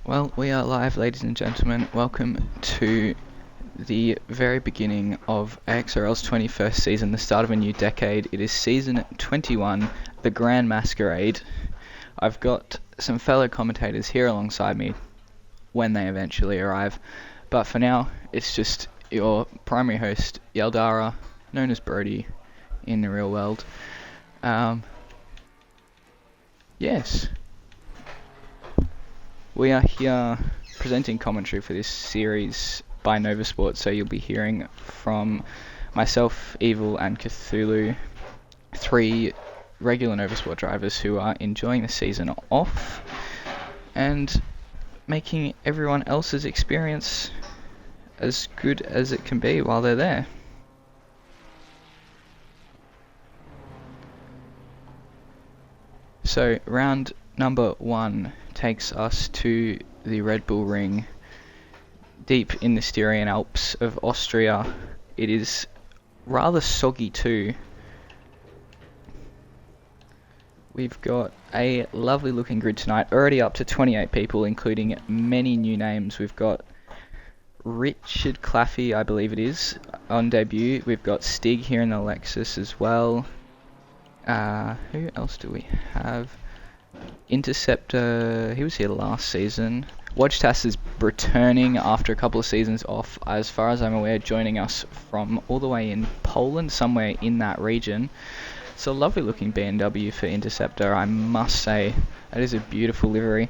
Well, we are live, ladies and gentlemen. Welcome to the very beginning of AXRL's 21st season, the start of a new decade. It is season 21, the Grand Masquerade. I've got some fellow commentators here alongside me when they eventually arrive. But for now, it's just your primary host, Yaldara, known as Brody in the real world. Yes. We are here presenting commentary for this series by NovaSport, so you'll be hearing from myself, Evil, and Cthulhu, three regular NovaSport drivers who are enjoying the season off and making everyone else's experience as good as it can be while they're there. So, round number 1 takes us to the Red Bull Ring, deep in the Styrian Alps of Austria. It is rather soggy too. We've got a lovely looking grid tonight, already up to 28 people, including many new names. We've got Richard Claffey, I believe it is, on debut. We've got Stig here in the Lexus as well. Who else do we have? Interceptor, he was here last season. Wojtas is returning after a couple of seasons off, as far as I'm aware, joining us from all the way in Poland, somewhere in that region. It's a lovely looking BMW for Interceptor, I must say. That is a beautiful livery.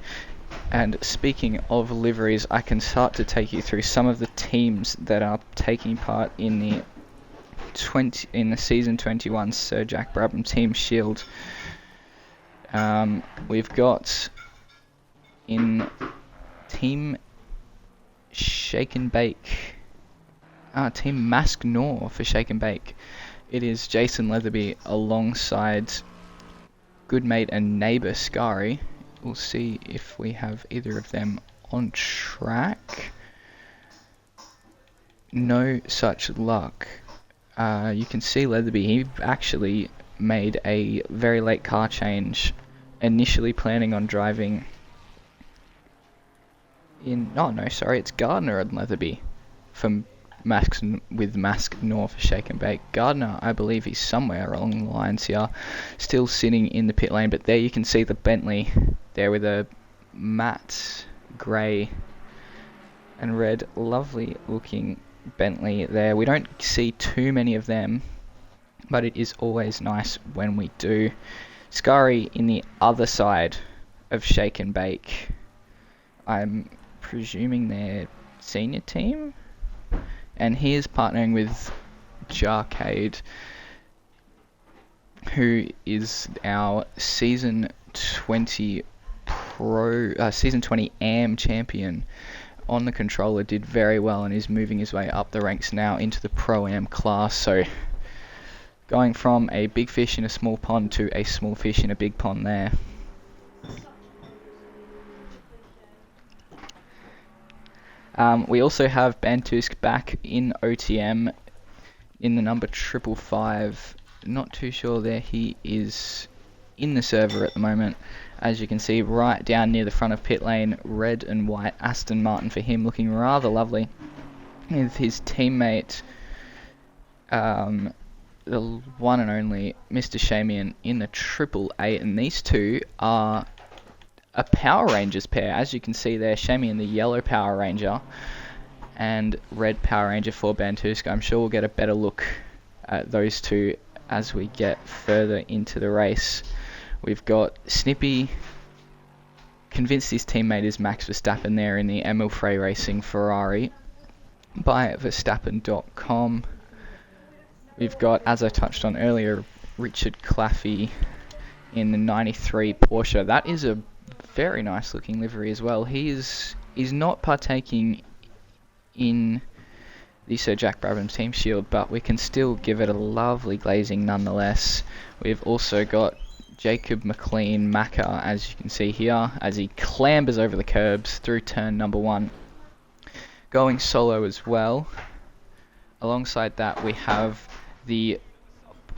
And speaking of liveries, I can start to take you through some of the teams that are taking part in the season 21 Sir Jack Brabham Team Shield. We've got in Team Shake and Bake, Team Mask Nor for Shake and Bake. It is Jason Leatherby alongside good mate and neighbour Scary. We'll see if we have either of them on track. No such luck. You can see Leatherby, he actually made a very late car change, initially planning on driving in... it's Gardner and Leatherby from Mask Nor for Shake and Bake. Gardner, I believe he's somewhere along the lines here, still sitting in the pit lane, but there you can see the Bentley there with a matte grey and red, lovely looking Bentley there. We don't see too many of them, but it is always nice when we do. Scary in the other side of Shake and Bake. I'm presuming their senior team, and he is partnering with Jarcade, who is our season 20 AM champion. On the controller, did very well and is moving his way up the ranks now into the Pro Am class. So going from a big fish in a small pond to a small fish in a big pond there. We also have Bantusk back in OTM in the number 555. Not too sure there. He is in the server at the moment. As you can see, right down near the front of pit lane, red and white Aston Martin for him, looking rather lovely. With his teammate, the one and only Mr. Shamian in the 888, and these two are a Power Rangers pair. As you can see there, Shamian the yellow Power Ranger and red Power Ranger for Bantuska. I'm sure we'll get a better look at those two as we get further into the race. We've got Snippy, convinced his teammate is Max Verstappen there in the Emil Frey Racing Ferrari by Verstappen.com. We've got, as I touched on earlier, Richard Claffey in the 93 Porsche. That is a very nice looking livery as well. He's not partaking in the Sir Jack Brabham Team Shield, but we can still give it a lovely glazing nonetheless. We've also got Jacob McLean Macca, as you can see here, as he clambers over the curbs through turn number 1. Going solo as well. Alongside that, we have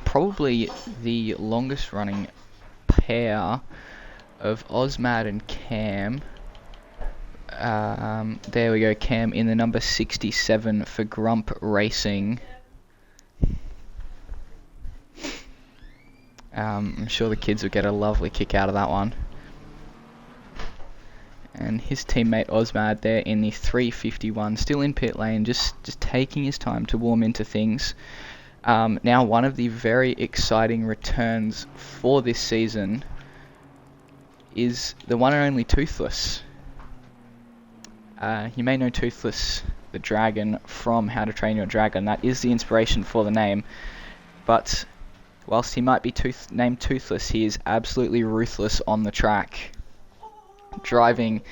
probably the longest running pair of Ozmad and Cam, There we go, Cam in the number 67 for Grump Racing. I'm sure the kids will get a lovely kick out of that one. And his teammate Osmad there in the 351, still in pit lane, just taking his time to warm into things. Now one of the very exciting returns for this season is the one and only Toothless. You may know Toothless the dragon from How to Train Your Dragon. That is the inspiration for the name. But whilst he might be named Toothless, he is absolutely ruthless on the track. Driving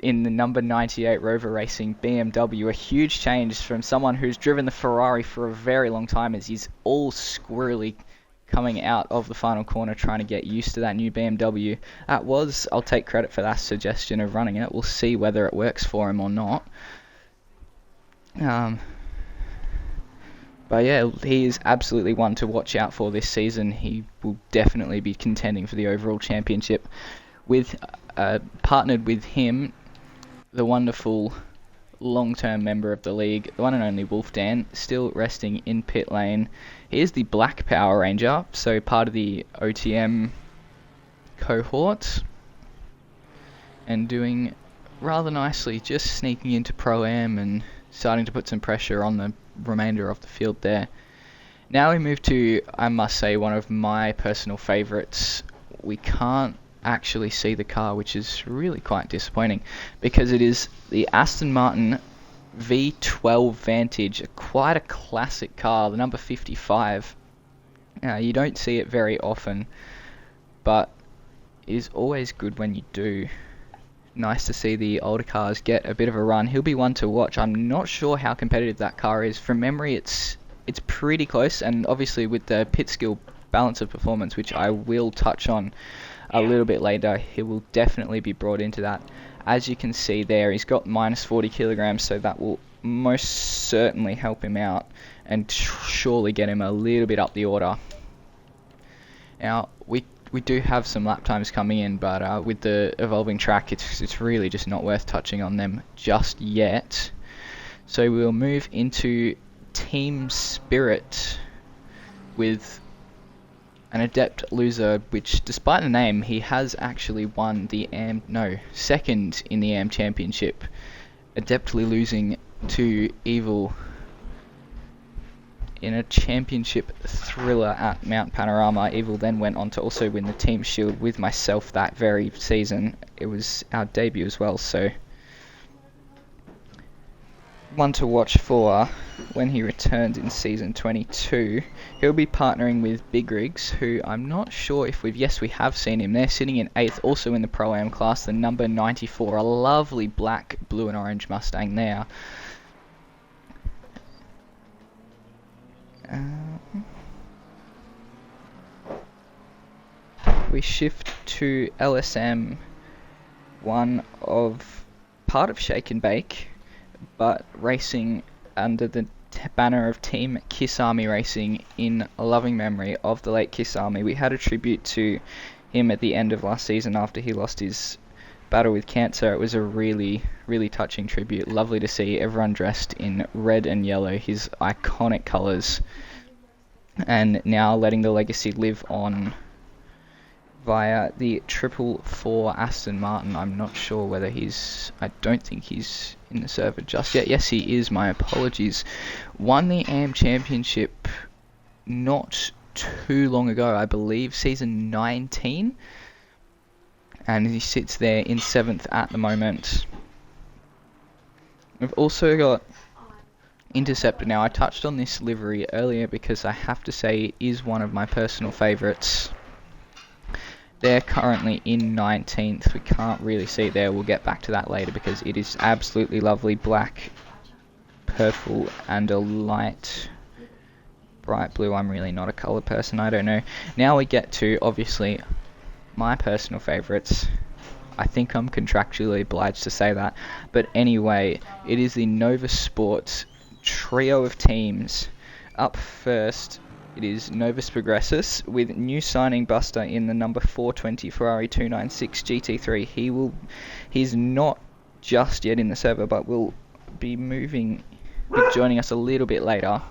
in the number 98 Rover Racing BMW, a huge change from someone who's driven the Ferrari for a very long time, as he's all squirrely coming out of the final corner trying to get used to that new BMW. I'll take credit for that suggestion of running it. We'll see whether it works for him or not. But yeah, he is absolutely one to watch out for this season. He will definitely be contending for the overall championship. With partnered with him, the wonderful long-term member of the league, the one and only Wolfdan, still resting in pit lane. He is the Black Power Ranger, so part of the OTM cohort, and doing rather nicely, just sneaking into Pro-Am and starting to put some pressure on the remainder of the field there. Now we move to, I must say, one of my personal favourites. We can't actually see the car, which is really quite disappointing, because it is the Aston Martin V12 Vantage, quite a classic car, the number 55. You don't see it very often, but it is always good when you do. Nice to see the older cars get a bit of a run. He'll be one to watch. I'm not sure how competitive that car is. From memory, it's pretty close, and obviously with the pit skill balance of performance, which I will touch on a little bit later, he will definitely be brought into that. As you can see there, he's got minus 40 kilograms, so that will most certainly help him out and surely get him a little bit up the order. Now, we do have some lap times coming in, but with the evolving track, it's really just not worth touching on them just yet. So we'll move into Team Spirit with an adept loser, which, despite the name, he has actually won the second in the AM Championship, adeptly losing to Evil in a championship thriller at Mount Panorama. Evil then went on to also win the Team Shield with myself that very season. It was our debut as well, so one to watch for when he returns in season 22. He'll be partnering with Big Rigs, who I'm not sure if we have seen him. They're sitting in 8th, also in the Pro-Am class, the number 94, a lovely black, blue and orange Mustang there. We shift to LSM, one of part of Shake and Bake, but racing under the banner of Team Kiss Army Racing in loving memory of the late Kiss Army. We had a tribute to him at the end of last season after he lost his battle with cancer. It was a really, really touching tribute. Lovely to see everyone dressed in red and yellow, his iconic colours, and now letting the legacy live on via the 444 Aston Martin. I'm not sure whether I don't think he's in the server just yet. Yes, he is. My apologies. Won the AM Championship not too long ago, I believe, season 19. And he sits there in 7th at the moment. We've also got Interceptor. Now, I touched on this livery earlier because I have to say it is one of my personal favourites. They're currently in 19th. We can't really see it there. We'll get back to that later because it is absolutely lovely. Black, purple, and a light bright blue. I'm really not a colour person. I don't know. Now we get to, obviously, my personal favourites. I think I'm contractually obliged to say that. But anyway, it is the NovaSport trio of teams. Up first, it is Novus Progressus with new signing Buster in the number 420 Ferrari 296 GT3. He's not just yet in the server, but will be joining us a little bit later.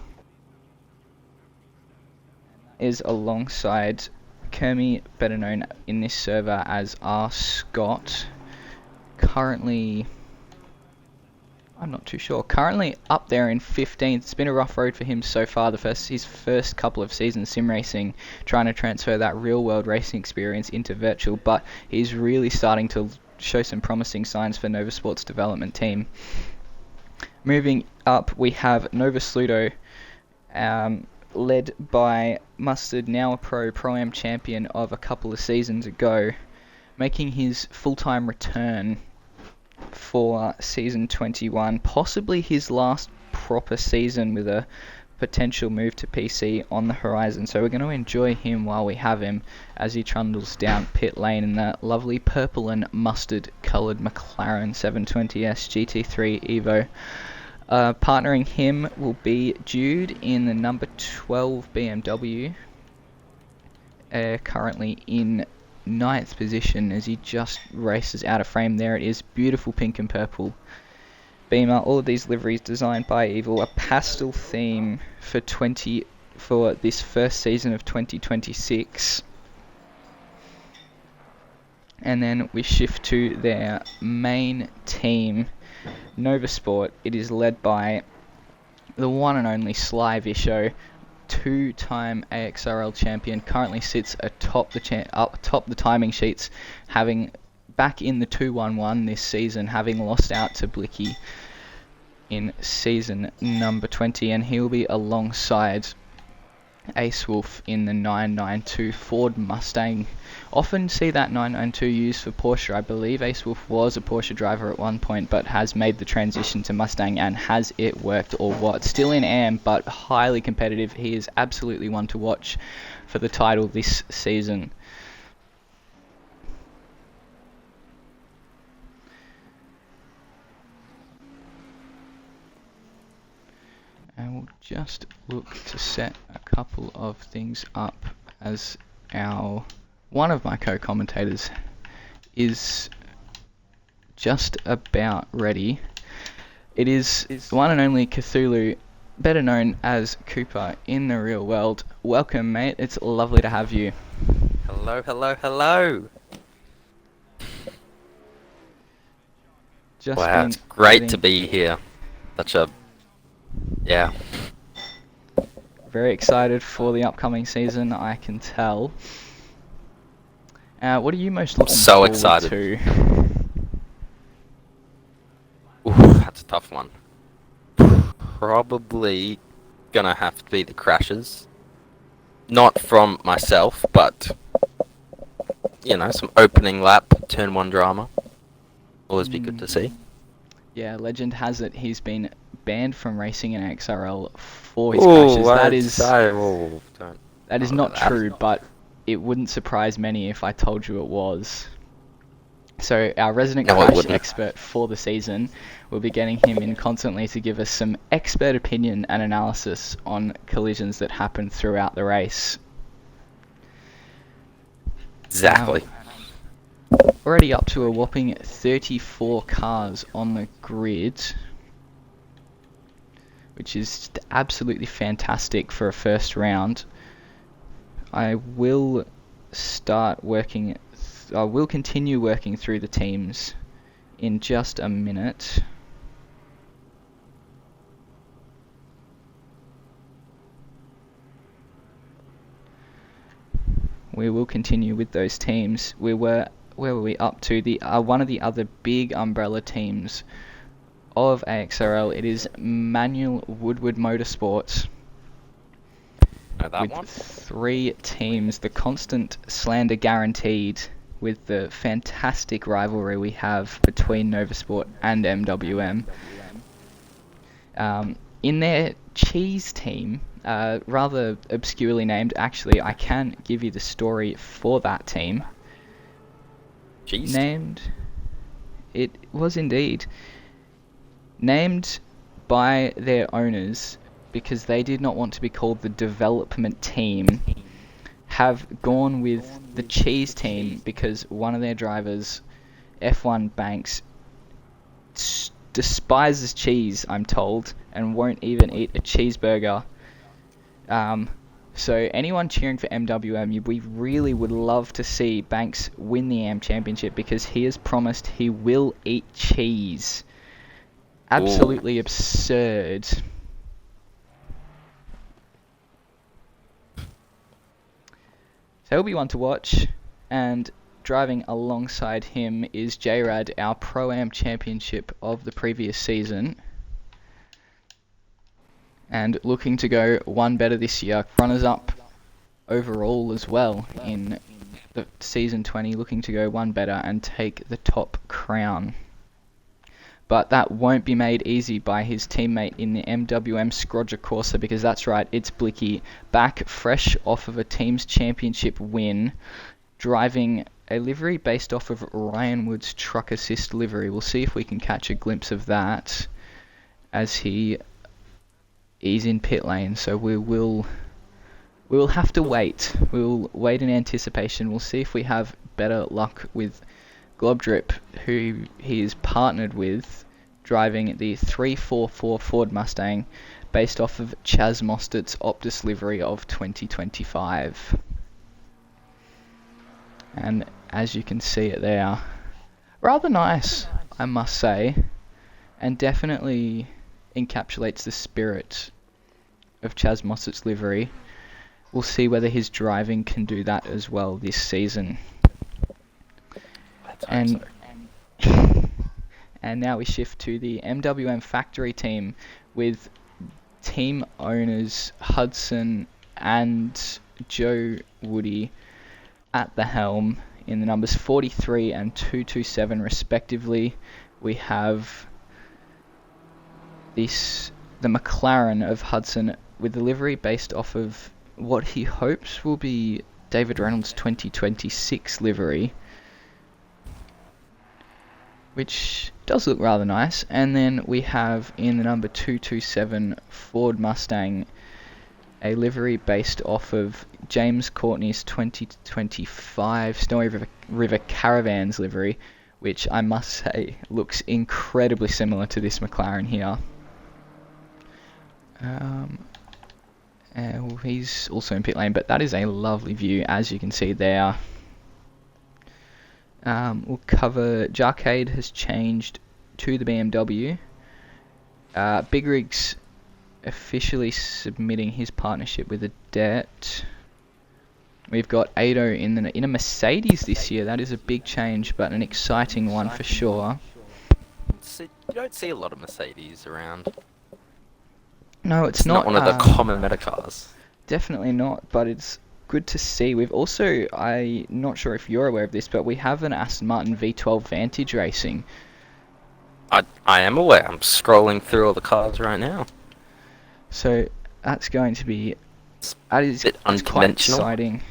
Is alongside Kermie, better known in this server as R. Scott. Currently, I'm not too sure. Currently up there in 15th. It's been a rough road for him so far. His first couple of seasons sim racing, trying to transfer that real world racing experience into virtual, but he's really starting to show some promising signs for NovaSport's development team. Moving up, we have Nova Sludo, led by Mustard, now a Pro-Am champion of a couple of seasons ago, making his full-time return for season 21, possibly his last proper season with a potential move to PC on the horizon. So we're going to enjoy him while we have him as he trundles down pit lane in the lovely purple and mustard coloured McLaren 720S GT3 Evo. Partnering him will be Jude in the number 12 BMW, currently in 9th position as he just races out of frame. There it is, beautiful pink and purple Beamer. All of these liveries designed by Evil, a pastel theme for this first season of 2026. And then we shift to their main team, NovaSport. It is led by the one and only Sly Visho, two-time AXRL champion, currently sits atop the timing sheets, having back in the 211 this season, having lost out to Blicky in season number 20, and he'll be alongside Ace Wolf in the 992 Ford Mustang. Often see that 992 used for Porsche. I believe Ace Wolf was a Porsche driver at one point, but has made the transition to Mustang, and has it worked or what? Still in AM, but highly competitive. He is absolutely one to watch for the title this season. And we'll just look to set a couple of things up as one of my co-commentators is just about ready. It is the one and only Cthulhu, better known as Cooper in the real world. Welcome, mate. It's lovely to have you. Hello, hello, hello. Wow, it's great to be here. Yeah. Very excited for the upcoming season, I can tell. What are you most looking forward to? Ooh, that's a tough one. Probably gonna have to be the crashes. Not from myself, but some opening lap, turn 1 drama. Always be good to see. Yeah, legend has it he's been banned from racing in AXRL for his crashes. That is not true, but it wouldn't surprise many if I told you it was. So our resident crash expert for the season, we'll be getting him in constantly to give us some expert opinion and analysis on collisions that happen throughout the race. Exactly. Already up to a whopping 34 cars on the grid, which is absolutely fantastic for a first round. I will continue working through the teams in just a minute. We will continue with those teams. Where were we up to? One of the other big umbrella teams of AXRL, it is Manual Woodward Motorsports. With 3 teams, the constant slander guaranteed, with the fantastic rivalry we have between NovaSport and MWM. In their cheese team, rather obscurely named, actually, I can give you the story for that team. Cheese? It was indeed named by their owners because they did not want to be called the development team, have gone with the cheese team because one of their drivers, F1 Banks, despises cheese, I'm told, and won't even eat a cheeseburger. So anyone cheering for MWM, we really would love to see Banks win the AM Championship, because he has promised he will eat cheese. Absolutely absurd. So he'll be one to watch, and driving alongside him is JRAD, our Pro-Am Championship of the previous season, and looking to go one better this year. Runners-up overall as well in the season 20, looking to go one better and take the top crown. But that won't be made easy by his teammate in the MWM Scrodger Corsa, because that's right, it's Blicky, back fresh off of a team's championship win, driving a livery based off of Ryan Wood's Truck Assist livery. We'll see if we can catch a glimpse of that as he's in pit lane. So we'll have to wait. We'll wait in anticipation. We'll see if we have better luck with Globdrip, who he is partnered with, driving the 344 Ford Mustang based off of Chaz Mostert's Optus livery of 2025. And as you can see it there, rather nice, I must say, and definitely encapsulates the spirit of Chaz Mostert's livery. We'll see whether his driving can do that as well this season. And now we shift to the MWM factory team with team owners Hudson and Joe Woody at the helm in the numbers 43 and 227 respectively. We have the McLaren of Hudson with the livery based off of what he hopes will be David Reynolds' 2026 livery, which does look rather nice. And then we have in the number 227 Ford Mustang a livery based off of James Courtney's 2025 Snowy River Caravans livery, which I must say looks incredibly similar to this McLaren here. He's also in pit lane, but that is a lovely view, as you can see there. We'll cover Jarcade has changed to the BMW. Big Rig's officially submitting his partnership with Adet. We've got Ado in a Mercedes this year. That is a big change, but an exciting one for sure. You don't see a lot of Mercedes around. No, it's not one of the common meta cars. Definitely not, but it's good to see. We've also, I'm not sure if you're aware of this, but we have an Aston Martin V12 Vantage racing. I am aware. I'm scrolling through all the cars right now. So that's going to be It's quite exciting.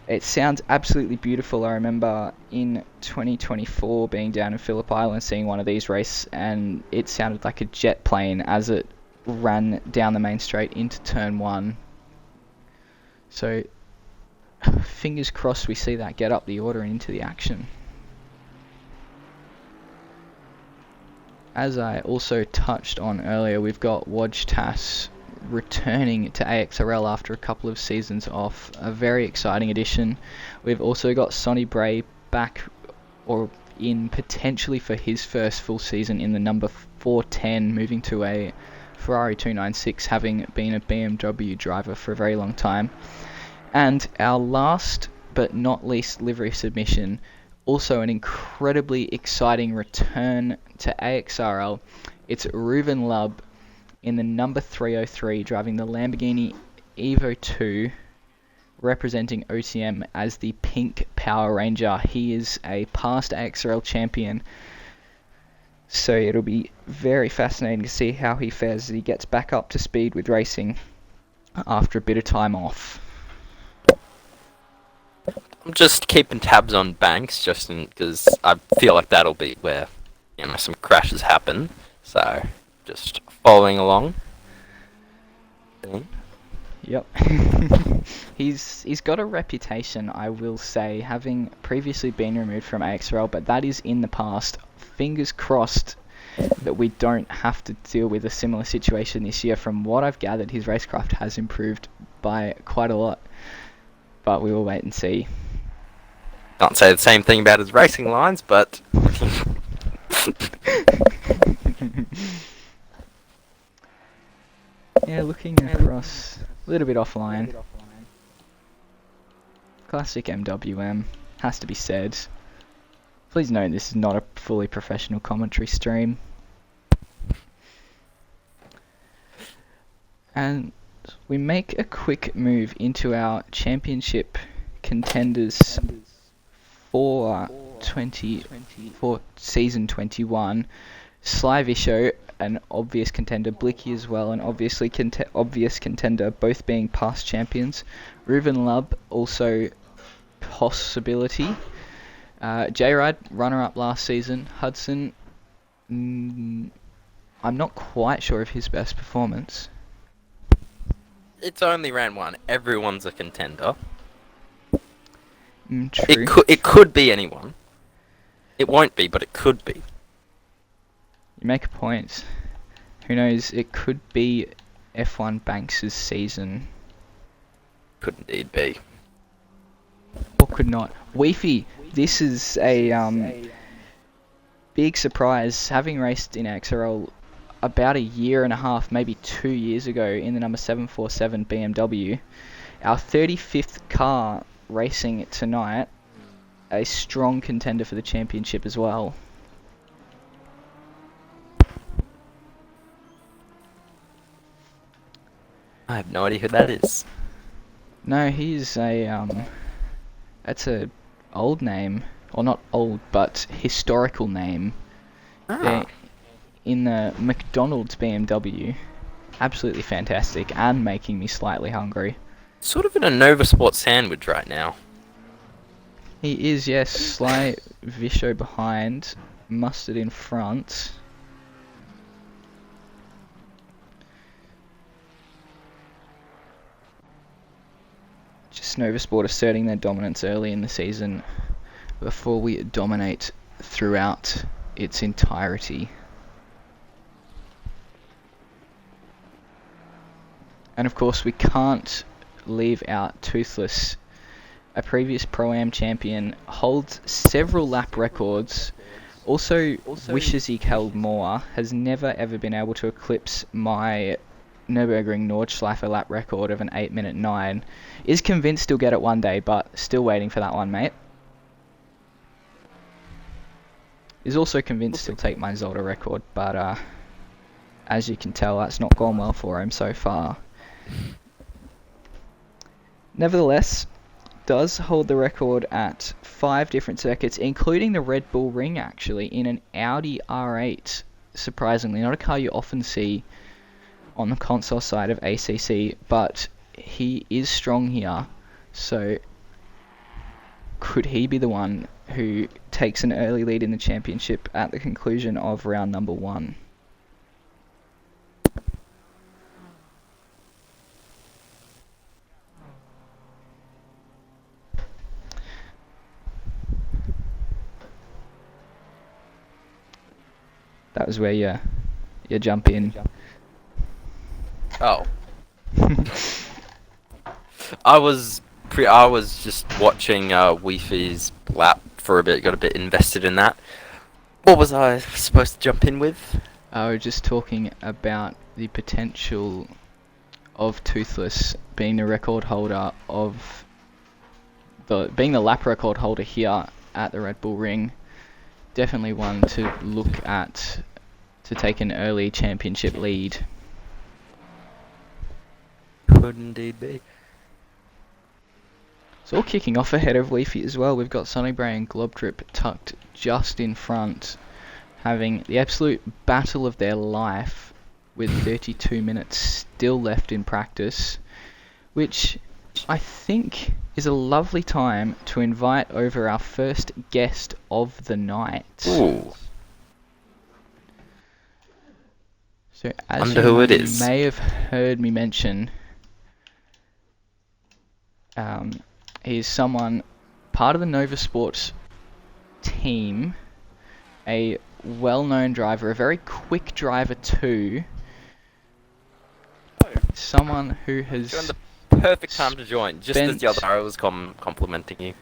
It sounds absolutely beautiful. I remember in 2024 being down in Phillip Island, seeing one of these race, and it sounded like a jet plane as it ran down the main straight into turn 1. So fingers crossed we see that get up the order and into the action. As I also touched on earlier, we've got Wojtas returning to AXRL after a couple of seasons off. A very exciting addition. We've also got Sonny Bray back or in potentially for his first full season in the number 410, moving to a Ferrari 296, having been a BMW driver for a very long time. And our last but not least livery submission, also an incredibly exciting return to AXRL. It's Reuven Lubb in the number 303, driving the Lamborghini Evo 2, representing OCM as the Pink Power Ranger. He is a past AXRL champion, so it'll be very fascinating to see how he fares as he gets back up to speed with racing after a bit of time off. I'm just keeping tabs on Banks, just because I feel like that'll be where some crashes happen. So just following along. Yep. He's got a reputation, I will say, having previously been removed from AXRL, but that is in the past. Fingers crossed that we don't have to deal with a similar situation this year. From what I've gathered, his racecraft has improved by quite a lot, but we will wait and see. Can't say the same thing about his racing lines, but yeah, looking across a little bit offline. Classic MWM, has to be said. Please note this is not a fully professional commentary stream. And we make a quick move into our championship contenders for season 21. Sly Visho, an obvious contender. Blicky as well, an obvious contender, both being past champions. Reuven Lubb, also possibility. J-Ride, runner-up last season. Hudson, I'm not quite sure of his best performance. it's only round 1. Everyone's a contender. True. It could be anyone. It won't be, but it could be. You make a point. Who knows? It could be F1 Banks' season. Could indeed be. Or could not. Weefy, this is a big surprise. Having raced in AXRL about a year and a half, maybe 2 years ago in the number 747 BMW, our 35th car racing tonight, a strong contender for the championship as well. I have no idea who that is. No, he's that's a old name, or not old, but historical name. Ah. In the McDonald's BMW. Absolutely fantastic, and making me slightly hungry. Sort of in a NovaSport sandwich right now. He is, yes. Sly Visho behind, Mustard in front. Just NovaSport asserting their dominance early in the season before we dominate throughout its entirety. And of course we can't leave out Toothless, a previous Pro-Am champion, holds several lap records, also wishes he held more, has never ever been able to eclipse my Nürburgring Nordschleife lap record of an 8:09. 9. Is convinced he'll get it one day, but still waiting for that one, mate. Is also convinced he'll take my Zolder record, but as you can tell, that's not gone well for him so far. Nevertheless, does hold the record at 5 different circuits, including the Red Bull Ring, actually, in an Audi R8. Surprisingly, not a car you often see on the console side of ACC, but he is strong here, so could he be the one who takes an early lead in the championship at the conclusion of round number 1? That was where you jump in. Oh. I was just watching Weefy's lap for a bit, got a bit invested in that. What was I supposed to jump in with? I was just talking about the potential of Toothless being the record holder of being the lap record holder here at the Red Bull Ring. Definitely one to look at to take an early championship lead. Could indeed be. It's all kicking off ahead of Leafy as well. We've got Sunnybray and Globtrip tucked just in front, having the absolute battle of their life with 32 minutes still left in practice, which I think is a lovely time to invite over our first guest of the night. Ooh. So as Wonder who it you is. may have heard me mention, he is someone part of the NovaSport team, a well-known driver, a very quick driver too. Someone who has... You're in the perfect time to join, just as the other was complimenting you.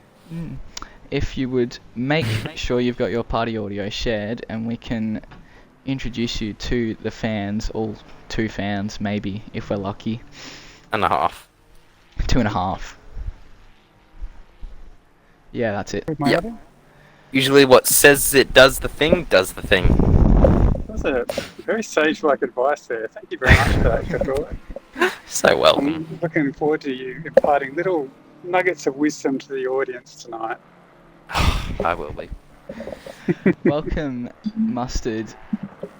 If you would make sure you've got your party audio shared, and we can introduce you to the fans, all 2 fans maybe, if we're lucky. 2.5. 2.5. Yeah, that's it. Yep. Usually what says it does the thing, does the thing. That's a very sage-like advice there. Thank you very much for that, Cathal. So welcome. I'm looking forward to you imparting little nuggets of wisdom to the audience tonight. I will be. Welcome, Mustard,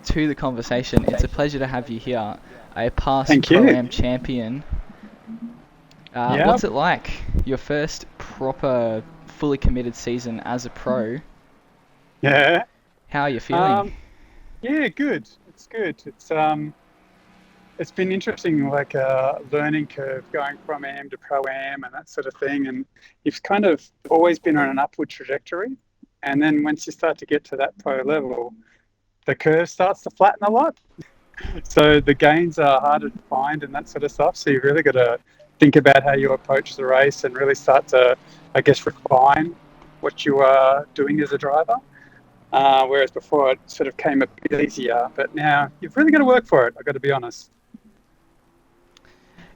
to the conversation. It's a pleasure to have you here. A past Pro-Am champion. What's it like? Your first proper, fully committed season as a pro. Yeah. How are you feeling? Yeah, good. It's good. It's been interesting, like a learning curve going from AM to Pro-Am and that sort of thing. And you've kind of always been on an upward trajectory. And then once you start to get to that pro level, the curve starts to flatten a lot. So the gains are harder to find and that sort of stuff. So you've really got to think about how you approach the race and really start to, I guess, refine what you are doing as a driver. Whereas before it sort of came a bit easier. But now you've really got to work for it, I've got to be honest.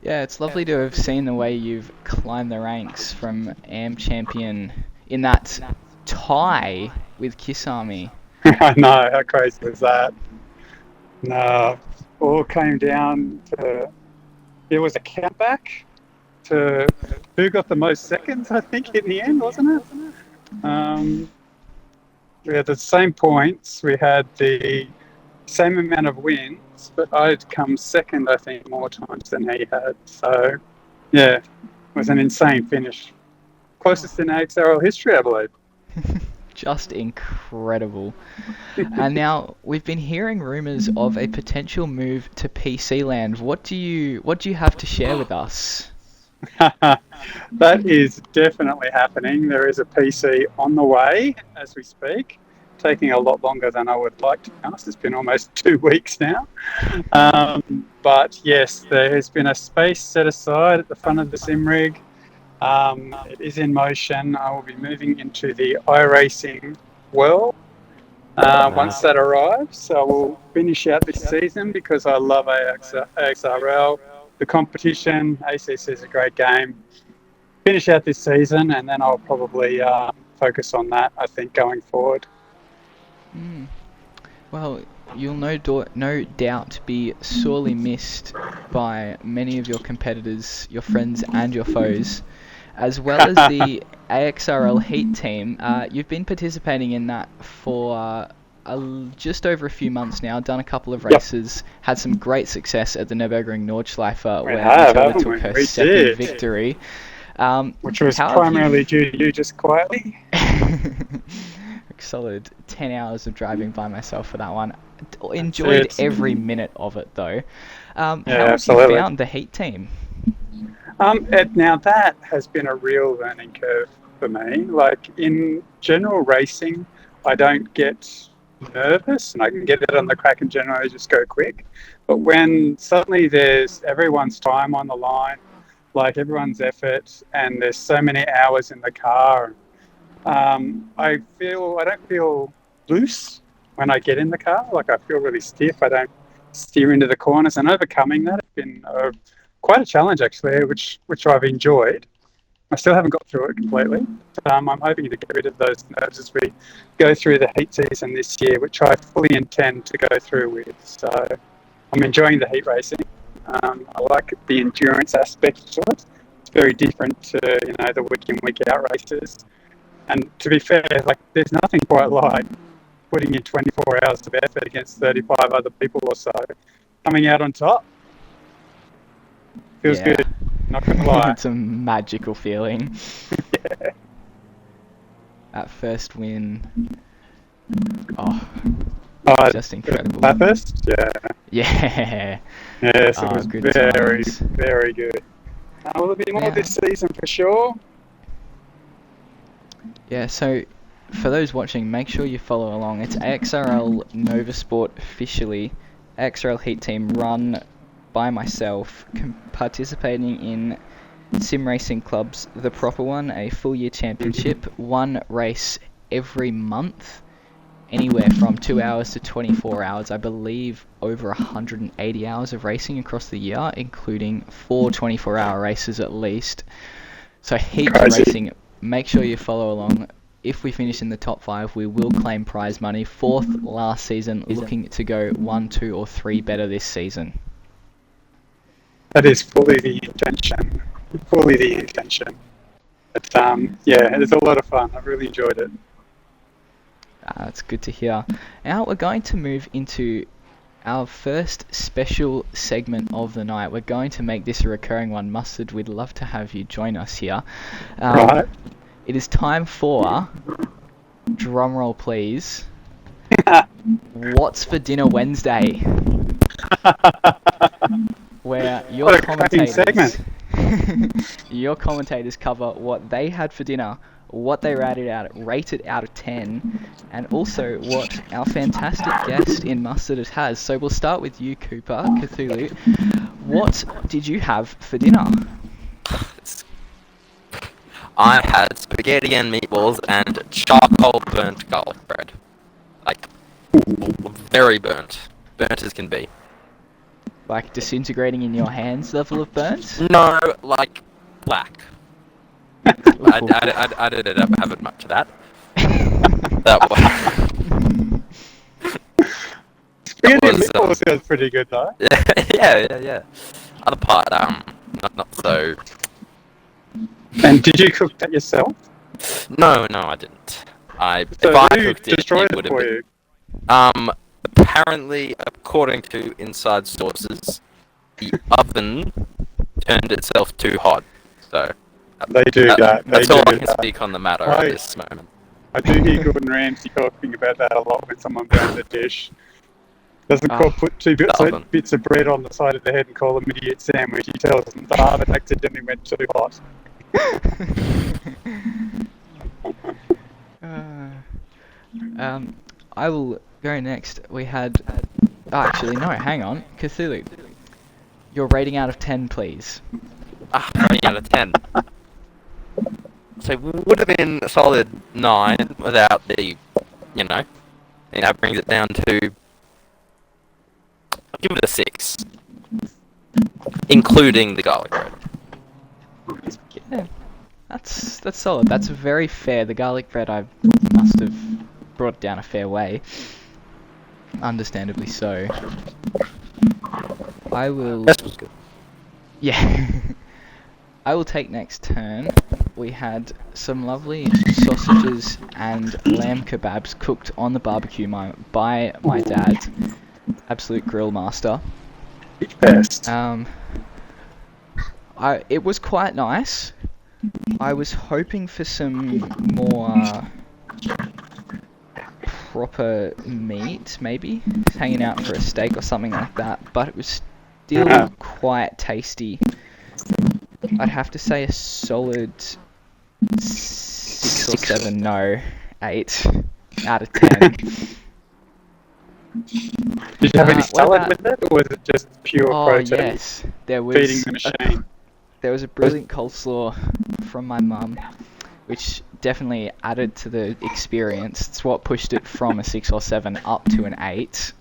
Yeah, it's lovely to have seen the way you've climbed the ranks from AM champion in that tie with Kiss Army. I know, how crazy was that? No, all came down to, it was a countback to who got the most seconds, I think, in the end, wasn't it? We had the same points, we had the same amount of wins, but I'd come second, I think, more times than he had. So, yeah, it was an insane finish. Closest in AXRL history, I believe. Just incredible. And now we've been hearing rumours of a potential move to PC land. What do you have to share with us? That is definitely happening. There is a PC on the way as we speak, taking a lot longer than I would like, to be honest. It's been almost 2 weeks now. But yes, there has been a space set aside at the front of the sim rig. It is in motion. I will be moving into the iRacing world once that arrives. So we'll finish out this season because I love AXRL. The competition, ACC is a great game. Finish out this season and then I'll probably focus on that, I think, going forward. Well, you'll no doubt be sorely missed by many of your competitors, your friends and your foes, as well as the AXRL Heat team. You've been participating in that for just over a few months now, done a couple of races, had some great success at the Nürburgring Nordschleife where Matilda took her second victory. Which was primarily due to you just quietly. Solid 10 hours of driving by myself for that one. Enjoyed every minute of it though. How have you found the Heat team? Now that has been a real learning curve for me. Like in general racing, I don't get nervous and I can get it on the crack and generally just go quick. But when suddenly there's everyone's time on the line, like everyone's effort, and there's so many hours in the car, I don't feel loose when I get in the car. Like I feel really stiff. I don't steer into the corners, and overcoming that has been quite a challenge actually, which I've enjoyed. I still haven't got through it completely. I'm hoping to get rid of those nerves as we go through the heat season this year, which I fully intend to go through with. So I'm enjoying the heat racing. I like the endurance aspect to it. It's very different to the week in, week out races. And to be fair, like there's nothing quite like putting in 24 hours of effort against 35 other people or so, coming out on top. Feels good, not gonna lie. It's a magical feeling. Yeah. That first win. Just incredible. That first? Yeah. Yeah. Yes, it was very, times. very good. Will there be more this season for sure? Yeah, so for those watching, make sure you follow along. It's AXRL NovaSport officially, AXRL Heat Team run by myself, participating in Sim Racing Club's The Proper One, a full year championship, one race every month, anywhere from 2 hours to 24 hours. I believe over 180 hours of racing across the year, including 4 24-hour races at least. So heaps of racing. Make sure you follow along. If we finish in the top 5, we will claim prize money. 4th last season, looking to go 1, 2 or 3 better this season. That is fully the intention. Fully the intention. But yeah, it's a lot of fun. I've really enjoyed it. That's good to hear. Now we're going to move into our first special segment of the night. We're going to make this a recurring one. Mustard, we'd love to have you join us here. Right. It is time for, drumroll please, What's for Dinner Wednesday? Where your commentators cover what they had for dinner, what they rated out of 10, and also what our fantastic guest in Mustard has. So we'll start with you, Cooper, Cthulhu. What did you have for dinner? I had spaghetti and meatballs and charcoal burnt garlic bread. Like, very burnt. Burnt as can be. Like disintegrating in your hands level of burnt? No, like, black. I didn't have much of that. That Spaghetti and meatballs sounds pretty good though. yeah. Other part, not so. And did you cook that yourself? No, I didn't. If So I who cooked it, destroyed it would it have for been. you? Apparently, according to inside sources, the oven turned itself too hot. So They do that. That's all I can speak on the matter at this moment. I do hear Gordon Ramsay talking about that a lot when someone burns a dish. Doesn't put two bits of bread on the side of the head and call them idiot sandwich. He tells them the oven accidentally went too hot. I will go next. We had... actually, no, hang on. Cthulhu, your rating out of 10, please. Rating out of 10. So would have been a solid 9 without the, that brings it down to... I'll give it a 6. Including the garlic bread. Yeah, that's solid. That's very fair. The garlic bread, I must have brought it down a fair way. Understandably so. I will... That was good. Yeah. I will take next turn. We had some lovely sausages and lamb kebabs cooked on the barbecue by my dad. Absolute grill master. Best. It was quite nice. I was hoping for some more proper meat, maybe hanging out for a steak or something like that, but it was still quite tasty. I'd have to say a solid 6 or 7, no, 8 out of 10. Did you have any salad with it, or was it just pure protein? Oh yes, there was feeding the machine. There was a brilliant coleslaw from my mum, which definitely added to the experience. It's what pushed it from a 6 or 7 up to an 8.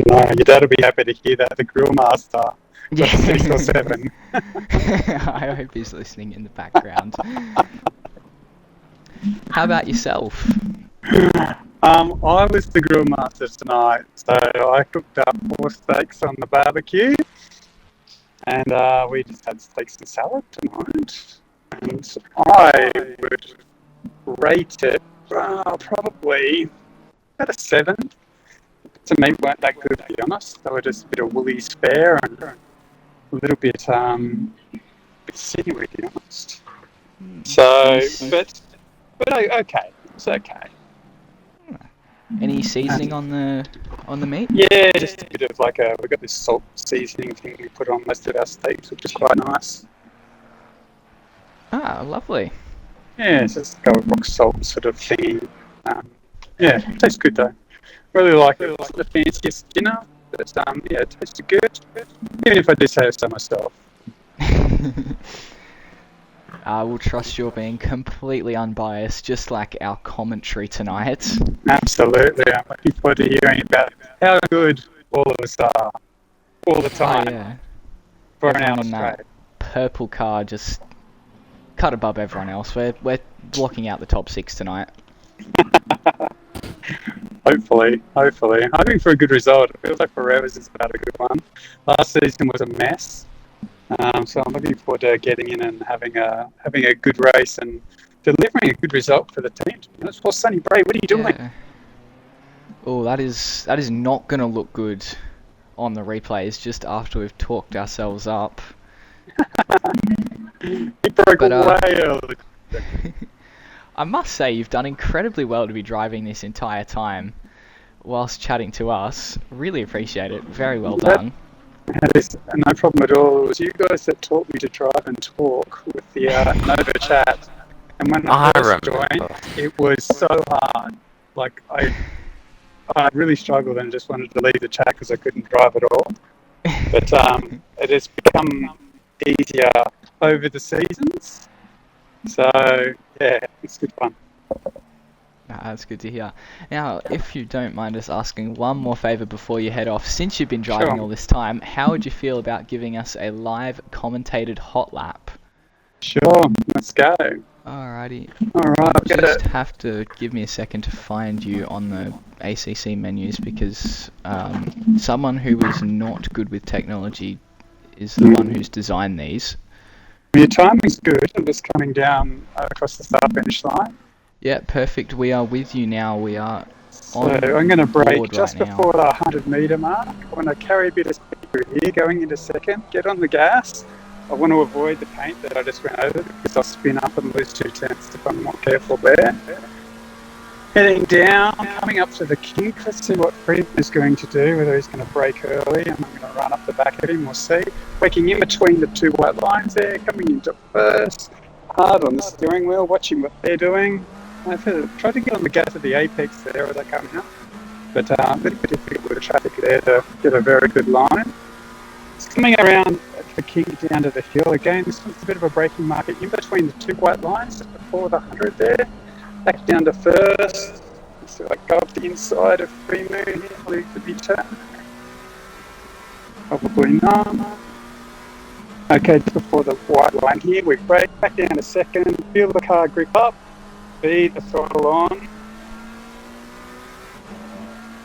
No, your dad will be happy to hear that. The grill master. Yeah. 6 or 7. I hope he's listening in the background. How about yourself? I was the grill master tonight, so I cooked up 4 steaks on the barbecue, and we just had steaks and salad tonight. And I would rate it probably about a 7. To me, weren't that good, to be honest. They were just a bit of Woolies fare and a little bit sinewy, to be honest. So, but okay, it's okay. Any seasoning on the meat? Yeah, just a bit of we got this salt seasoning thing we put on most of our steaks, which is quite nice. Ah, lovely. Yeah, it's just like a rock salt sort of thingy. Yeah, it tastes good though. Really like it. It's not the fanciest dinner, but yeah, it tasted good. Even if I do say so myself. I will trust you're being completely unbiased, just like our commentary tonight. Absolutely, I'm looking forward to hearing about how good all of us are, all the time, Oh, yeah. for an Everyone hour in that straight. purple car just cut above everyone else. We're blocking out the top 6 tonight. Hopefully. I'm hoping for a good result. It feels like Forever's is about a good one. Last season was a mess, so I'm looking forward to getting in and having a good race and delivering a good result for the team. That's for Sunny Bray. What are you doing? Yeah. Oh, that is not going to look good on the replays just after we've talked ourselves up. He broke away early. I must say, you've done incredibly well to be driving this entire time whilst chatting to us. Really appreciate it. Very well done. That is no problem at all. It was you guys that taught me to drive and talk with the Nova chat. And when I first joined, it was so hard. Like, I really struggled and just wanted to leave the chat because I couldn't drive at all. But it has become easier over the seasons. So, yeah, it's good fun. That's good to hear. Now, if you don't mind us asking one more favour before you head off, since you've been driving all this time, how would you feel about giving us a live commentated hot lap? Sure, let's go. Alrighty. Alright, just have to give me a second to find you on the ACC menus because someone who is not good with technology is the one who's designed these. Your timing's good. I'm just coming down across the start finish line. Yeah, perfect. We are with you now. We are on I'm going to brake just right before the 100 metre mark. I want to carry a bit of speed through here, going into second, get on the gas. I want to avoid the paint that I just went over because I'll spin up and lose 2 tenths if I'm not careful there. Heading down, coming up to the kink. Let's see what Freeman is going to do, whether he's going to brake early and I'm going to run up the back of him, we'll see. Working in between the 2 white lines there, coming into first. Hard on the steering wheel, watching what they're doing. I've tried to get on the gas at the apex there as I come out, but a bit difficult with the traffic there to get a very good line. It's coming around the kink down to the hill again. This one's a bit of a braking market in between the 2 white lines, just before the 100 there. Back down to first. So I go up the inside of Free Moon here, leave the B-turn. Probably not. Okay, just before the white line here, we brake back down to second, feel the car grip up, speed the throttle on.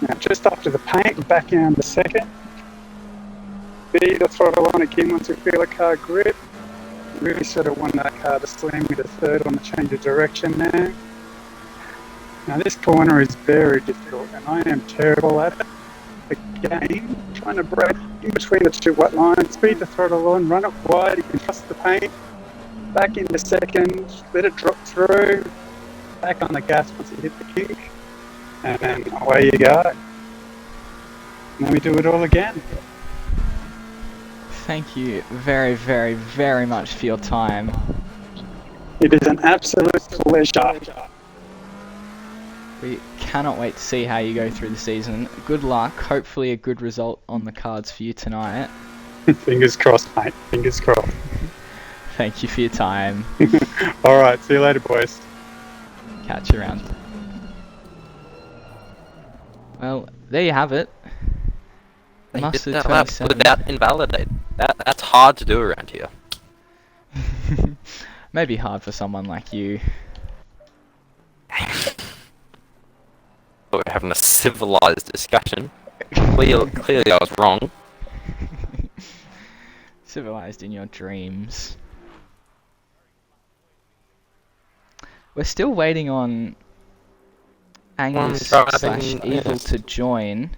Now just after the paint, we're back down to second. Speed the throttle on again once we feel the car grip. Really sort of want that car to slam me to third on the change of direction there. Now this corner is very difficult and I am terrible at it. Again, trying to brake in between the 2 white lines, speed the throttle on, run it wide, you can trust the paint, back into second, let it drop through, back on the gas once you hit the kink, and then away you go. And then we do it all again. Thank you very, very, very much for your time. It is an absolute pleasure. We cannot wait to see how you go through the season. Good luck. Hopefully a good result on the cards for you tonight. Fingers crossed, mate. Fingers crossed. Thank you for your time. Alright, see you later, boys. Catch you around. Well, there you have it. Mustard 27. Without invalidate. That's hard to do around here. Maybe hard for someone like you. We're having a civilized discussion. Clearly I was wrong. Civilized in your dreams. We're still waiting on Angus / Evil to join.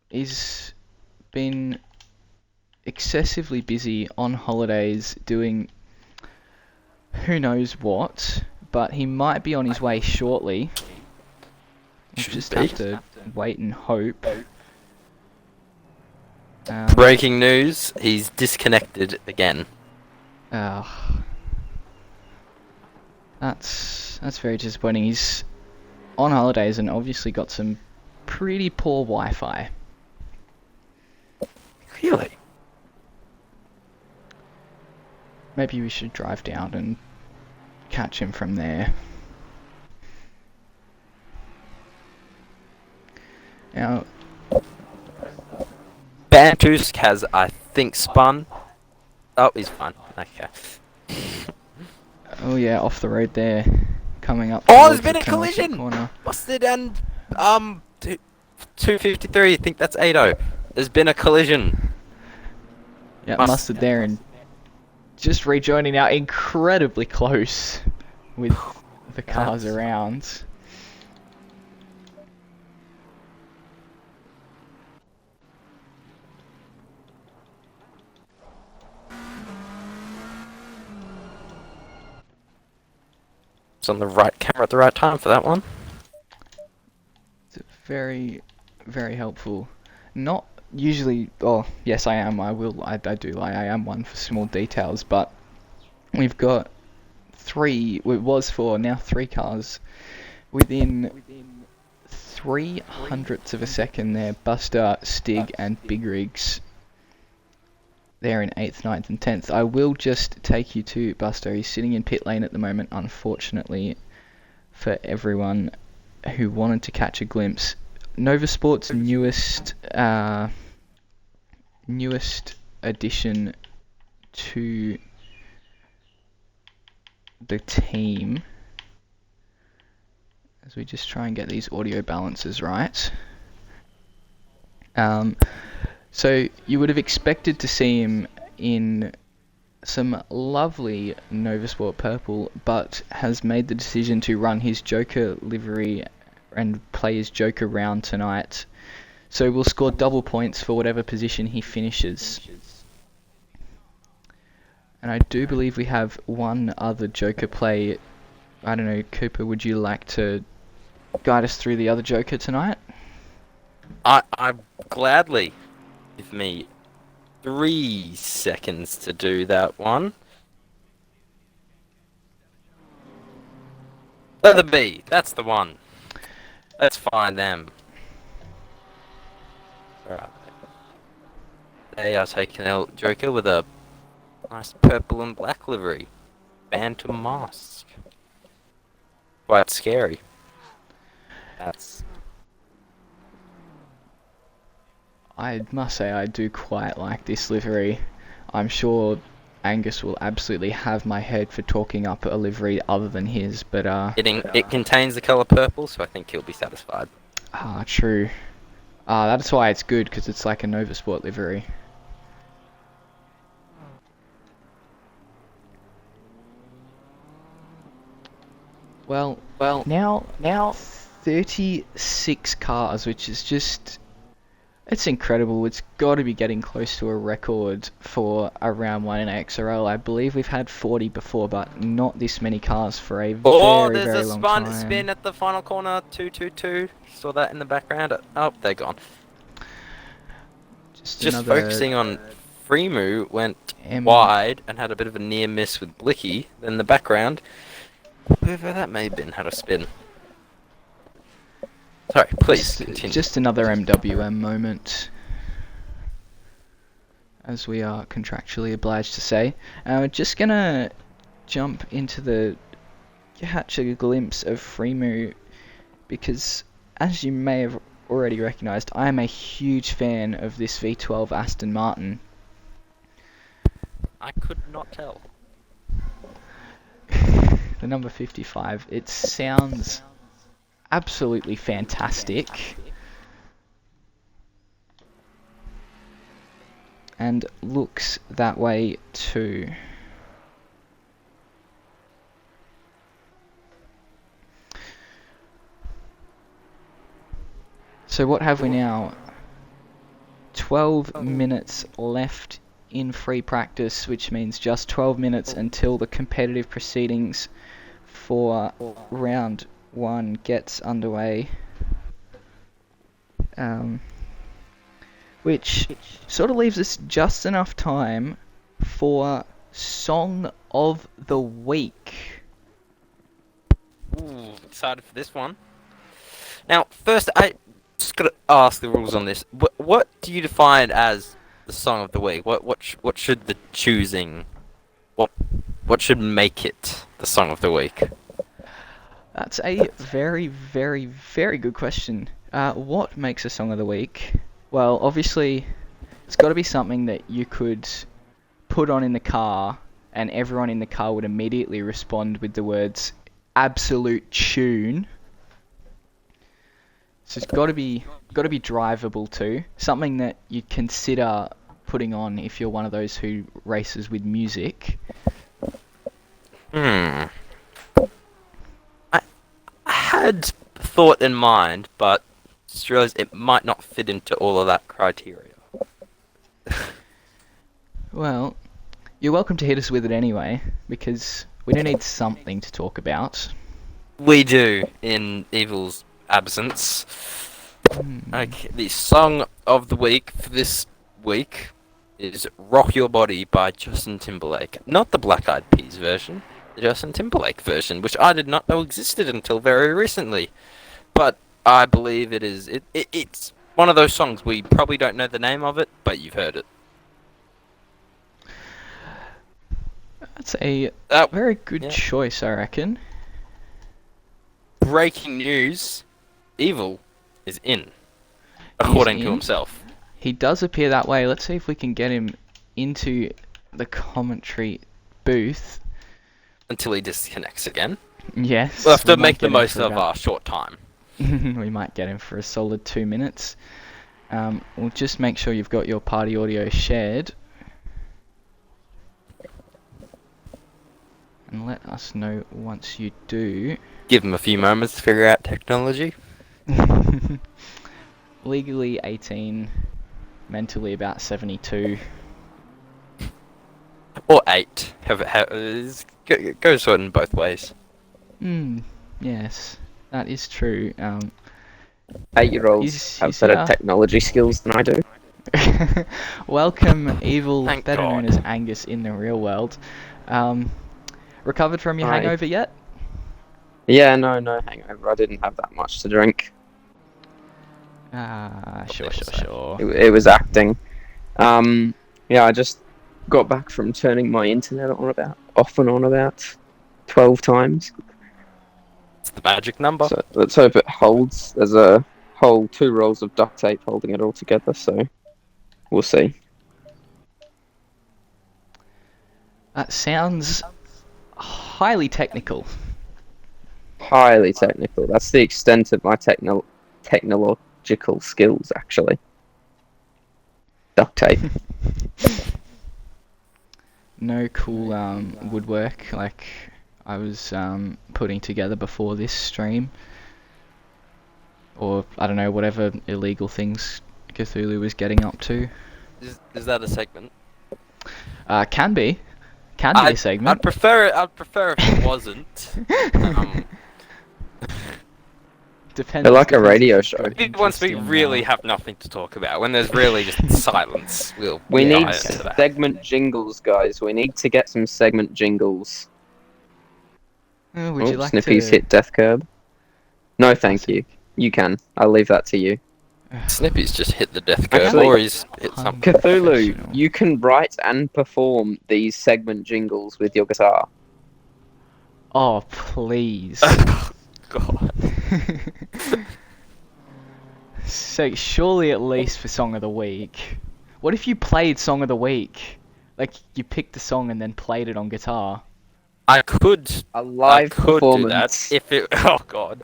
He's been excessively busy on holidays doing who knows what, but he might be on his way shortly. We'll just have to wait and hope. Breaking news, he's disconnected again. That's very disappointing. He's on holidays and obviously got some pretty poor Wi-Fi. Really? Maybe we should drive down and catch him from there. Now, Bantusk has, I think, spun. Oh, he's fine. Okay. oh yeah, off the road there, coming up. Oh, towards there's been the a penultimate collision! corner. Mustard and, 253, I think that's 80. There's been a collision. Yeah, Mustard there and just rejoining now, incredibly close with the cars around. It's on the right camera at the right time for that one. It's very, very helpful. Not usually, oh yes I am, I do lie, I am one for small details, but we've got three, well, it was four, now three cars within 300ths of a second there. Buster, Stig and Big Rigs there in 8th, 9th and 10th. I will just take you to Buster. He's sitting in pit lane at the moment, unfortunately for everyone who wanted to catch a glimpse. NovaSport's newest addition to the team, as we just try and get these audio balances right. So you would have expected to see him in some lovely NovaSport purple, but has made the decision to run his Joker livery and play his Joker round tonight. So we'll score double points for whatever position he finishes. And I do believe we have one other Joker play. I don't know, Cooper, would you like to guide us through the other Joker tonight? I gladly. Give me 3 seconds to do that one. Leatherby, that's the one. Let's find them. Alright. They are taking out Joker with a nice purple and black livery. Phantom mask. Quite scary. That's... I must say I do quite like this livery. I'm sure Angus will absolutely have my head for talking up a livery other than his, but It contains the colour purple, so I think he'll be satisfied. True. That's why it's good, because it's like a NovaSport livery. Well, now 36 cars, which is just... It's incredible. It's got to be getting close to a record for a round 1 in AXRL. I believe we've had 40 before, but not this many cars for a very, very long time. Oh, there's a spin at the final corner, 222. Saw that in the background. Oh, they're gone. Just focusing on Freemu, went wide and had a bit of a near miss with Blicky. Then the background, whoever that may have been, had a spin. Sorry, please continue. Just another MWM moment, as we are contractually obliged to say. We're just gonna jump into the catch a glimpse of Freemu, because as you may have already recognised, I am a huge fan of this V12 Aston Martin. I could not tell. The number 55, it sounds absolutely fantastic, and looks that way too. So what have we now? 12 minutes left in free practice, which means just 12 minutes until the competitive proceedings for round 1 gets underway, which sort of leaves us just enough time for Song of the Week. excited for this one. Now, first, I just gotta ask the rules on this. What do you define as the song of the week? What should the choosing? What should make it the song of the week? That's a very, very, very good question. What makes a song of the week? Well, obviously, it's got to be something that you could put on in the car, and everyone in the car would immediately respond with the words "absolute tune." So it's got to be drivable too. Something that you'd consider putting on if you're one of those who races with music. I had thought in mind, but just realised it might not fit into all of that criteria. Well, you're welcome to hit us with it anyway, because we do need something to talk about. We do, in Evil's absence. Okay, the song of the week for this week is Rock Your Body by Justin Timberlake. Not the Black Eyed Peas version, the Justin Timberlake version, which I did not know existed until very recently. But I believe it is. It's one of those songs we probably don't know the name of it, but you've heard it. That's a very good choice, I reckon. Breaking news: Evil is in, according to himself. He does appear that way. Let's see if we can get him into the commentary booth. Until he disconnects again. Yes. We'll have to make the most of our short time. We might get him for a solid 2 minutes. We'll just make sure you've got your party audio shared. And let us know once you do. Give him a few moments to figure out technology. Legally 18, mentally about 72. Or 8. Goes in both ways. Yes, that is true. 8-year-olds have better technology skills than I do. Welcome, Evil, Thank better God. known as Angus in the real world. Recovered from your hangover yet? Yeah, no hangover. I didn't have that much to drink. Sure. It was acting. Yeah, I just got back from turning my internet off and on about 12 times. It's the magic number. So let's hope it holds. There's a whole 2 rolls of duct tape holding it all together, so we'll see. That sounds highly technical. Highly technical. That's the extent of my technological skills, actually. Duct tape. No cool woodwork like I was putting together before this stream. Or, I don't know, whatever illegal things Cthulhu was getting up to. Is that a segment? Can be a segment. I'd prefer if it wasn't. Depends. They're like a radio show. Once we really have nothing to talk about, when there's really just silence, We need dive into that. segment jingles, guys. We need to get some segment jingles. Would you like Snippy's to... hit death curb. No, thank you. You can. I'll leave that to you. Snippy's just hit the death curve, Actually, or he's hit something. Cthulhu, Professional. you can write and perform these segment jingles with your guitar. Oh, please. God. So, surely at least for Song of the Week. What if you played Song of the Week? Like, you picked the song and then played it on guitar. I could A live do that performance. if it. Oh God.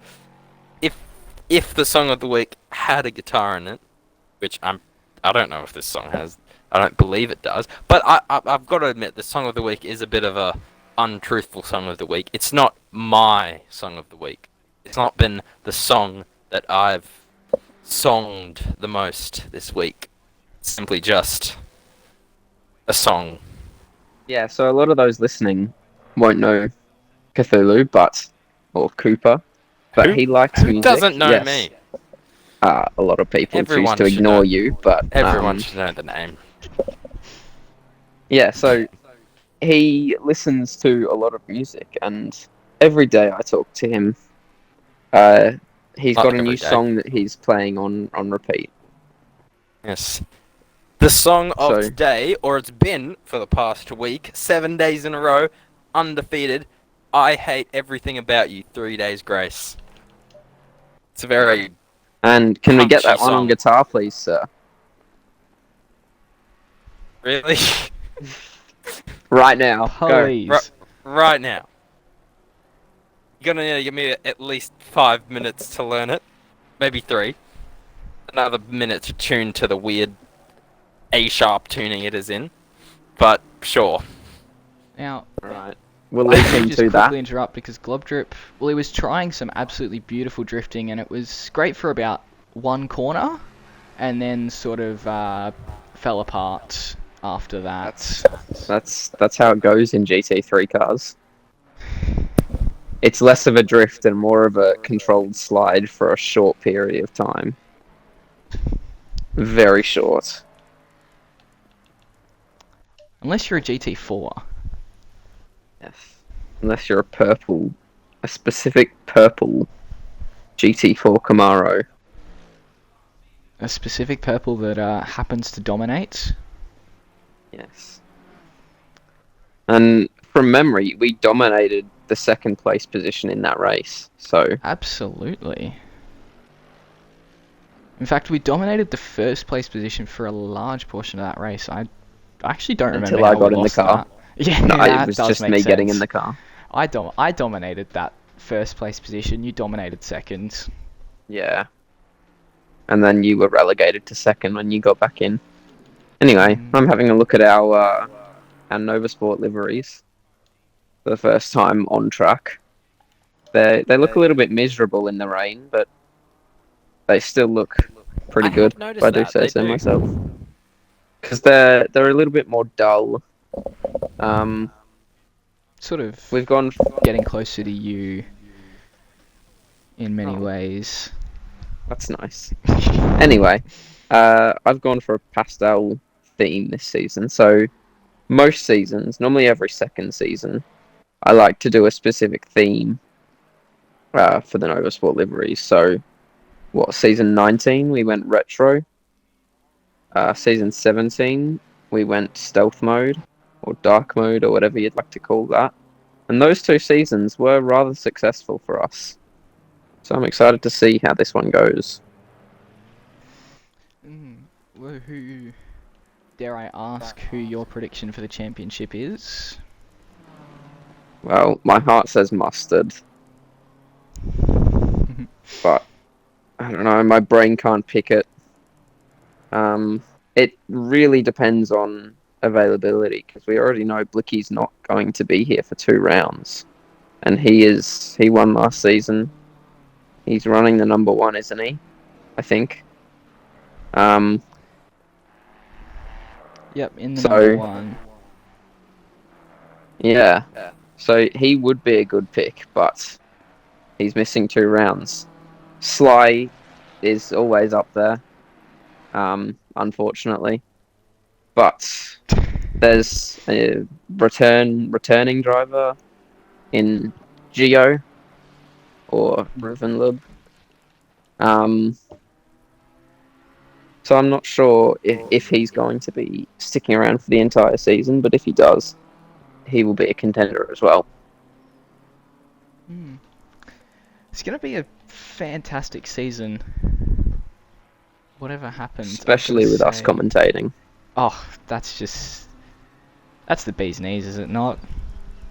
If the song of the week had a guitar in it, which I don't know if this song has. I don't believe it does. But I've got to admit, the song of the week is a bit of a untruthful song of the week. It's not my song of the week. It's not been the song that I've songed the most this week. It's simply just a song. Yeah, so a lot of those listening won't know Cthulhu, or Cooper, but he likes Who music. doesn't know yes. me? A lot of people Everyone choose to should ignore know. you, but Everyone should know the name. yeah, so he listens to a lot of music, and every day I talk to him He's Not got a every new day. song that he's playing on repeat. Yes. The song of So- today, or it's been for the past week, 7 days in a row, undefeated. I hate everything about you. 3 days grace. It's a very And can we get punchy that one on song. guitar, please, sir? really Right now. Go. Please. right now. You're gonna need to give me at least 5 minutes to learn it, maybe 3. Another minute to tune to the weird A sharp tuning it is in. But sure. Now, Right. We'll I leave should him just to quickly that. interrupt because Globdrip, well, he was trying some absolutely beautiful drifting, and it was great for about one corner, and then sort of fell apart after that. That's how it goes in GT3 cars. It's less of a drift and more of a controlled slide for a short period of time. Very short. Unless you're a GT4. Yes. Unless you're a specific purple GT4 Camaro. A specific purple that happens to dominate. Yes. And from memory, we dominated the second place position in that race. So Absolutely. In fact, we dominated the first place position for a large portion of that race. I actually don't remember Until I how got we in the lost car. that. Yeah, no, that it was does just make me getting in sense. the car. I dominated that first place position. You dominated second. Yeah. And then you were relegated to second when you got back in. Anyway, I'm having a look at our NovaSport liveries for the first time on track. They look a little bit miserable in the rain, but they still look pretty I good, have if noticed I do that, say they so do. myself. Because they're a little bit more dull. Sort of We've gone getting closer to you in many Oh. ways. That's nice. Anyway, I've gone for a pastel theme this season. So most seasons, normally every second season, I like to do a specific theme for the NovaSport liveries. So, season 19 we went retro. Season 17 we went stealth mode or dark mode or whatever you'd like to call that. And those 2 seasons were rather successful for us. So I'm excited to see how this one goes. Well, dare I ask who your prediction for the championship is? Well, my heart says mustard, but I don't know, my brain can't pick it. It really depends on availability, because we already know Blicky's not going to be here for 2 rounds. And he won last season. He's running the number 1, isn't he? I think. Yep, in the So- number 1. Yeah. So he would be a good pick, but he's missing 2 rounds. Sly is always up there, unfortunately. But there's a returning driver in Geo or Rivenlub. So I'm not sure if he's going to be sticking around for the entire season, but if he does, he will be a contender as well. It's going to be a fantastic season. Whatever happens. I've Especially gotta with us say. commentating. Oh, that's the bee's knees, is it not?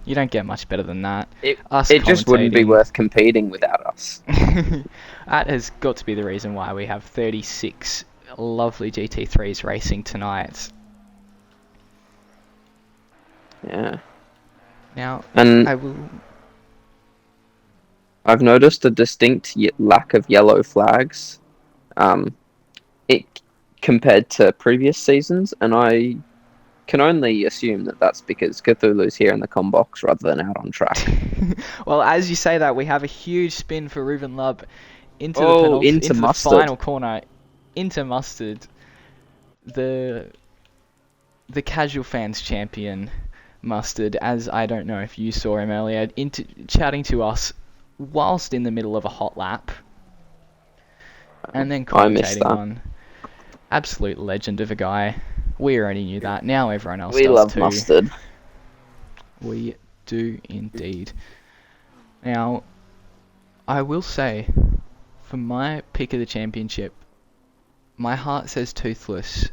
You don't get much better than that. It Us just wouldn't be commentating. worth competing without us. That has got to be the reason why we have 36 lovely GT3s racing tonight. Yeah. Now, And I will... I've noticed a distinct lack of yellow flags compared to previous seasons, and I can only assume that that's because Cthulhu's here in the com box rather than out on track. Well, as you say that, we have a huge spin for Ruben Lub into into the Mustard. final corner, into Mustard, the casual fans champion, Mustard. As I don't know if you saw him earlier, chatting to us whilst in the middle of a hot lap, and then I missed commentating that. on. Absolute legend of a guy. We already knew that. Now everyone else We does love too. mustard. We do indeed. Now, I will say, for my pick of the championship, my heart says Toothless.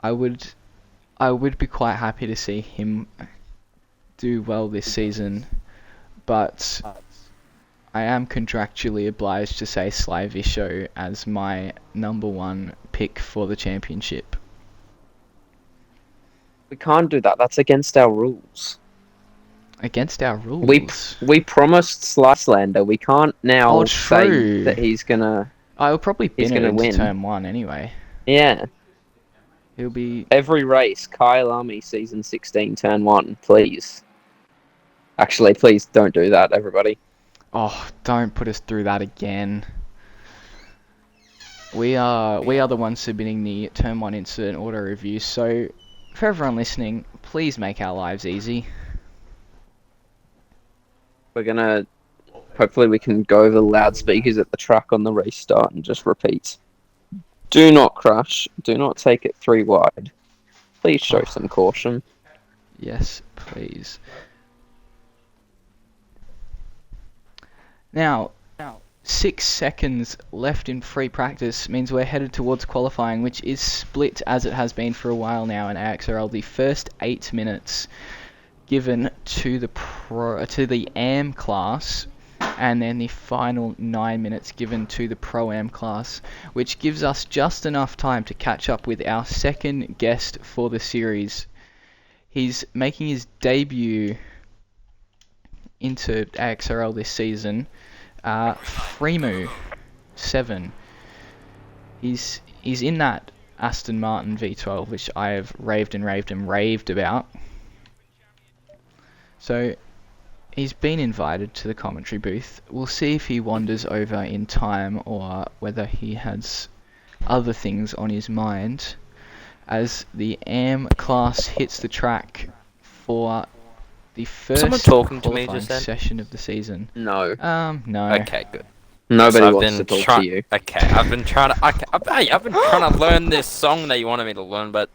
I would be quite happy to see him do well this season, but I am contractually obliged to say Sly Visho as my number one pick for the championship. We can't do that. That's against our rules. Against our rules. We promised Slicelander. We can't now say true. that he's gonna. I'll probably He's bin it gonna into win. turn 1 anyway. Yeah. He'll be... Every race, Kyle Army season 16, turn 1, please. Actually, please don't do that, everybody. Oh, don't put us through that again. We are the ones submitting the turn 1 incident auto review, so for everyone listening, please make our lives easy. We're gonna. Hopefully, we can go over the loudspeakers at the track on the restart and just repeat. Do not crash. Do not take it 3 wide. Please show some caution. Yes, please. Now, 6 seconds left in free practice means we're headed towards qualifying, which is split as it has been for a while now in AXRL. The first 8 minutes given to the AM class, and then the final 9 minutes given to the Pro-Am class, which gives us just enough time to catch up with our second guest for the series. He's making his debut into AXRL this season. Freemu 7. He's in that Aston Martin V12, which I have raved about. So he's been invited to the commentary booth. We'll see if he wanders over in time or whether he has other things on his mind as the AM class hits the track for the first Someone talking to me qualifying just then? session of the season. No. No. Okay, good. Nobody So I've wants been to talk try- to you. Okay, I've been trying to. I've been trying to learn this song that you wanted me to learn, but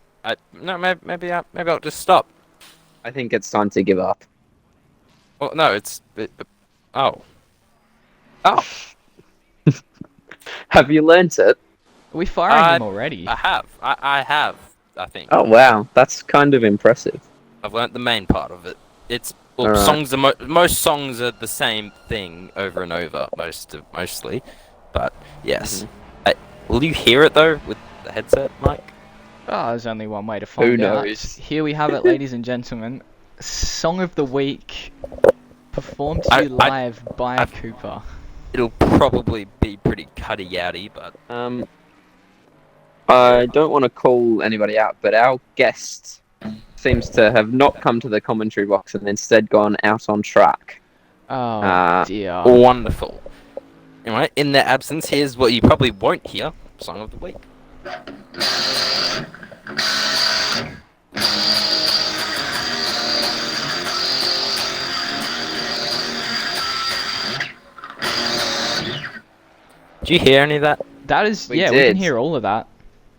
maybe I'll just stop. I think it's time to give up. Well, no, oh. Oh. Have you learnt it? Are we firing him already? I have. I have. I think. Oh wow, that's kind of impressive. I've learnt the main part of it. It's Alright. songs are most songs are the same thing over and over, mostly. But yes. Will you hear it though with the headset, Mike? Oh, there's only one way to find out. knows? Here we have it, ladies and gentlemen. Song of the week, performed to you I- live by Cooper. It'll probably be pretty cutty outy, but I don't want to call anybody out, but our guest seems to have not come to the commentary box and instead gone out on track. Oh dear. wonderful. Anyway, in their absence, here's what you probably won't hear: song of the week. Did you hear any of that? That is, We yeah, we can did. hear all of that.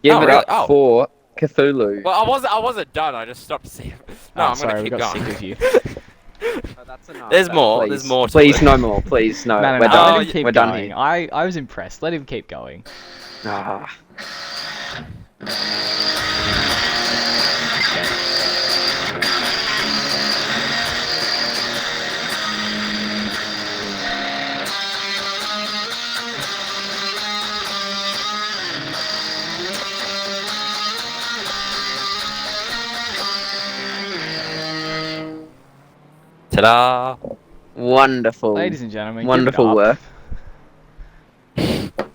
Give Oh, it really? up Oh. for Cthulhu. Well, I wasn't done. I just stopped to see. No, I'm sorry, gonna we keep got going. sick of you. That's enough. There's more. Please. There's more to Please, it. no more. Please, no. No, We're let done. him keep We're done going. here. I was impressed. Let him keep going. Ah. Ta-da! Wonderful. Ladies and gentlemen, Wonderful give it work. up.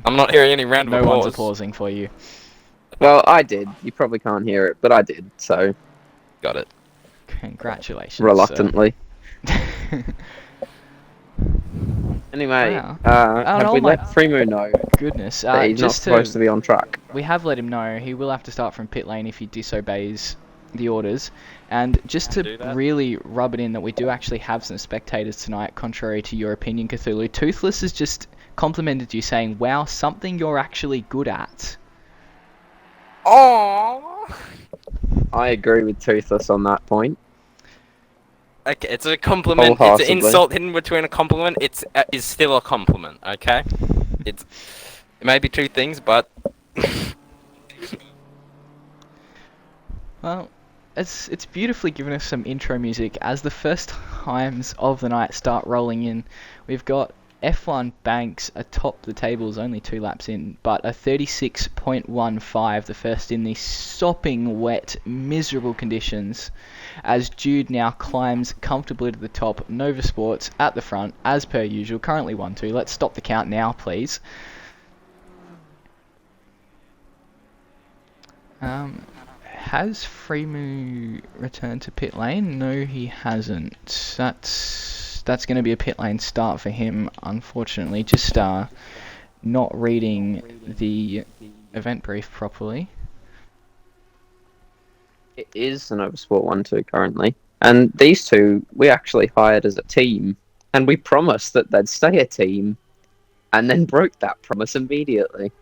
I'm not hearing any round of No applause. one's applauding for you. Well, I did. You probably can't hear it, but I did, so Got it. Congratulations. reluctantly. sir. Anyway, Wow. have oh we my- let Freemu know Goodness. that he's not just supposed to be on track? We have let him know he will have to start from pit lane if he disobeys the orders. And just Do to that. really rub it in that we do actually have some spectators tonight, contrary to your opinion, Cthulhu, Toothless has just complimented you saying, wow, something you're actually good at. Oh. I agree with Toothless on that point. Okay, it's a compliment. It's an Wholeheartedly. insult hidden between a compliment. It's still a compliment. Okay. It may be two things, but Well, it's beautifully given us some intro music as the first times of the night start rolling in. We've got F1 Banks atop the tables, only 2 laps in, but a 36.15, the first in the sopping wet, miserable conditions, as Jude now climbs comfortably to the top. NovaSports at the front, as per usual, currently 1-2. Let's stop the count now, please. Has Freemu returned to pit lane? No, he hasn't. That's going to be a pit lane start for him, unfortunately. Just not reading the event brief properly. It is an NovaSport 1-2 currently. And these two, we actually hired as a team. And we promised that they'd stay a team. And then broke that promise immediately.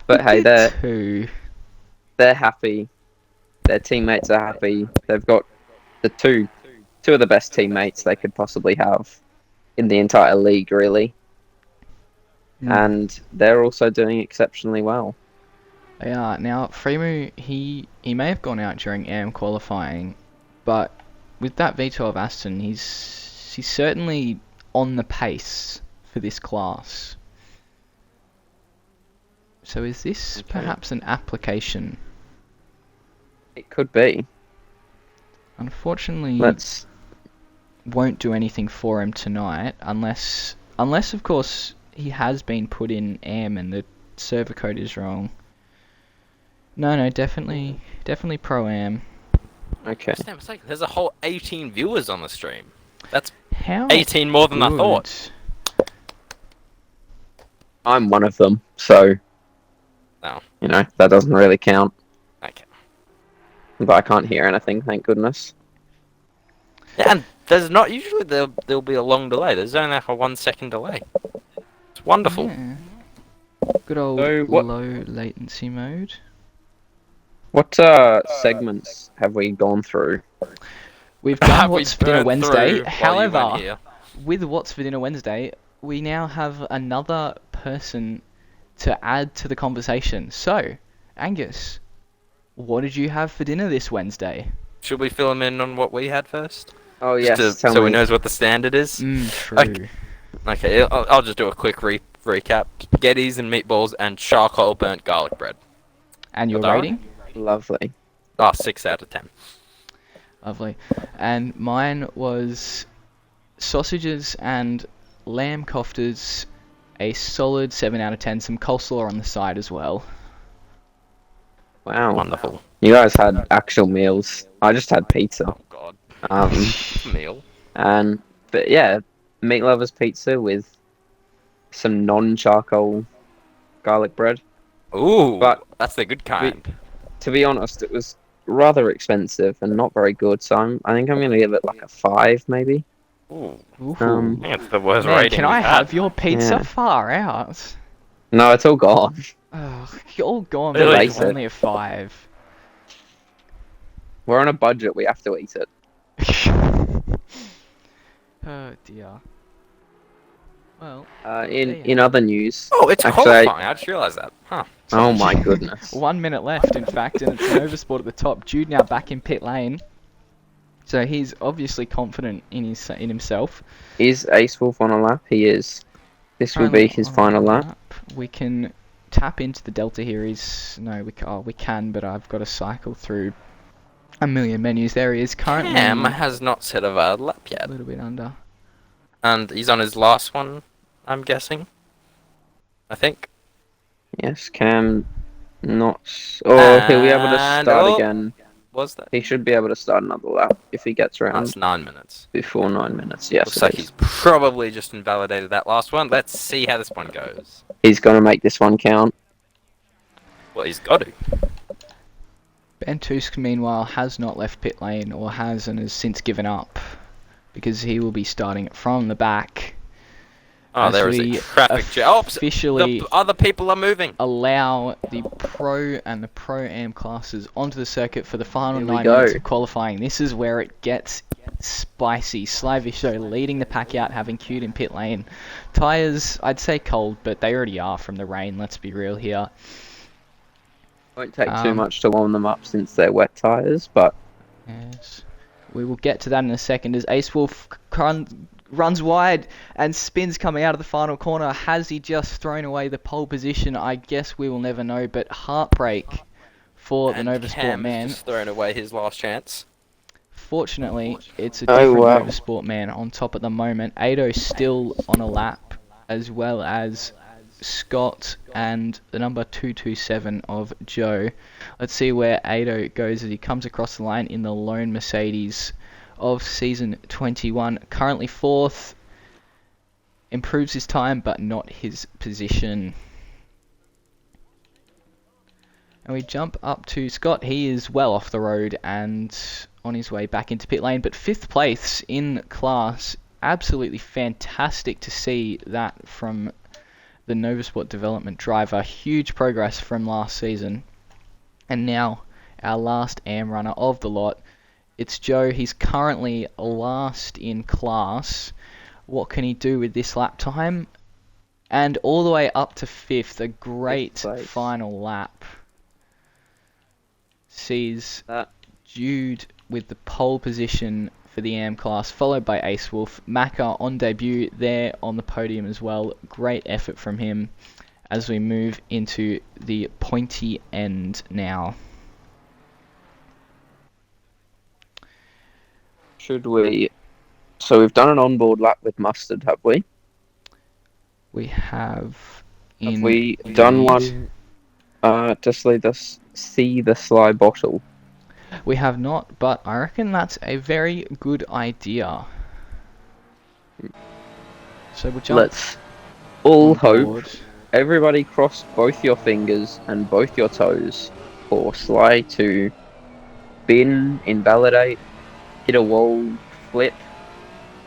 But hey, they're happy. Their teammates are happy. They've got the two of the best teammates they could possibly have in the entire league, really. And they're also doing exceptionally well. They are. Now, Freemu, he may have gone out during AM qualifying, but with that V12 Aston, he's certainly on the pace for this class. So is this perhaps an application? It could be. Unfortunately, Let's won't do anything for him tonight, unless of course he has been put in AM and the server code is wrong. No, definitely pro AM. Okay. Damn, it's like there's a whole 18 viewers on the stream. That's How 18 more than I thought. I'm one of them, so No. you know, that doesn't really count. Okay. But I can't hear anything, thank goodness. Yeah, and there's not usually there'll be a long delay. There's only like a 1 second delay. It's wonderful. Yeah. Good old So what- low latency mode. What segments have we gone through? We've done We What's for Dinner burned Wednesday. through while you However, weren't here. with What's for Dinner Wednesday, we now have another person to add to the conversation. So, Angus, what did you have for dinner this Wednesday? Should we fill him in on what we had first? Oh Just yes, so tell he me. knows what the standard is. True. Okay, I'll just do a quick recap. Spaghettis and meatballs and charcoal burnt garlic bread. And your Madara? rating? Lovely. 6 out of 10. Lovely. And mine was sausages and lamb koftas, a solid 7 out of 10. Some coleslaw on the side as well. Wow. Wonderful. You guys had actual meals. I just had pizza. Oh god. Meal. But yeah, meat lovers pizza with some non-charcoal garlic bread. Ooh, But that's the good kind. to be honest, it was rather expensive and not very good. So I think I'm gonna give it like a 5, maybe. Ooh, Ooh. I think it's the worst Man, rating can I we've had. have your pizza? Yeah. Far out. No, it's all gone. Oh, you're all gone, Really? but it's only a 5. We're on a budget. We have to eat it. Oh dear. Well, In other news. Oh, it's Actually, qualifying. I just realised that. Huh. Oh my goodness. 1 minute left, in fact, and it's NovaSport at the top. Jude now back in pit lane, so he's obviously confident in himself. Is Ace Wolf on a lap? He is. This will Currently be his on final the lap. We can tap into the delta here. We can, but I've got to cycle through a million menus. There he is, currently Cam has not set a valid lap a yet. little bit under. And he's on his last one, I'm guessing. I think. Yes, Cam not. Oh, he'll be able to And- start oh. again. Was that? He should be able to start another lap if he gets around That's 9 minutes. before 9 minutes. Yes, Looks it like is. he's probably just invalidated that last one. Let's see how this one goes. He's going to make this one count. Well, he's got to. Ben Tusk, meanwhile, has not left pit lane, or has and has since given up, because he will be starting from the back. Oh, as there is we a traffic jam. Oh, officially the other people are moving. allow the Pro and the Pro-Am classes onto the circuit for the final Here we 9 go. minutes of qualifying. This is where it gets spicy. Slavisho leading the pack out, having queued in pit lane. Tyres, I'd say cold, but they already are from the rain, let's be real here. Won't take too much to warm them up since they're wet tyres, but... Yes. We will get to that in a second as Ace Wolf runs wide and spins coming out of the final corner. Has he just thrown away the pole position? I guess we will never know, but heartbreak for the NovaSport Cam man. has just thrown away his last chance. Fortunately, it's a Oh, different wow. NovaSport man on top at the moment. Ado still on a lap, as well as Scott and the number 227 of Joe. Let's see where Ado goes as he comes across the line in the lone Mercedes of season 21. Currently 4th. Improves his time, but not his position. And we jump up to Scott. He is well off the road and on his way back into pit lane, but 5th place in class. Absolutely fantastic to see that from the NovaSport development driver. Huge progress from last season. And now our last AM runner of the lot. It's Joe. He's currently last in class. What can he do with this lap time? And all the way up to 5th. A great final lap. Sees Jude with the pole position for the AM class, followed by Ace Wolf. Macca on debut there on the podium as well. Great effort from him as we move into the pointy end now. Should we... So we've done an onboard lap with Mustard, have we? We have... Have we done one to see the Sly bottle? We have not, but I reckon that's a very good idea. So we'll jump. Let's all on hope. board. Everybody cross both your fingers and both your toes for Sly to bin, invalidate, hit a wall, flip,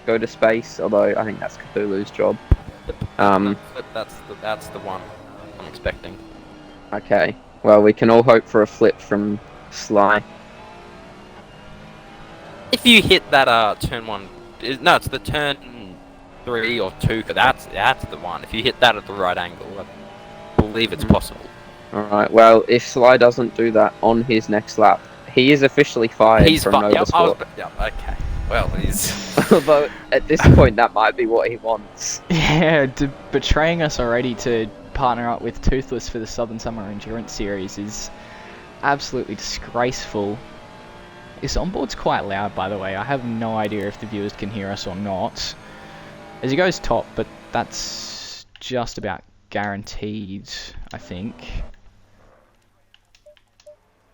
go to space, although I think that's Cthulhu's job. Flip, that's the one I'm expecting. Okay, well, we can all hope for a flip from Sly. If you hit that turn 1, no, it's the turn 3 or 2. That's the one. If you hit that at the right angle, I believe it's possible. Alright, well, if Sly doesn't do that on his next lap, he is officially fired from NovaSport. Yep, okay. Well, he's... Although, at this point, that might be what he wants. Yeah, betraying us already to partner up with Toothless for the Southern Summer Endurance Series is absolutely disgraceful. This onboard's quite loud, by the way. I have no idea if the viewers can hear us or not. As he goes top, but that's just about guaranteed, I think.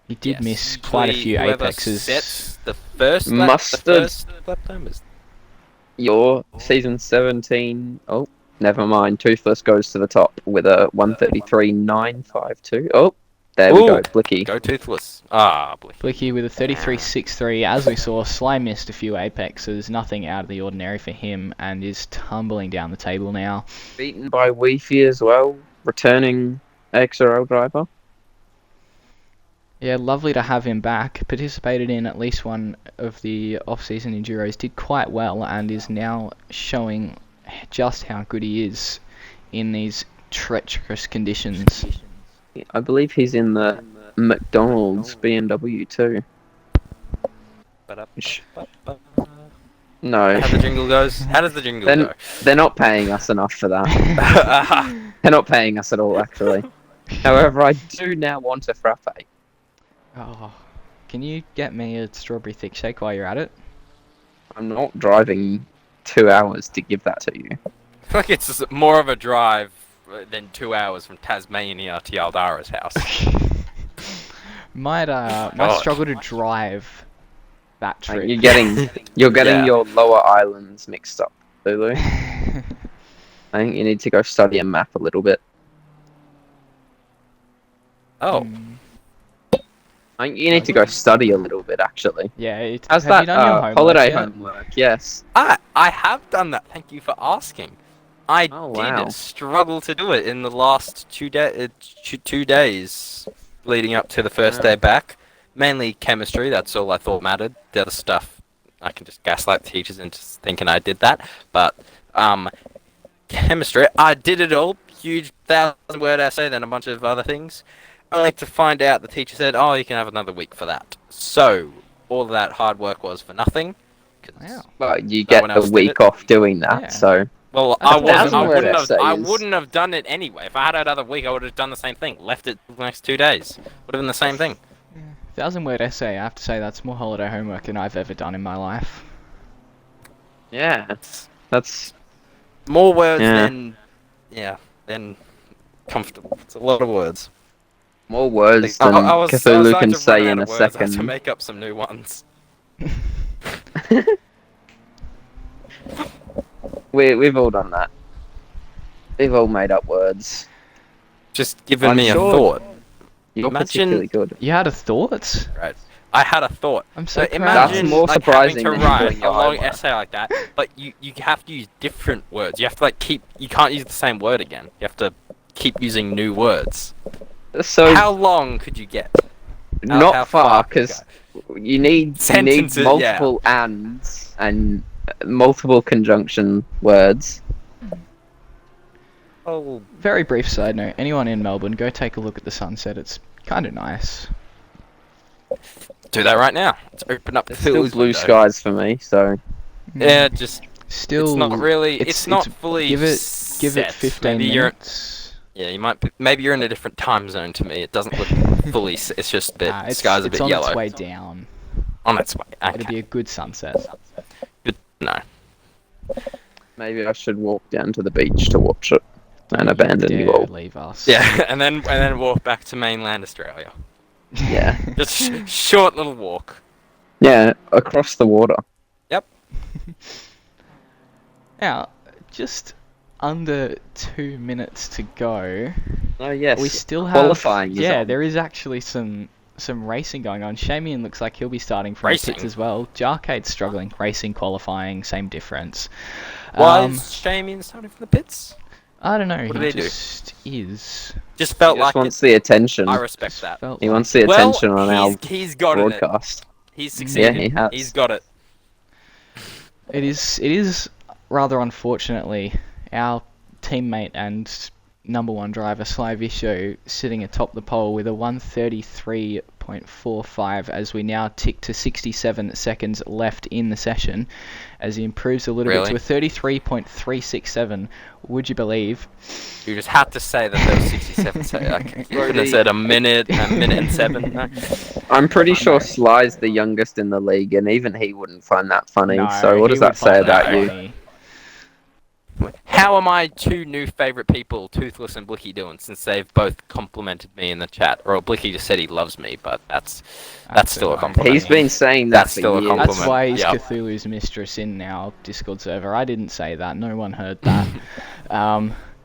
He did miss quite a few apexes. Sets the first Mustard. lap time is... Your season 17... Oh, never mind. Toothless goes to the top with a 133.952. Oh, there we go. Blicky. Go Toothless. Ah, Blicky. Blicky with a 33.63. As we saw, Sly missed a few apexes. Nothing out of the ordinary for him, and is tumbling down the table now. Beaten by Weefy as well. Returning AXRL driver. Yeah, lovely to have him back. Participated in at least one of the off-season Enduros. Did quite well and is now showing just how good he is in these treacherous conditions. I believe he's in the McDonald's BMW too. No. How the jingle goes? How does the jingle go? They're not paying us enough for that. They're not paying us at all, actually. However, I do now want a frappe. Oh, can you get me a strawberry thick shake while you're at it? I'm not driving 2 hours to give that to you. I feel like it's more of a drive than 2 hours from Tasmania to Yaldara's house. Might struggle to drive that trip. You're getting Yeah. your lower islands mixed up, Lulu. I think you need to go study a map a little bit. Oh. I think you need to go study a little bit, actually. Yeah, How's have you that done your homework holiday yet? homework? Yes. I have done that. Thank you for asking. I Oh, wow. did struggle to do it in the last 2 days leading up to the first day back. Mainly chemistry. That's all I thought mattered. The other stuff, I can just gaslight teachers into thinking I did that. But chemistry, I did it all. Huge 1,000-word essay, then a bunch of other things. Only to find out the teacher said, "Oh, you can have another week for that." So all of that hard work was for nothing. Wow. Well, you No get one a else did week it. off doing that, Yeah. so... Well, I I wouldn't wouldn't have done it anyway. If I had another week, I would have done the same thing. Left it the next 2 days. Would have been the same thing. 1,000-word essay. I have to say that's more holiday homework than I've ever done in my life. Yeah, that's... More words Yeah. than comfortable. It's a lot of words. More words I than was Cthulhu starting can to run say out in a of words. I had to second. make up some new ones. We've all done that. We've all made up words. Just giving I'm me sure- a thought. You're Imagine- particularly good. You had a thought? Right. I had a thought. I'm so proud. Imagine That's more like surprising having than to you write doing a your long homework. essay like that, but you have to use different words. You have to you can't use the same word again. You have to keep using new words. So, How long could you get? not how far, far could because you need Sentences, multiple ands and multiple conjunction words. Oh, Very brief side note. Anyone in Melbourne, go take a look at the sunset. It's kind of nice. do that right now. Let's open up the It's still blue window. skies for me, so... Yeah, just Still, it's not really. It's not fully. Give it set. 15 Maybe you're. minutes. Yeah, you might. Maybe you're in a different time zone to me. It doesn't look fully. It's just that Nah, the sky's a it's bit on yellow. its way down. On its way. It'll Okay. be a good sunset. Good. No. Maybe I should walk down to the beach to watch it and abandon you Dare all. leave us. Yeah, and then walk back to mainland Australia. Yeah. Just short little walk. Yeah, across the water. Now, just under 2 minutes to go. Oh yes. We still have qualifying is Yeah, on. there is actually some racing going on. Shamian looks like he'll be starting from the Racing? pits as well. Jarcade's struggling. Racing, qualifying, same difference. Why is Shamian starting from the pits? I don't know. What He do they do? just is. Just felt He just like wants it. the attention. I respect Just that. felt He like wants the Well, attention on our he's got it. broadcast. He's succeeded. he has. He's got it. It is rather unfortunately our teammate and number one driver Sly Visho sitting atop the pole with a 1:33.45 as we now tick to 67 seconds left in the session as he improves a little bit to a 33.367. Would you believe? You just had to say that there was 67 seconds. You couldn't have said a minute and 7. No. I'm pretty sure know. Sly's the youngest in the league, and even he wouldn't find that funny. No, so what he does would that say find that about you? funny. How are my two new favourite people, Toothless and Blicky, doing since they've both complimented me in the chat? Or Blicky just said he loves me, but that's still a annoying. compliment. He's been saying that That's for still a years. compliment. That's why he's Yep. Cthulhu's mistress in our Discord server. I didn't say that. No one heard that.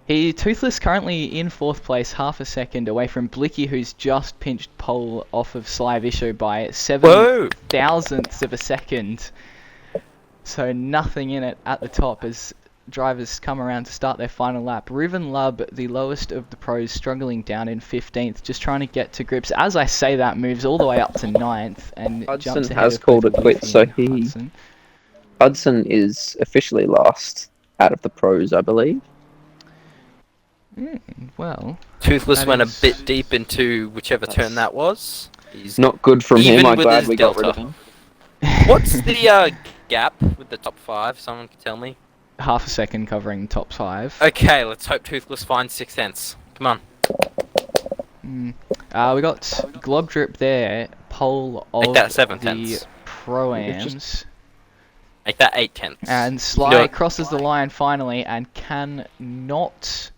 Toothless currently in 4th place, half a second away from Blicky, who's just pinched pole off of Sly Visho by 7 Whoa! thousandths of a second. So nothing in it at the top as drivers come around to start their final lap. Reuven Lubb, the lowest of the pros, struggling down in 15th, just trying to get to grips. As I say that, moves all the way up to 9th and Hudson jumps ahead has of called both it quits, Luffy so and he- Hudson. Hudson is officially last out of the pros, I believe. Well, Toothless That went is- a bit deep into whichever turn that was. He's Not good from Even him. I'm with glad his we got rid of delta. him. What's the gap with the top 5? Someone can tell me. half a second covering the top 5. Okay, let's hope Toothless finds 6 tenths. Come on. We got Globdrip there, pole Make of that 7 the tenths. Pro-Ams. Make that 8 tenths. And Do Sly it. crosses the line finally and cannot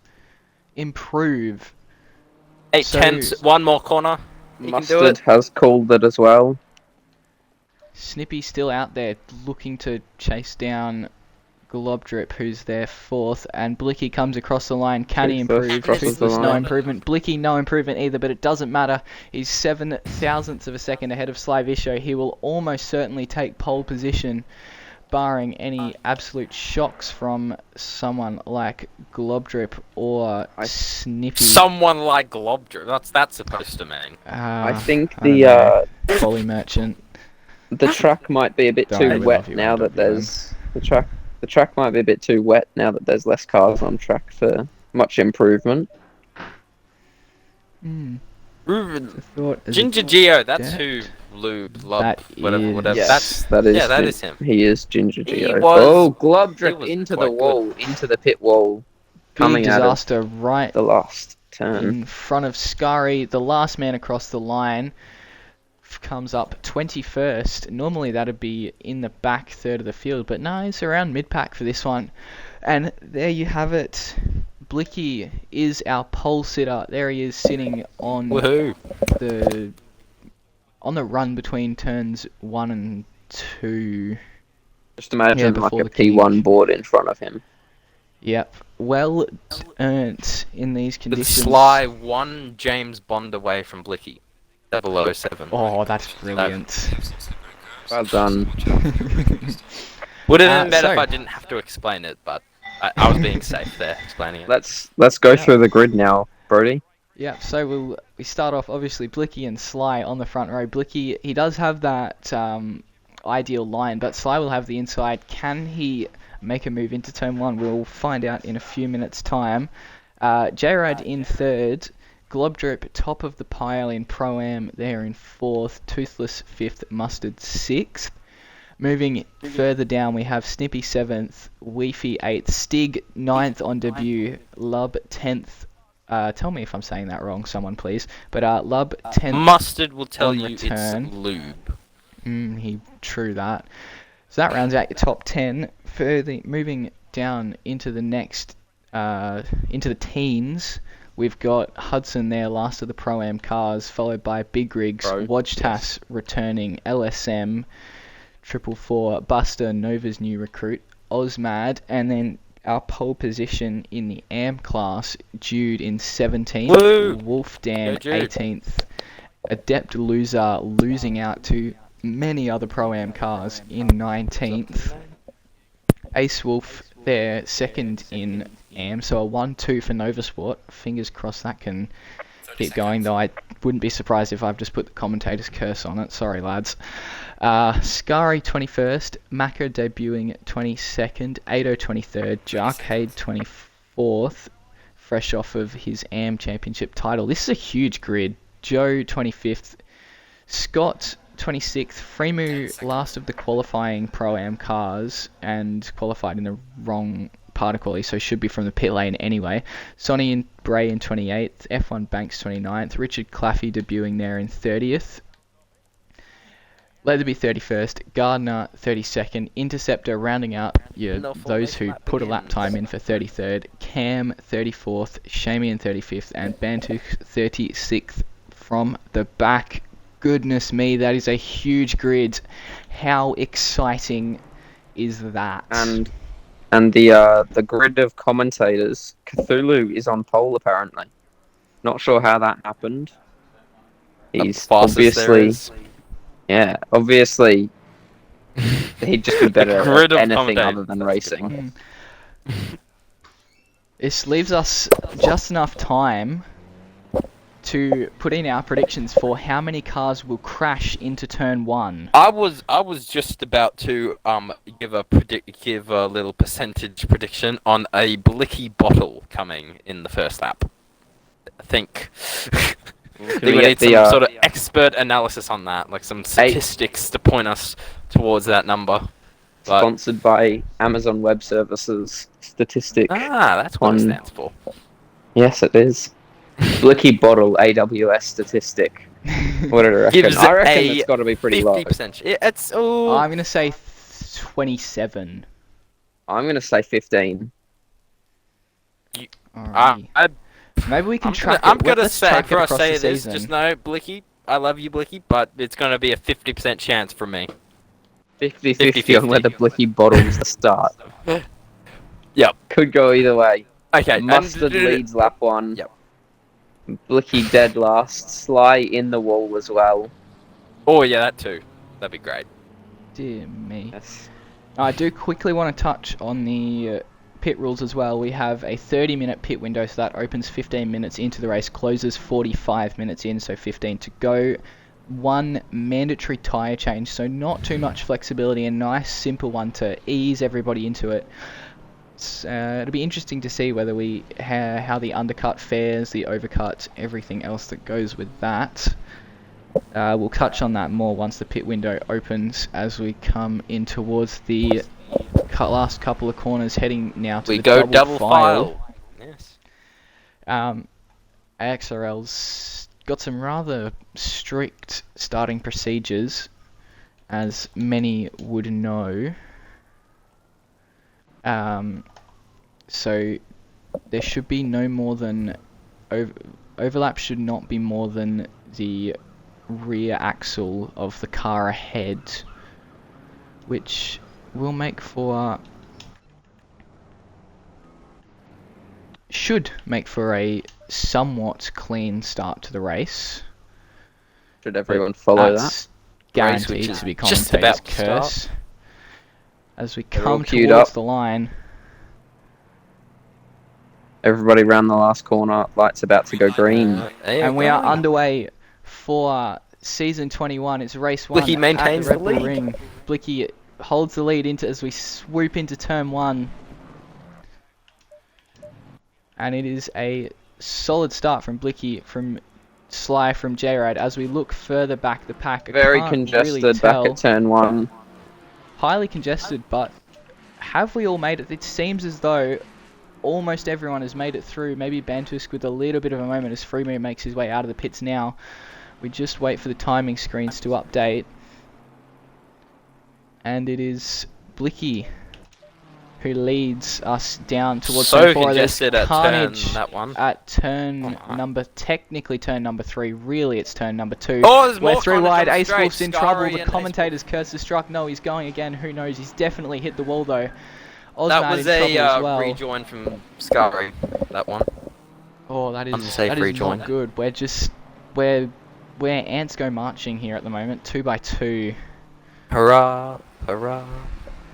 improve. 8 so- tenths, one more corner. You can do Mustard it. has called it as well. Snippy still out there looking to chase down Globdrip, who's there 4th, and Blicky comes across the line. Can he Toothless improve? crosses the Toothless, no line. improvement. Blicky, no improvement either, but it doesn't matter. He's 7/1000th of a second ahead of Sly Visho. He will almost certainly take pole position, barring any absolute shocks from someone like Globdrip or Snippy. Someone like Globdrip. What's that supposed to mean? I think I don't the know. Folly Merchant. track might be a bit Don't too we wet love you, now that NWM. there's the track might be a bit too wet now that there's less cars on track for much improvement. Ginger Geo, that's that? who Lube, That Lub, whatever. Yes, that is. Yeah, that is him. He is Ginger He Geo. was- Oh, he Globdrip was into quite the wall, into the pit wall, Big coming out of disaster right the last turn. in front of Scary. The last man across the line comes up 21st. Normally that'd be in the back third of the field, but no, he's around mid-pack for this one. And there you have it. Blicky is our pole sitter. There he is sitting on Woohoo! the run between turns 1 and 2. Just imagine like before a the kink. P1 board in front of him. Yep. Well earned in these With conditions. Sly 1 James Bond away from Blicky. 007. Oh, that's brilliant. Well done. Would have been better so- if I didn't have to explain it, but I was being safe there, explaining it. Let's go through the grid now, Brody. Yeah, so we start off obviously Blicky and Sly on the front row. Blicky, he does have that ideal line, but Sly will have the inside. Can he make a move into turn 1? We'll find out in a few minutes' time. J-Rad in 3rd, Globdrip top of the pile in Pro-Am there in 4th, Toothless 5th, Mustard 6th. Moving further down, we have Snippy 7th, Weefy 8th, Stig 9th on debut, Lub 10th. Tell me if I'm saying that wrong, someone please. But Lub 10th. Mustard will tell on you return. it's lube. True that. So that rounds out your top 10. Further moving down into the next, into the teens, we've got Hudson there, last of the Pro-Am cars, followed by Big Rigs, Wodgetas returning, LSM, 444, Buster, Nova's new recruit, Ozmad, and then our pole position in the AM class, Jude in 17th, Woo! Wolfdan Go Jude. 18th, Adept Loser losing out to many other Pro-Am cars in 19th, Ace Wolf there, second in AM, so a 1-2 for NovaSport. Fingers crossed that can keep going, though I wouldn't be surprised if I've just put the commentator's curse on it. Sorry, lads. Scary 21st, Maka debuting 22nd, Ado 23rd, Jarcade 24th, fresh off of his AM Championship title. This is a huge grid. Joe 25th, Scott 26th, Freemu last of the qualifying Pro-Am cars and qualified in the wrong part of quality, so should be from the pit lane anyway. Sonny and Bray in 28th, F1 Banks 29th, Richard Claffey debuting there in 30th, Leatherby 31st, Gardner 32nd, Interceptor rounding out those who put a lap time in for 33rd, Cam 34th, Shamian 35th, and Bantuk 36th from the back. Goodness me, that is a huge grid. How exciting is that? And the grid of commentators, Cthulhu is on pole apparently. Not sure how that happened. He's obviously, yeah, obviously he'd just be better at anything other than racing. This leaves us just enough time to put in our predictions for how many cars will crash into turn 1. I was just about to give a little percentage prediction on a Blicky bottle coming in the first lap. I think we need some sort of expert analysis on that, like some statistics to point us towards that number. But, sponsored by Amazon Web Services statistic. that's what it stands for. Yes, it is. Blicky bottle AWS statistic. What do you reckon? Gives I reckon a it's got to be pretty low. 50%. It's oh. I'm going to say 27. I'm going to say 15. Alrighty. Maybe we can track it. I'm gonna Let's say, track it before I across say the this, season. just know, Blicky, I love you, Blicky, but it's gonna be a 50% chance from me. 50-50 on whether Blicky bottles the start. Yep. Could go either way. Okay. Mustard leads lap 1. Yep. Blicky dead last. Sly in the wall as well. Oh yeah, that too. That'd be great. Dear me. Yes. I do quickly want to touch on the pit rules as well. We have a 30-minute pit window, so that opens 15 minutes into the race, closes 45 minutes in, so 15 to go. 1 mandatory tyre change, so not too much flexibility, a nice simple one to ease everybody into it. It'll be interesting to see whether how the undercut fares, the overcut, everything else that goes with that. We'll touch on that more once the pit window opens as we come in towards the last couple of corners, heading now to We the go double file. Yes. AXRL's got some rather strict starting procedures, as many would know. So there should be no more than overlap should not be more than the rear axle of the car ahead, which will should make for a somewhat clean start to the race. Should everyone follow that? That's guaranteed to be commentator's curse. As we come towards the line. Everybody round the last corner. Light's about to go green. And we are underway for season 21. It's race 1 Blicky maintains at the the Red Bull lead. Ring. Blicky holds the lead as we swoop into turn 1. And it is a solid start from Blicky, from Sly, from J-Ride. As we look further back the pack, Very congested back at turn 1. Highly congested, but have we all made it? It seems as though almost everyone has made it through. Maybe Bantusk with a little bit of a moment as Freemo makes his way out of the pits now. We just wait for the timing screens to update. And it is Blicky who leads us down towards so turn 4. congested There's at carnage turn that one. at turn technically turn number 3. Really, it's turn number 2. Oh, there's more We're 3 carnage wide. on the Ace straight. Wolf's in trouble. Scullery The and commentator's curse is struck. No, he's going again. Who knows? He's definitely hit the wall though. Ozmad That was in trouble as well. rejoin from Scullery. That one. Oh, that is Unsafe that is rejoin. not good. We're where ants go marching here at the moment. 2 by 2. Hurrah! Hurrah!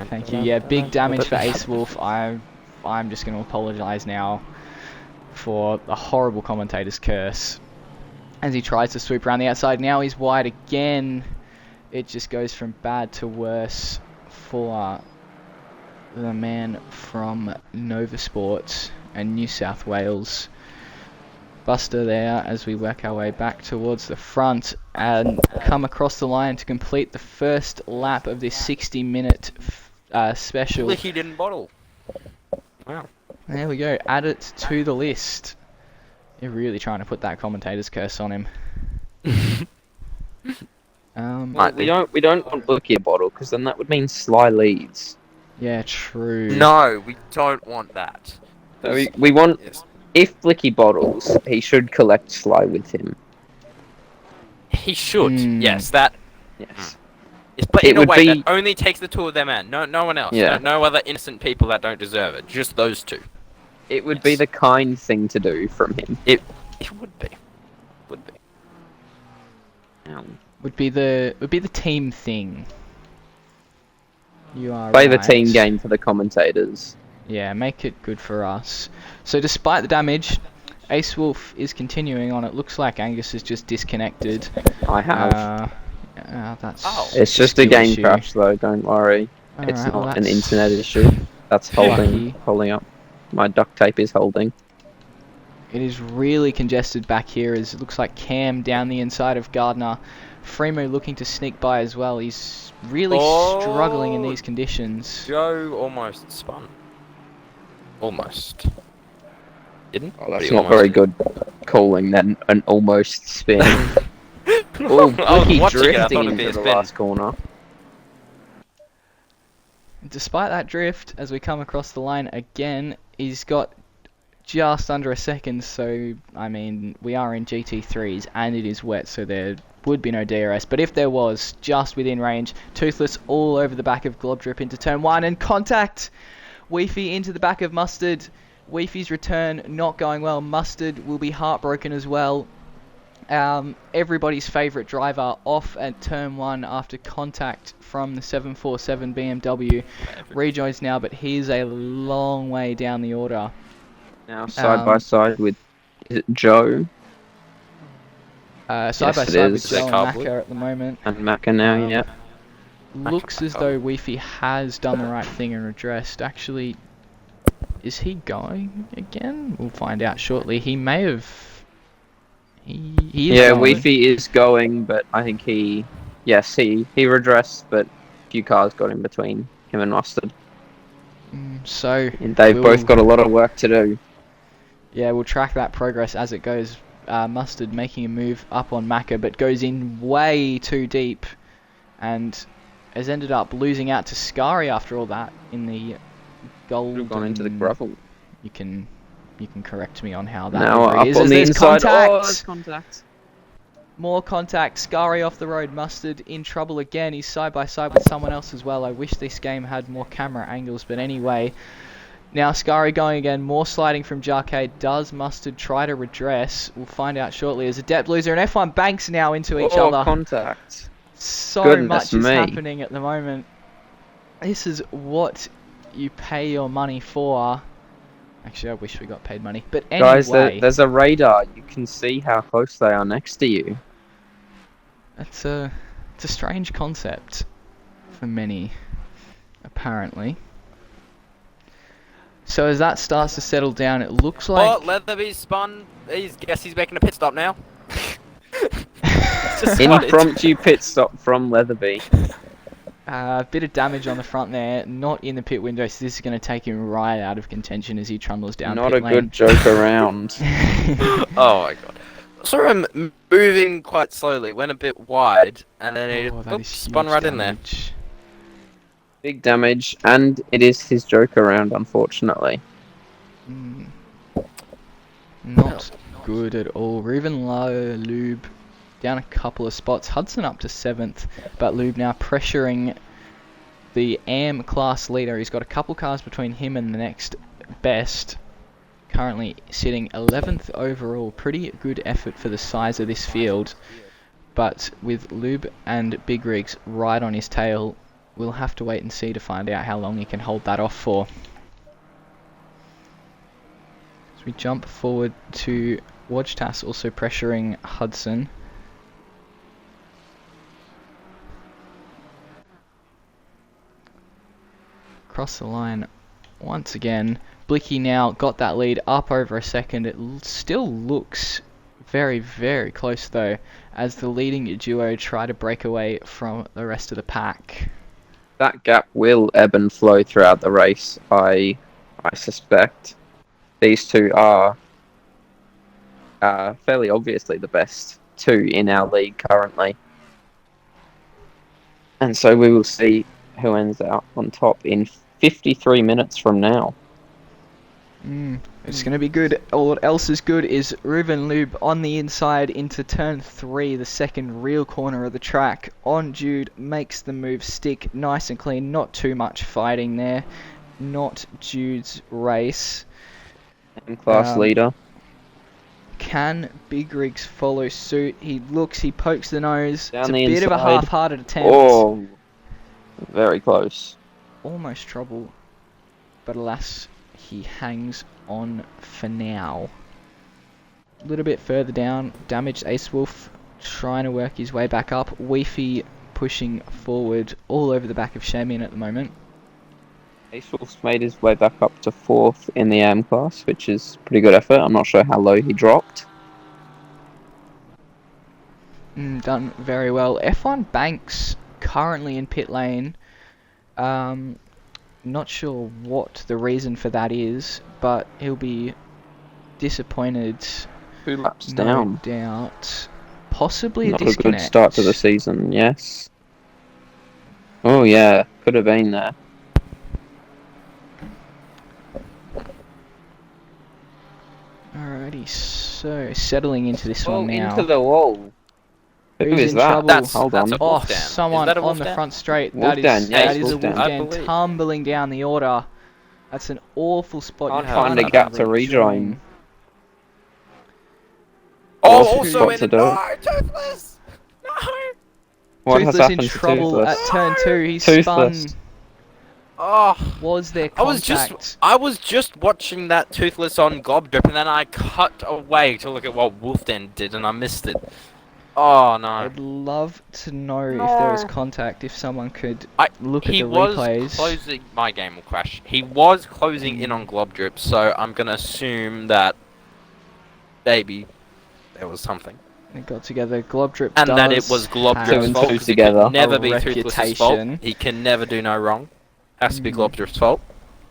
Thank you. Yeah, big damage for Ace Wolf. I'm just going to apologise now for the horrible commentator's curse. As he tries to sweep around the outside, now he's wide again. It just goes from bad to worse for the man from NovaSport and New South Wales. Buster there as we work our way back towards the front and come across the line to complete the first lap of this 60-minute special. Blicky didn't bottle. Wow. There we go. Add it to the list. You're really trying to put that commentator's curse on him. Might We don't want Blicky a bottle because then that would mean Sly leads. Yeah, true. No, we don't want that. So we want. Yes. If Blicky bottles, he should collect Sly with him. He should. Hmm. Yes, that. Yes. Yes, but It in a would way be- that only takes the two of them out. No one else. Yeah. No other innocent people that don't deserve it. Just those two. It would be Yes. the kind thing to do from him. It would be. Would be. Would be the team thing. You are Play the right. team game for the commentators. Yeah, make it good for us. So despite the damage, Ace Wolf is continuing on. It looks like Angus is just disconnected. I have. That's Oh. It's just a skill game issue. crash though, don't worry. It's Alright, well, not an that's internet issue. That's Lucky. holding up. My duct tape is holding. It is really congested back here as it looks like Cam down the inside of Gardner. Freemo looking to sneak by as well. He's really struggling in these conditions. Joe almost spun. Almost. Didn't? Oh, that's He not almost very did. good calling then. An almost spin. Oh, I was Blicky watching it, I drifting thought it'd be into a the spin. last corner. Despite that drift, as we come across the line again, he's got just under a second, so, I mean, we are in GT3s and it is wet, so there would be no DRS, but if there was, just within range, Toothless all over the back of Globdrip into turn 1, and contact Weefy into the back of Mustard. Weefy's return not going well. Mustard will be heartbroken as well. Everybody's favourite driver off at turn 1 after contact from the 747 BMW. Rejoins now, but he's a long way down the order. Now side by side with, is it Joe? Side by it side with is. Joe and Cowboy. Macca at the moment. And Macca now, yeah. Looks as though Weefy has done the right thing and redressed. Actually, is he going again? We'll find out shortly. He may have... He is Yeah, going. Weefy is going, but I think he redressed, but a few cars got in between him and Mustard. So And they've both got a lot of work to do. yeah, we'll track that progress as it goes. Mustard making a move up on Macca, but goes in way too deep, and has ended up losing out to Scary after all that in the gold. Have gone into the gravel. You can correct me on how that Now livery up is. on As the there's inside. contact. Oh, there's contact. More contact. Scary off the road. Mustard in trouble again. He's side by side with someone else as well. I wish this game had more camera angles, but anyway. Now Scary going again. More sliding from Jarcade. Does Mustard try to redress? We'll find out shortly. As a depth loser and F1 banks now into each other. Contact. So Goodness much is me. happening at the moment. This is what you pay your money for. Actually, I wish we got paid money. But anyway. Guys, there's a radar. You can see how close they are next to you. It's a strange concept for many, apparently. So as that starts to settle down, it looks like... Oh, Leatherby's spun. He's making a pit stop now. Impromptu pit stop from Leatherby. A bit of damage on the front there, not in the pit window, so this is going to take him right out of contention as he trundles down Not pit a lane. good joke around. Oh my god. Saw him moving quite slowly, went a bit wide, and then he that is spun huge right in there. damage. Big damage, and it is his joke around, unfortunately. Not good at all. Ruben Lube down a couple of spots. Hudson up to 7th, but Lube now pressuring the AM class leader. He's got a couple cars between him and the next best. Currently sitting 11th overall. Pretty good effort for the size of this field. But with Lube and Big Rigs right on his tail, we'll have to wait and see to find out how long he can hold that off for. As we jump forward to Wojtas also pressuring Hudson. Across the line once again. Blicky now got that lead up over a second. It still looks very, very close though, as the leading duo try to break away from the rest of the pack. That gap will ebb and flow throughout the race, I suspect. These two are fairly obviously the best two in our league currently. And so we will see who ends out on top in 53 minutes from now. It's going to be good. All what else is good is Ruben Lube on the inside into turn 3, the second real corner of the track. On Jude, makes the move stick nice and clean. Not too much fighting there. Not Jude's race. Class leader. Can Big Rigs follow suit? He pokes the nose. Down It's a the bit of a inside. half-hearted attempt. Oh, very close. Almost trouble. But alas, he hangs on for now. A little bit further down, damaged Ace Wolf trying to work his way back up. Weefy pushing forward all over the back of Shamian at the moment. Ace Wolf's made his way back up to 4th in the AM class, which is pretty good effort. I'm not sure how low he dropped. Done very well. F1 Banks currently in pit lane. Not sure what the reason for that is, but he'll be disappointed. 2 laps No down. doubt. Possibly Not a a disconnect. good start to the season, yes. Oh yeah, could have been there. Alrighty, so settling into this Oh, one now. into the wall. Who Who's is in that? trouble? Hold That's on. a Oh, Wolfdan. someone Is that a on the Wolfdan? front straight. Wolfdan, That yes, is a Wolfdan. I Wolfdan believe. tumbling down the order. That's an awful spot. Can't You find a can't gap to even rejoin. Oh, Awful also spot in to it. do No, it. Toothless! No! What has Toothless in happened to trouble Toothless? at turn 2. He Toothless. spun. Oh, Was there I was just watching that Toothless on Globdrip, and then I cut away to look at what Wolfden did, and I missed it. Oh no! I'd love to know if there was contact. If someone could look at He the was replays. closing. My game will crash. He was closing in on Globdrip, so I'm gonna assume that maybe there was something. They got together. Globdrip And does that it was Globdrip's Two and fault, two 'cause it together. could never A be Toothless's fault. reputation. He can never do no wrong. Has to be Globdrip's fault,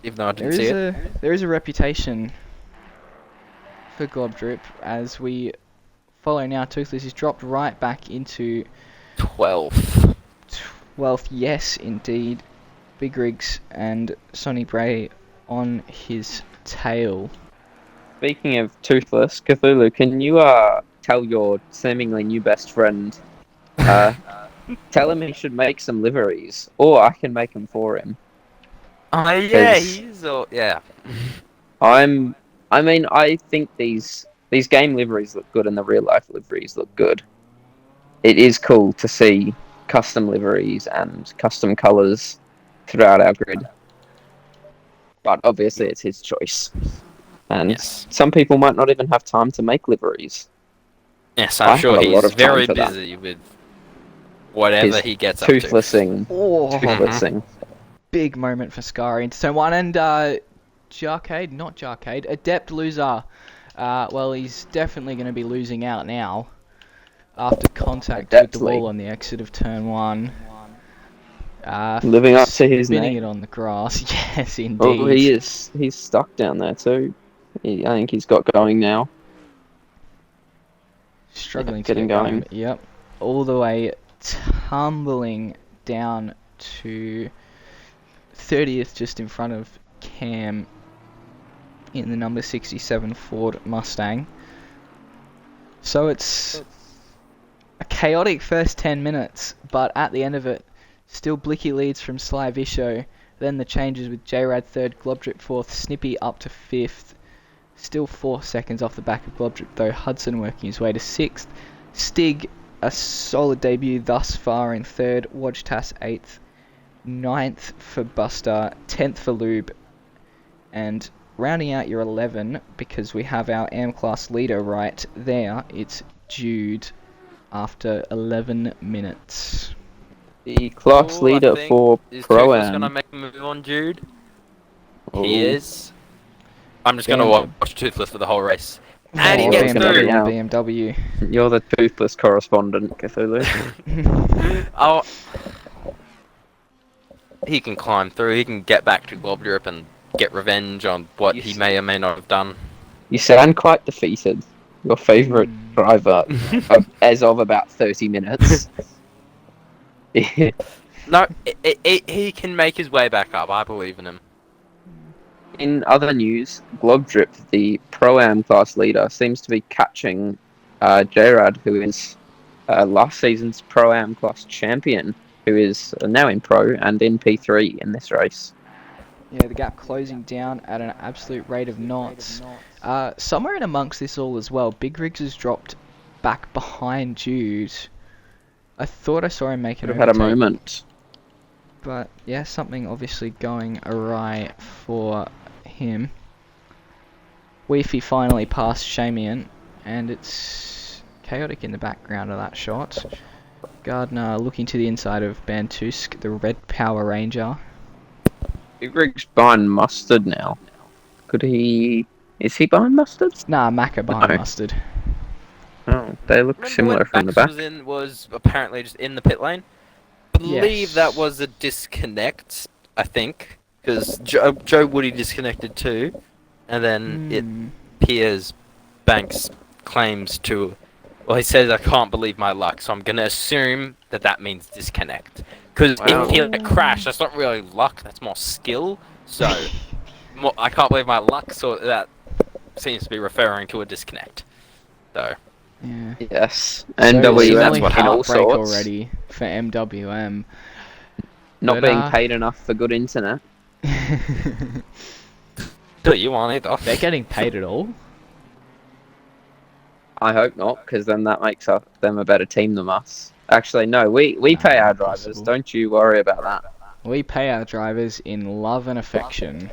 even though I didn't see it. There is a reputation for Globdrip as we follow now. Toothless is dropped right back into 12th. 12th. Yes, indeed. Big Rigs and Sonny Bray on his tail. Speaking of Toothless, Cthulhu, can you tell your seemingly new best friend, tell him he should make some liveries, or I can make them for him. Oh yeah, 'Cause he's all, yeah. I think these game liveries look good and the real life liveries look good. It is cool to see custom liveries and custom colours throughout our grid. But obviously it's his choice. And Yes. some people might not even have time to make liveries. Yes, I I'm sure have a lot he's of time very for that. busy with whatever His he gets up to. Toothlessing. Oh, Toothlessing. big moment for Skari into turn 1. And Jarcade, not Jarcade, Adept loser. Well, he's definitely going to be losing out now after contact with the Adeptly. wall on the exit of turn 1. Living up to his Spinning name. it on the grass. Yes, indeed. Oh, he is. He's stuck down there too. I think he's got going now. Struggling to getting get going. going. Yep. All the way tumbling down to 30th, just in front of Cam in the number 67 Ford Mustang. So it's a chaotic first 10 minutes, but at the end of it, still Blicky leads from Sly Visho. Then the changes with J-Rad 3rd, Globdrip 4th, Snippy up to 5th. Still 4 seconds off the back of Globdrip though. Hudson working his way to 6th. Stig, a solid debut thus far in 3rd. Wojtas 8th. 9th for Buster. 10th for Lube. And rounding out your 11, because we have our AM class leader right there, it's Jude after 11 minutes. The class Ooh, I leader think- for Is Toothless gonna Pro-Am. make a move on Jude? Ooh. He is. I'm just gonna Damn. watch Toothless for the whole race. And he Oh, gets gonna through! be out. BMW. You're the toothless correspondent, Cthulhu. Oh. He can climb through, he can get back to Globdrip and get revenge on what he may or may not have done. You sound quite defeated. Your favourite driver as of about 30 minutes. No, he can make his way back up, I believe in him. In other news, Globdrip, the Pro-Am class leader, seems to be catching J-Rad, who is last season's Pro-Am class champion, who is now in Pro and in P3 in this race. Yeah, the gap closing down at an absolute rate of knots. Somewhere in amongst this all as well, Big Rigs has dropped back behind Jude. I thought I saw him make an Could have had a overtake, moment. but yeah, something obviously going awry for him. Weefy finally passed Shamian, and it's chaotic in the background of that shot. Gardner looking to the inside of Bantusk, the Red Power Ranger. Big Rig's behind Mustard now. Could he... Is he behind Mustard? Nah, Macca behind No. Mustard. Oh, they look Remember similar when from the Bax back. was apparently just in the pit lane? I believe Yes. that was a disconnect, I think. Because Joe Woody disconnected too. And then it appears Banks claims to... Well, he says, I can't believe my luck, so I'm going to assume that that means disconnect. Because Wow. if he crash, that's not really luck, that's more skill. So, I can't believe my luck, so that seems to be referring to a disconnect. So, Yeah. Yes. So And it's WM that's what in all heartbreak sorts. already for MWM. Not But, being paid enough for good internet. Do you want it off? They're getting paid at all? I hope not, because then that makes them a better team than us. Actually, no, we pay our drivers. Impossible. Don't you worry about that. We pay our drivers in love and affection.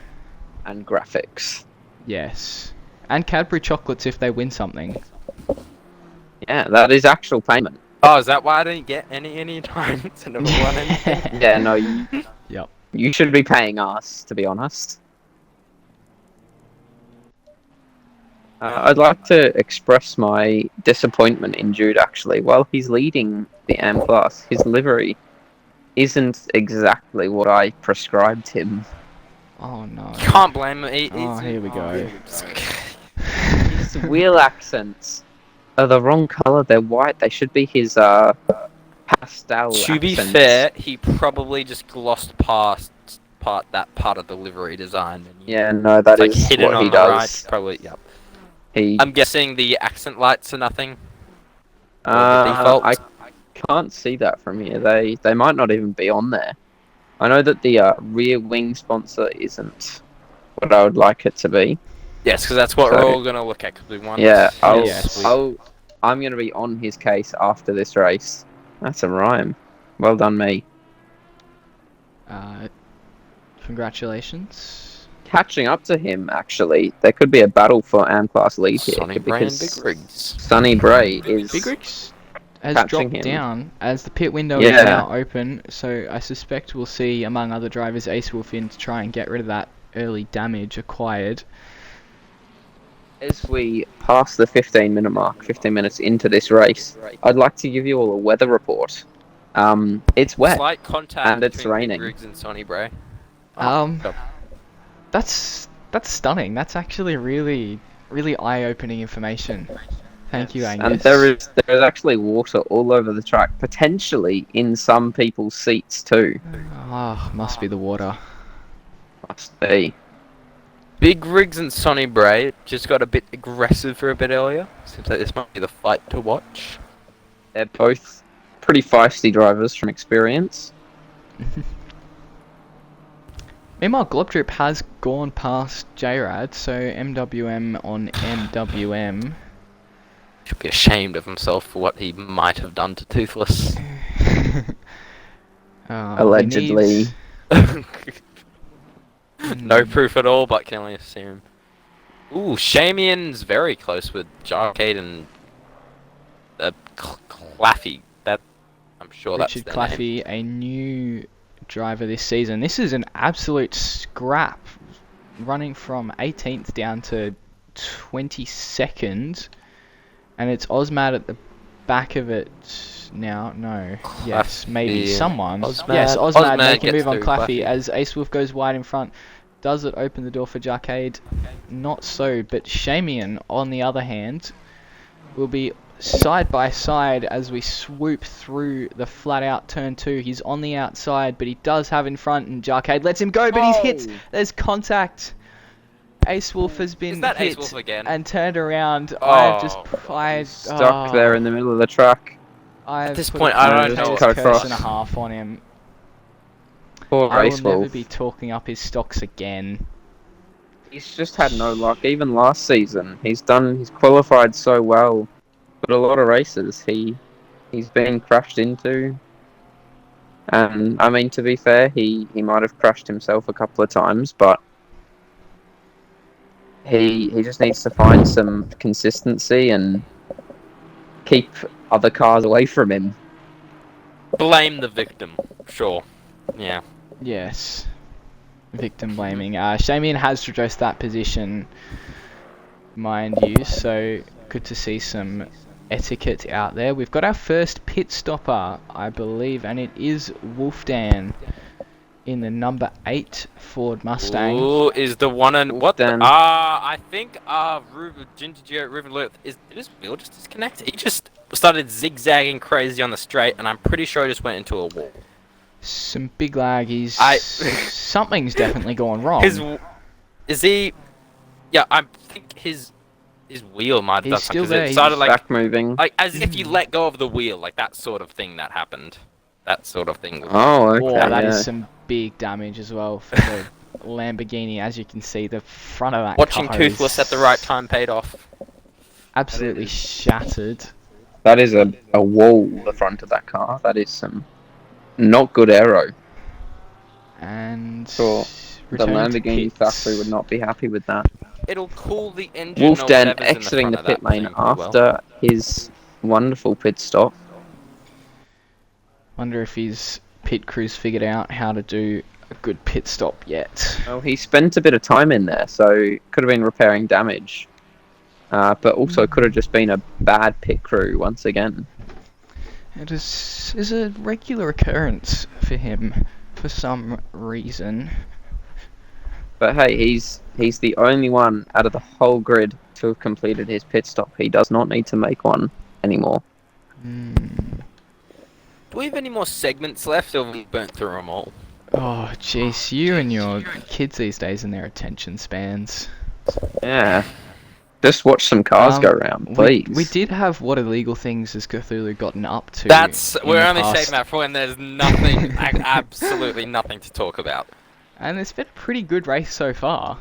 And graphics. Yes. And Cadbury chocolates if they win something. Yeah, that is actual payment. Oh, is that why I didn't get any time to number one anything? Yeah, no, Yep. you should be paying us, to be honest. I'd like to express my disappointment in Jude, actually. While he's leading the AM class, his livery isn't exactly what I prescribed him. Oh no. Can't blame him. Oh, here we go. His wheel accents are the wrong colour. They're white. They should be his pastel To be accents. fair, he probably just glossed past that part of the livery design. And Yeah, no, that it's is like hidden what on he the does. right. Probably, yep. He, I'm guessing the accent lights are nothing. Or the default. I can't see that from here. They might not even be on there. I know that the rear wing sponsor isn't what I would like it to be. Yes, because that's what So- we're all gonna look at. Because we want. Yeah, Yes. I'm gonna be on his case after this race. That's a rhyme. Well done, me. Congratulations. Catching up to him, actually, there could be a battle for AM class lead here Sonny Bray and because Big Rigs. Sonny Bray is Big Rigs has catching dropped him. down as the pit window Yeah. is now open, so I suspect we'll see, among other drivers, Ace Wolf in to try and get rid of that early damage acquired. As we pass the 15-minute mark, 15 minutes into this race, I'd like to give you all a weather report. It's wet. Slight contact and it's between raining. Big Rigs and Sonny Bray. That's stunning. That's actually really eye-opening information. Thank you, Angus. And there is actually water all over the track, potentially in some people's seats too. Ah, must be the water. Must be. Big Rigs and Sonny Bray just got a bit aggressive for a bit earlier. Seems like this might be the fight to watch. They're both pretty feisty drivers from experience. Meanwhile, Globdrip has gone past JRAD, so MWM on MWM. Should be ashamed of himself for what he might have done to Toothless. Allegedly. No proof at all, but can only assume. Ooh, Shamian's very close with Jarcade and Claffy. I'm sure Richard that's their name. Claffey, a new driver this season. This is an absolute scrap, running from 18th down to 22nd, and it's Ozmad at the back of it now. No, yes, maybe Claffey. someone. Ozmad. Yes, Ozmad making a gets move on through Claffey Claffey. as Ace Wolf goes wide in front. Does it open the door for Jarcade? Not so, but Shamian, on the other hand, will be side by side as we swoop through the flat out turn 2. He's on the outside, but he does have in front, and Jarcade lets him go, but he's hit. There's contact. Ace Wolf has been Is that hit Ace Wolf again? and turned around. Oh. Stuck there in the middle of the track. At this point, I don't know what to curse cross. and a half on him. Poor I will Race never Wolf. be talking up his stocks again. He's just had no luck. Even last season, he's qualified so well, but a lot of races he's been crashed into. And I mean, to be fair, he might have crashed himself a couple of times, but he just needs to find some consistency and keep other cars away from him. Blame the victim. Sure. Yeah. Yes. Victim blaming. Shamian has addressed that position, mind you, so good to see some etiquette out there. We've got our first pit stopper, I believe, and it is Wolfdan in the number 8 Ford Mustang. Ooh, is the one and what? Then- I think Ginger Geo Ruben Luth did his wheel just disconnect? He just started zigzagging crazy on the straight, and I'm pretty sure he just went into a wall. Some big lag. Something's definitely gone wrong. Is he? Yeah, I think his wheel might have He's done still something. there, It he's started Back moving. like as if you let go of the wheel, like that sort of thing that happened. That sort of thing. Oh, okay. Whoa, that is yeah. some big damage as well for the Lamborghini. As you can see, the front of that Watching car Toothless is at the right time paid off. absolutely shattered. That is a wall, the front of that car. That is some not good aero. And Sure. The returning to Lamborghini pits. factory would not be happy with that. It'll cool the engine or Wolfden whatever's in the exiting front the of pit that lane thing as well. after his wonderful pit stop. Wonder if his pit crew's figured out how to do a good pit stop yet. Well, he spent a bit of time in there, so could have been repairing damage. But also could have just been a bad pit crew once again. It is a regular occurrence for him for some reason. But hey, he's the only one out of the whole grid to have completed his pit stop. He does not need to make one anymore. Do we have any more segments left, or have we burnt through them all? Oh, jeez, you and your kids these days and their attention spans. Yeah. Just watch some cars go round, please. We did have what illegal things has Cthulhu gotten up to. We're only past. saving that for when there's nothing, absolutely nothing to talk about. And it's been a pretty good race so far.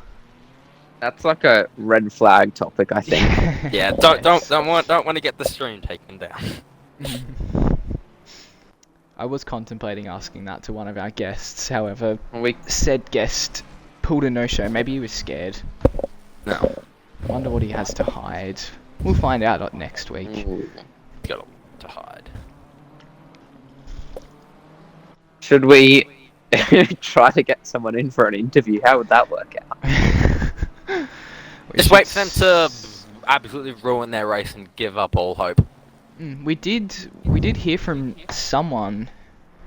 That's like a red flag topic, I think. Yeah, don't want to get the stream taken down. I was contemplating asking that to one of our guests, however, We said guest pulled a no-show. Maybe he was scared. No, Wonder what he has to hide. We'll find out next week. got a lot to hide. Should we try to get someone in for an interview? How would that work out? Just wait for them to absolutely ruin their race and give up all hope. We did hear from someone.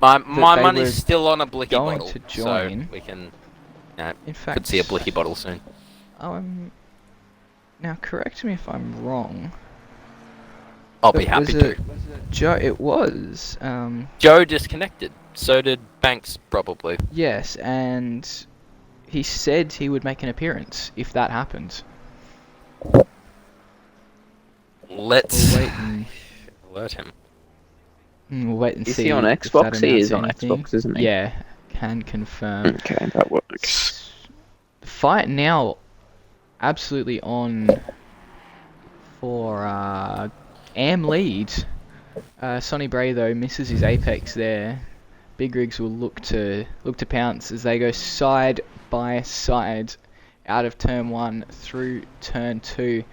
My they money's were still on a blicky going bottle, to join. so we can. In fact, Could see a blicky bottle soon. Now correct me if I'm wrong. I'll be but happy was to. it Joe? It was. Joe disconnected. So did Banks, probably. Yes, and he said he would make an appearance if that happened. Let's We'll wait and alert him. we'll wait and Is see. he on if Xbox? that He is amounts on to anything. Xbox, isn't he? Yeah, can confirm. Okay, that works. The fight now absolutely on for Am lead. Sonny Bray though misses his apex there. Big Rigs will look to pounce as they go side by side out of turn 1 through turn 2.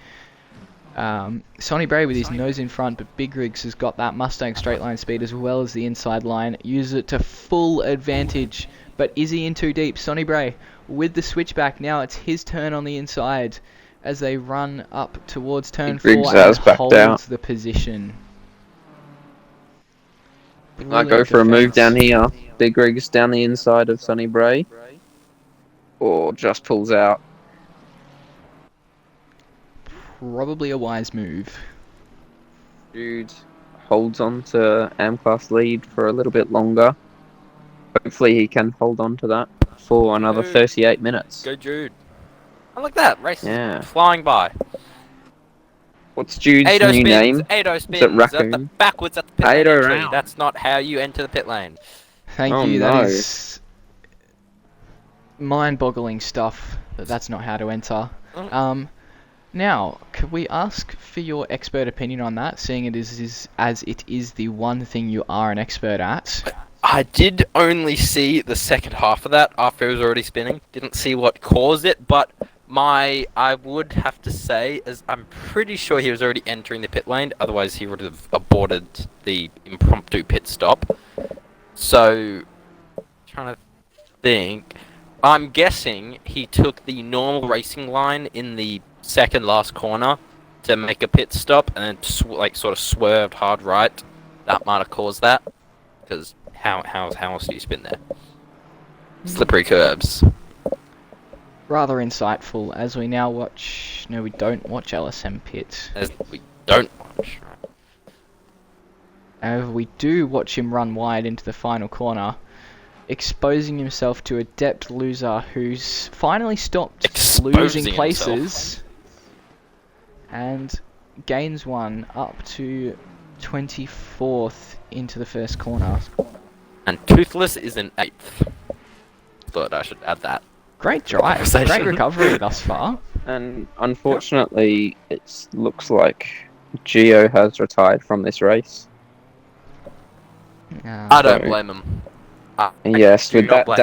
Sonny Bray with his nose in front, but Big Rigs has got that Mustang straight line speed as well as the inside line. Uses it to full advantage, but is he in too deep? Sonny Bray with the switchback. Now it's his turn on the inside as they run up towards turn Big Rigs 4 has and backed holds out. the position. I go for a move down here. Big Rigs down the inside of Sonny Bray. Or just pulls out. Probably a wise move. Jude holds on to Amclass lead for a little bit longer. Hopefully he can hold on to that for another Jude. 38 minutes. Go Jude. I like that. Race Yeah. is flying by. What's Jude's Ado new spins. name? Ado Is it spins. Raccoon? Backwards at the pit lane Ado entry. round. That's not how you enter the pit lane. Thank Oh, you. no. That is mind-boggling stuff. That's not how to enter. Now, could we ask for your expert opinion on that, seeing it as it is the one thing you are an expert at? I did only see the second half of that after it was already spinning. Didn't see what caused it, but I would have to say, as I'm pretty sure he was already entering the pit lane, otherwise he would have aborted the impromptu pit stop. So, trying to think, I'm guessing he took the normal racing line in the second last corner to make a pit stop, and then sort of swerved hard right. That might have caused that, because how else do you spin there? Slippery curbs. Rather insightful, as we now watch... No, we don't watch LSM Pit. As we don't watch. However, we do watch him run wide into the final corner, exposing himself to a depth loser who's finally stopped losing Exposing places and gains one up to 24th into the first corner. And Toothless is in 8th. Thought I should add that. Great drive. Great Conversation. recovery thus far. And unfortunately, it looks like Gio has retired from this race. I don't So- blame him. Yes, do with not that blame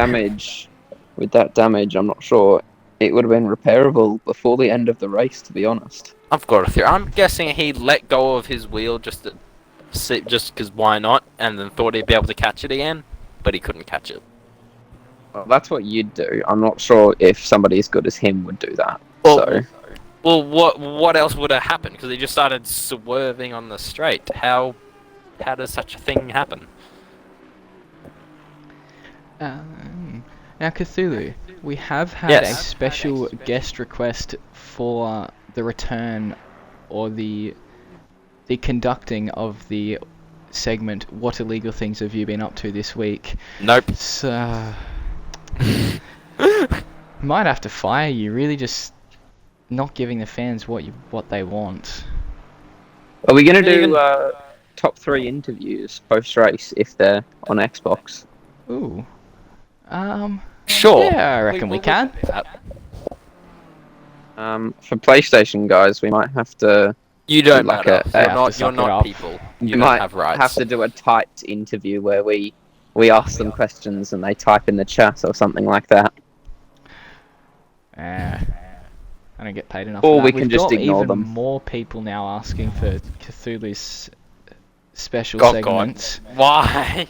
damage, I'm not sure it would have been repairable before the end of the race. To be honest, I've got a theory. I'm guessing he let go of his wheel just because why not, and then thought he'd be able to catch it again, but he couldn't catch it. well, that's what you'd do. I'm not sure if somebody as good as him would do that. Well, what else would have happened? Because he just started swerving on the straight. How does such a thing happen? Now, Cthulhu, we have had Yes. a special guest request for the return or the conducting of the segment. What illegal things have you been up to this week? Nope. So, might have to fire you. Really, just not giving the fans what they want. Are we going to Even- do top 3 interviews post race if they're on Xbox? Ooh. Sure. Yeah, I reckon we can. do that. For PlayStation guys, we might have to. You don't Like matter. a- You're have to not. suck You're it not up. people. We You don't might have rights. have to do a typed interview where we ask them questions and they type in the chat or something like that. I don't get paid enough. Or for that. we can We've just got ignore even them. more people now asking for Cthulhu's special Oh, segments. God. Why?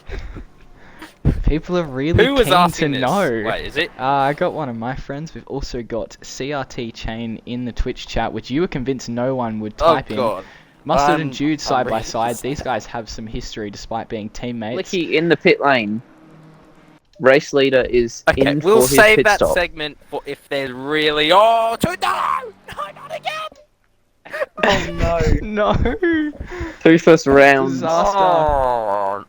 People are really Who was keen to asking this? know. Wait, is it? I got one of my friends. We've also got CRT Chain in the Twitch chat, which you were convinced no one would type Oh in. God. Mustard and Jude I'm side by really side. just- These guys have some history despite being teammates. Blicky in the pit lane. Race leader is Okay, in we'll for his save pit that stop. segment for if there's really. Oh, no, not again. Oh no! No. Toothless rounds Disaster. Oh,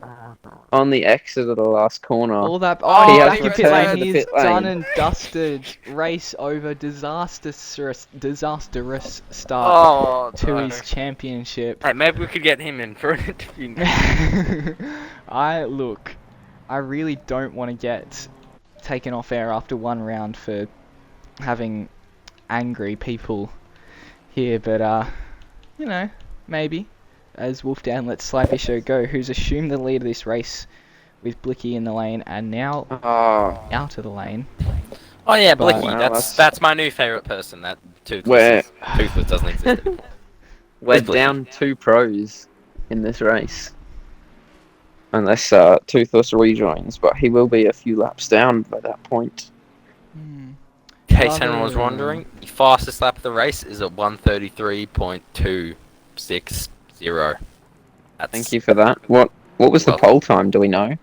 on the exit of the last corner. All that. Oh, Oh, he he's has back in pit returned lane. to the He's pit lane. done and dusted. Race over. Disastrous start oh to no. his championship. Hey, maybe we could get him in for an interview. I really don't want to get taken off air after one round for having angry people here, but maybe. As Wolfdown lets Sly Show go, who's assumed the lead of this race with Blicky in the lane and now Oh, out of the lane. Oh yeah, But- Blicky. Well, That's my new favorite person. That Where- Toothless doesn't exist anymore. we're With Blicky. down 2 pros in this race. Unless Toothless rejoins, but he will be a few laps down by that point. Hmm. In case anyone was Rather- wondering, the fastest lap of the race is at 1:33.260. That's Thank you for that. What was the Well- pole time? Do we know?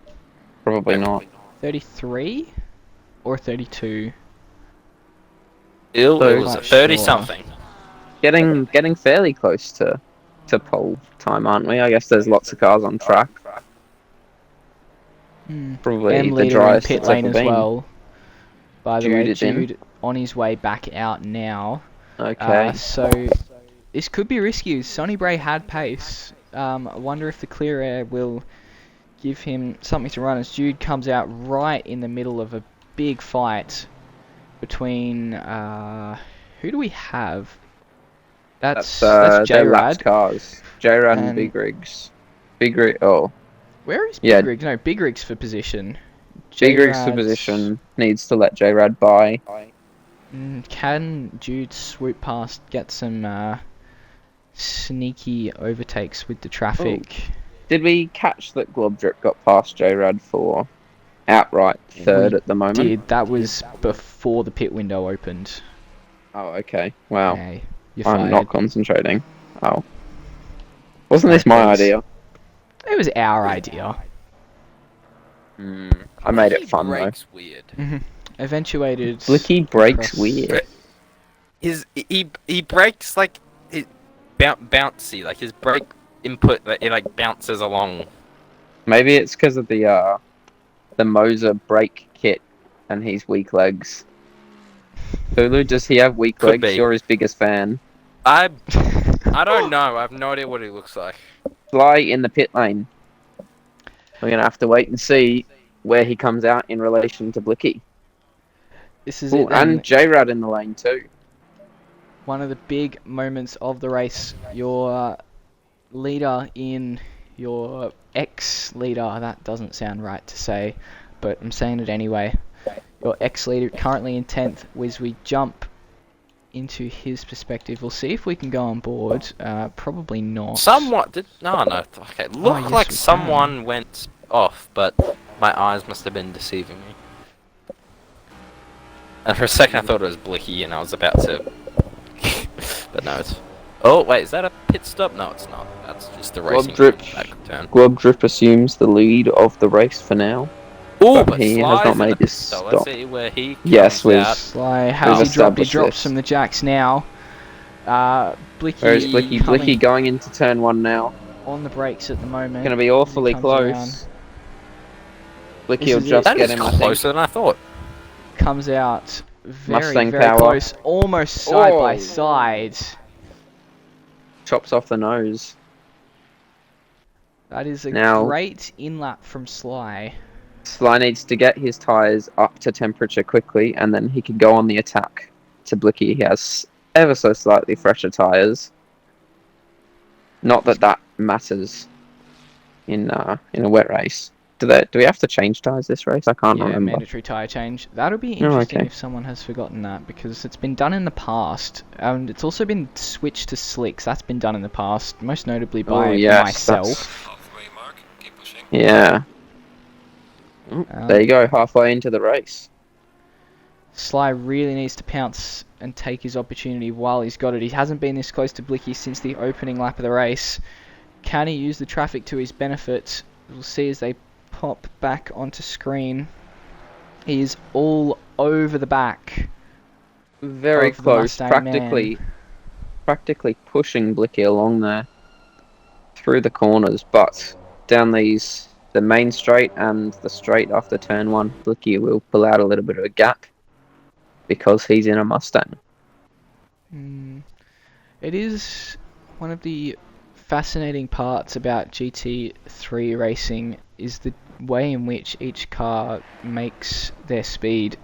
Probably not. 33 or 32? It was Not 30 sure. something. Getting fairly close to pole time, aren't we? I guess there's lots of cars on track. Probably M the leader in driest pit it's lane ever as been. well. By the way, Jude is in. Jude on his way back out now. Okay. So this could be risky. Sonny Bray had pace. I wonder if the clear air will give him something to run as Jude comes out right in the middle of a big fight between who do we have? That's their laps J-Rad. cars. J-Rad and And- Big Rigs. Big Rig. Oh, Where is Big Yeah. Rigs? No, Big Rigs for position. Big Rigs for J-Rad's- position. Needs to let J-Rad by. Can Jude swoop past, get some sneaky overtakes with the traffic? Did we catch that Globdrip got past J-Rad for outright third We at the moment? Did that was before the pit window opened. Oh, okay. Wow. Hey, you're I'm fired. not concentrating. Oh. Wasn't this my Thanks. idea? It was our idea. I made it He fun though. breaks weird. Eventuated. Blicky breaks across- weird. He breaks like it bouncy. Like his brake input, it like bounces along. Maybe it's because of the Moser brake kit and his weak legs. Hulu, does he have weak Could legs? be. You're his biggest fan. I don't know. I have no idea what he looks like. Fly in the pit lane. We're gonna have to wait and see where he comes out in relation to Blicky. This is Ooh, it then. and J-Rad in the lane too. One of the big moments of the race. Your leader in your ex-leader, that doesn't sound right to say, but I'm saying it anyway. Your ex-leader currently in 10th. As we jump into his perspective, we'll see if we can go on board. Probably not. Somewhat did no. Okay, looked yes, like we someone went off, but my eyes must have been deceiving me. And for a second, I thought it was Blicky, and I was about to. But no, it's. Oh wait, is that a pit stop? No, it's not. That's just the racing Drip. back turn. Globdrip assumes the lead of the race for now. Oh, but he has not made this So stop. let's see where he comes Yes, we've- out. Sly, how's he dropped? He established drops this. from the jacks now. Blicky, Where is Blicky? coming Blicky going into turn 1 now. on the brakes at the moment. Going to be awfully Comes close. around. Blicky This will is just That get is him, I think. closer than I thought. Comes out very, Mustang very power. close, almost side by Oh. side. Chops off the nose. That is a Now- great in-lap from Sly. Sly needs to get his tyres up to temperature quickly, and then he can go on the attack to Blicky. He has ever so slightly fresher tyres. Not that that matters in a wet race. Do we have to change tyres this race? I can't Yeah, remember. mandatory tyre change. That'll be Oh, interesting okay. if someone has forgotten that, because it's been done in the past, and it's also been switched to slicks. That's been done in the past, most notably by yes, myself. Yeah. There you go, halfway into the race. Sly really needs to pounce and take his opportunity while he's got it. He hasn't been this close to Blicky since the opening lap of the race. Can he use the traffic to his benefit? We'll see as they pop back onto screen. He is all over the back. Very of the close, Mustang practically pushing Blicky along there through the corners, but down the main straight and the straight after turn 1, Blicky will pull out a little bit of a gap because he's in a Mustang. It is one of the fascinating parts about GT3 racing is the way in which each car makes their speed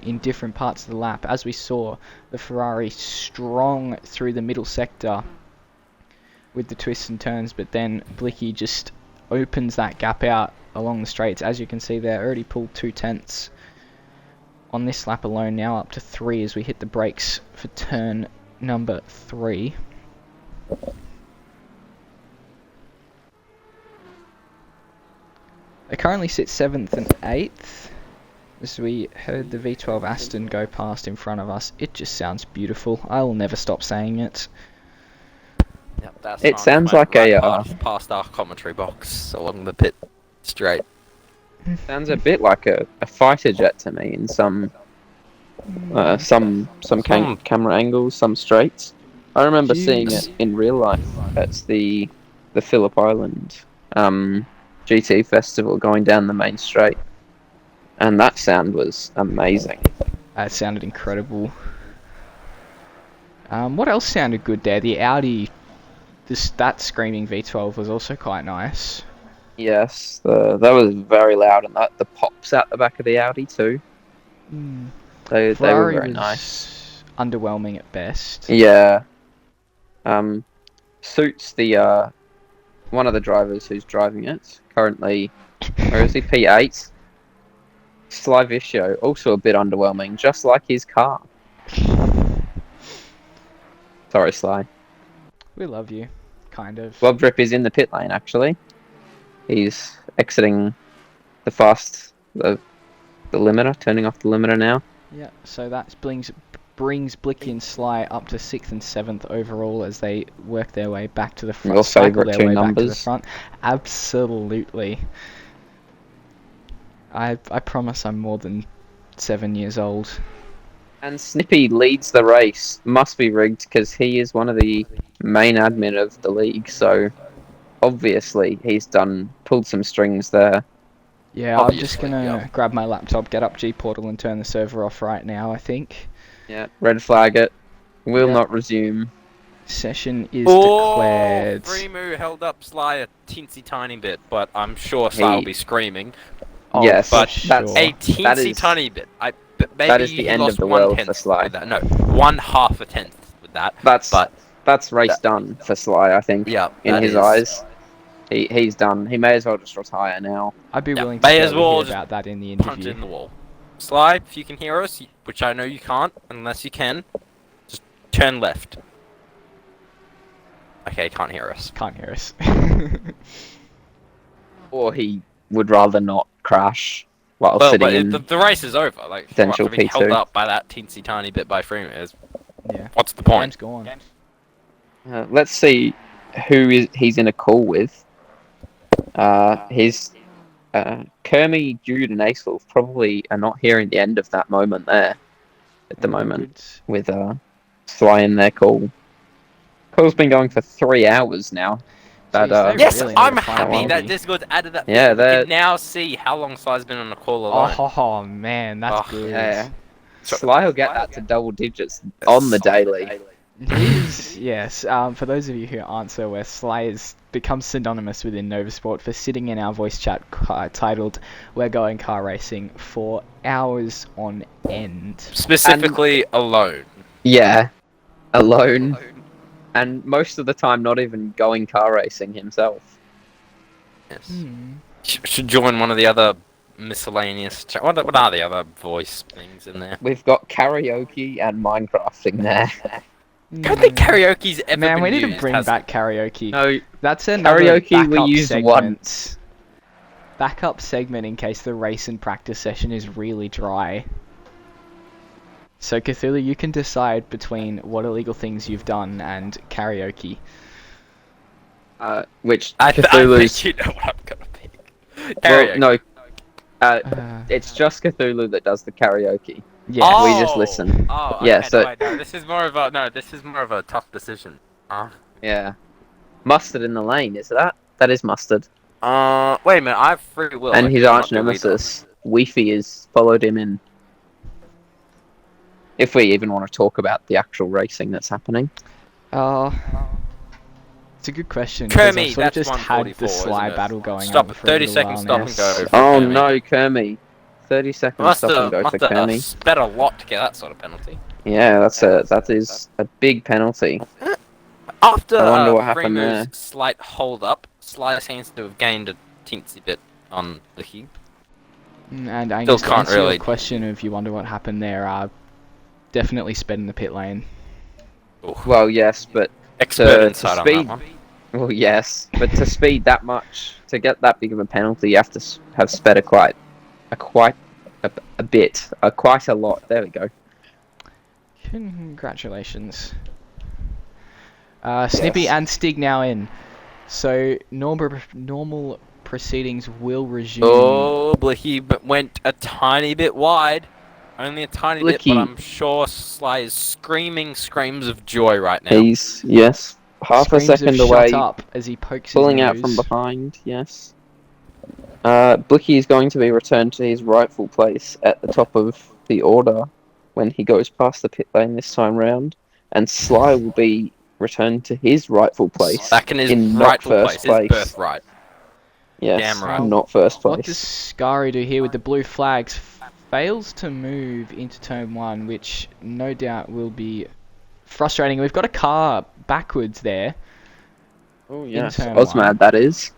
in different parts of the lap. As we saw, the Ferrari strong through the middle sector with the twists and turns, but then Blicky just opens that gap out along the straights. As you can see there, already pulled 2/10 on this lap alone, now up to 3 as we hit the brakes for turn number 3. They currently sit 7th and 8th. As we heard the V12 Aston go past in front of us, it just sounds beautiful. I will never stop saying it. Yep, that's It nice. sounds Went like a, past our commentary box along the pit straight. Sounds a bit like a fighter jet to me in some camera angles, some straights. I remember seeing it in real life at the Phillip Island GT festival going down the main straight, and that sound was amazing. That sounded incredible. What else sounded good there? The Audi, that screaming V12 was also quite nice. Yes, that was very loud, and the pops out the back of the Audi too. They were Ferrari very was nice. underwhelming at best. Yeah. Suits the one of the drivers who's driving it currently. Where is he? P8. Sly Vicio, also a bit underwhelming, just like his car. Sorry, Sly. We love you, kind of. Globdrip is in the pit lane actually. He's exiting the limiter, turning off the limiter now. Yeah, so that brings Blicky and Sly up to 6th and 7th overall as they work their way back to the front. Your cycle favourite their two way back to the numbers. front. Absolutely. I promise I'm more than 7 years old. And Snippy leads the race. Must be rigged because he is one of the main admin of the league. So obviously he's pulled some strings there. Yeah, I'm just gonna grab my laptop, get up G-Portal and turn the server off right now, I think. Yeah, red flag it. Will Yeah. not resume. Session is declared. Freemu held up Sly a teensy tiny bit, but I'm sure Sly will be screaming. Oh, Yes, for that's sure. A teensy that is- tiny bit. maybe that is the he end of lost the world 1/10 for Sly. with that. No, 1/2 with that. That's race that- done for Sly, I think. Yeah, in that his is. eyes, he's done. He may as well just retire now. I'd be Yeah, willing to may bet as we well hear just about that in the Punch interview. in the wall. Sly, if you can hear us, which I know you can't, unless you can, just turn left. Okay, can't hear us. Can't hear us. Or he would rather not crash while Well, sitting but in. the race is over. Like, potential after being held P2. up by that teensy tiny bit by Freeman, Yeah. what's the point? Game's gone. Let's see who he's in a call with. His Kermie, Jude, and Acelf probably are not hearing the end of that moment there at the moment with Sly in their call. Call's been going for 3 hours now. Jeez, they Yes, really need I'm to find happy a that movie. Discord's added that. Yeah, thing. We can now see how long Sly's been on the call alone. Oh man, that's good. Yeah. Sly will get that to double digits on the daily. Yes, for those of you who aren't so aware, Sly has become synonymous within NovaSport for sitting in our voice chat titled "We're Going Car Racing" for hours on end. Specifically alone. Yeah, alone. And most of the time not even going car racing himself. Yes. Should join one of the other miscellaneous... What are the other voice things in there? We've got karaoke and Minecrafting there. I don't think karaoke's ever Man, been we need used, to bring has back karaoke. No, That's another karaoke we backup used segment. once. Backup segment in case the race and practice session is really dry. So Cthulhu, you can decide between what illegal things you've done and karaoke. Which I think Cthulhu's... you know what I'm gonna pick. Well, Karaoke. no, Uh, it's just Cthulhu that does the karaoke. yes. we just listen. Oh, okay, Yeah, so- no, this is more of a tough decision. Yeah. Mustard in the lane, is that? That is Mustard. Wait a minute, I have free will. And I his cannot arch do either. nemesis, Weefy, has followed him in. If we even want to talk about the actual racing that's happening. It's a good question. 'cause Kermie, I've sort of that's just had 144, the Sly isn't it? battle going Stop, on for 30 a little seconds, while stop and now. go. for Oh Kermie. no, Kermie. 30 seconds Must stop and go for have Kermie. spent a lot to get that sort of penalty. Yeah, that is a big penalty. After I wonder what happened Fremo's there. slight hold up, Sly seems to have gained a teensy bit on Licky. And Angus, to can't answer really- your question if you wonder what happened there, definitely sped in the pit lane. Well, yes, but Expert to insight on speed- that one. well, yes, but to speed that much, to get that big of a penalty, you have to have sped quite a lot. There we go. Congratulations. Snippy Yes. and Stig now in. So normal proceedings will resume. Oh, Blicky went a tiny bit wide. Only a tiny bit, Blicky. but I'm sure Sly is screaming screams of joy right now. He's, yes, half a Screams of second shut away, up as he pokes pulling his out nose. from behind, yes. Blicky is going to be returned to his rightful place at the top of the order when he goes past the pit lane this time round, and Sly will be returned to his rightful place Back in his not rightful first place, his birthright. Yes, Damn right. not first What does place. Scary do here with the blue flags? Fails to move into turn 1, which no doubt will be frustrating. We've got a car backwards there. Oh yes, turn Osmad, one. that is.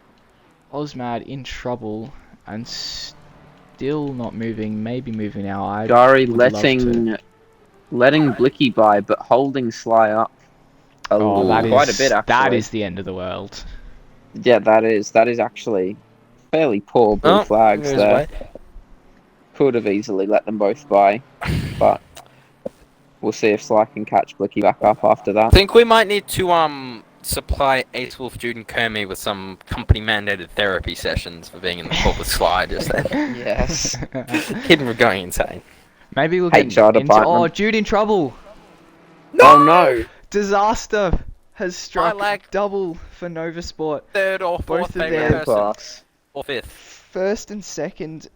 Osmad in trouble and still not moving. Maybe moving now. I Gary would love letting Blicky by, but holding Sly up quite a bit. Actually, that is the end of the world. Yeah, that is actually fairly poor blue flags goes there. away. Could have easily let them both by, but we'll see if Sly can catch Blicky back up after I that. think we might need to supply Ace Wolf, Jude, and Kermie with some company mandated therapy sessions for being in the call with Sly just then. Yes. Kid from going insane. Maybe we'll HR get into... department. Oh, Jude in trouble. Oh no! Disaster has struck like- double for NovaSport. Third or Both fourth of favorite their- person. Class. Or fifth. First and second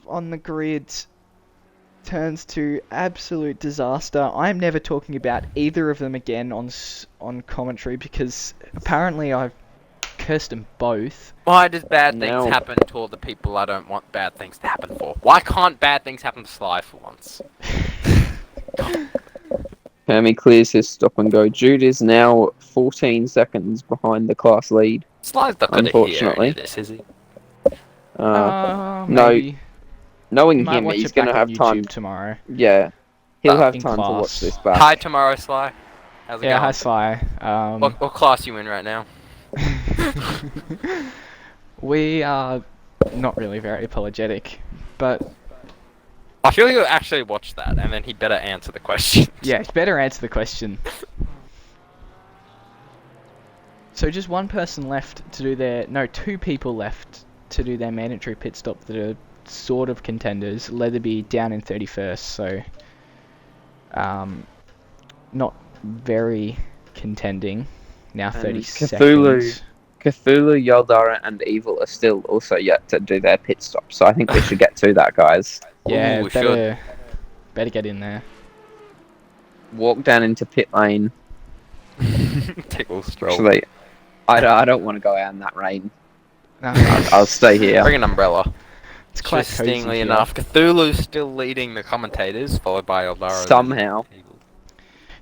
on the grid turns to absolute disaster. I'm never talking about either of them again on commentary because apparently I've cursed them both. Why does bad things No. happen to all the people I don't want bad things to happen for? Why can't bad things happen to Sly for once? Hermie clears his stop and go. Jude is now 14 seconds behind the class lead. Sly's not going to hear Unfortunately. any of this, is he? No. Maybe. Knowing You might him, watch he's it going back to on have YouTube time. tomorrow. Yeah, he'll have in time to class. watch this back. Hi tomorrow, Sly. How's it Yeah, hi going? Sly. What class you in right now? We are not really very apologetic, but I feel he'll actually watch that, and then he better answer the question. yeah, it's better answer the question. So just one person left to do two people left to do their mandatory pit stop that are sort of contenders. Leatherby down in 31st, so not very contending. Now 30 seconds. Cthulhu, Yaldara, and Evil are still also yet to do their pit stop, so I think we should get to that, guys. Yeah, Ooh, we better get in there. Walk down into pit lane. Tickle stroll. Actually, I don't want to go out in that rain. No, I'll stay here. Bring an umbrella. it's quite cozy Interestingly here. enough, Cthulhu's still leading the commentators, followed by Eldara. Somehow.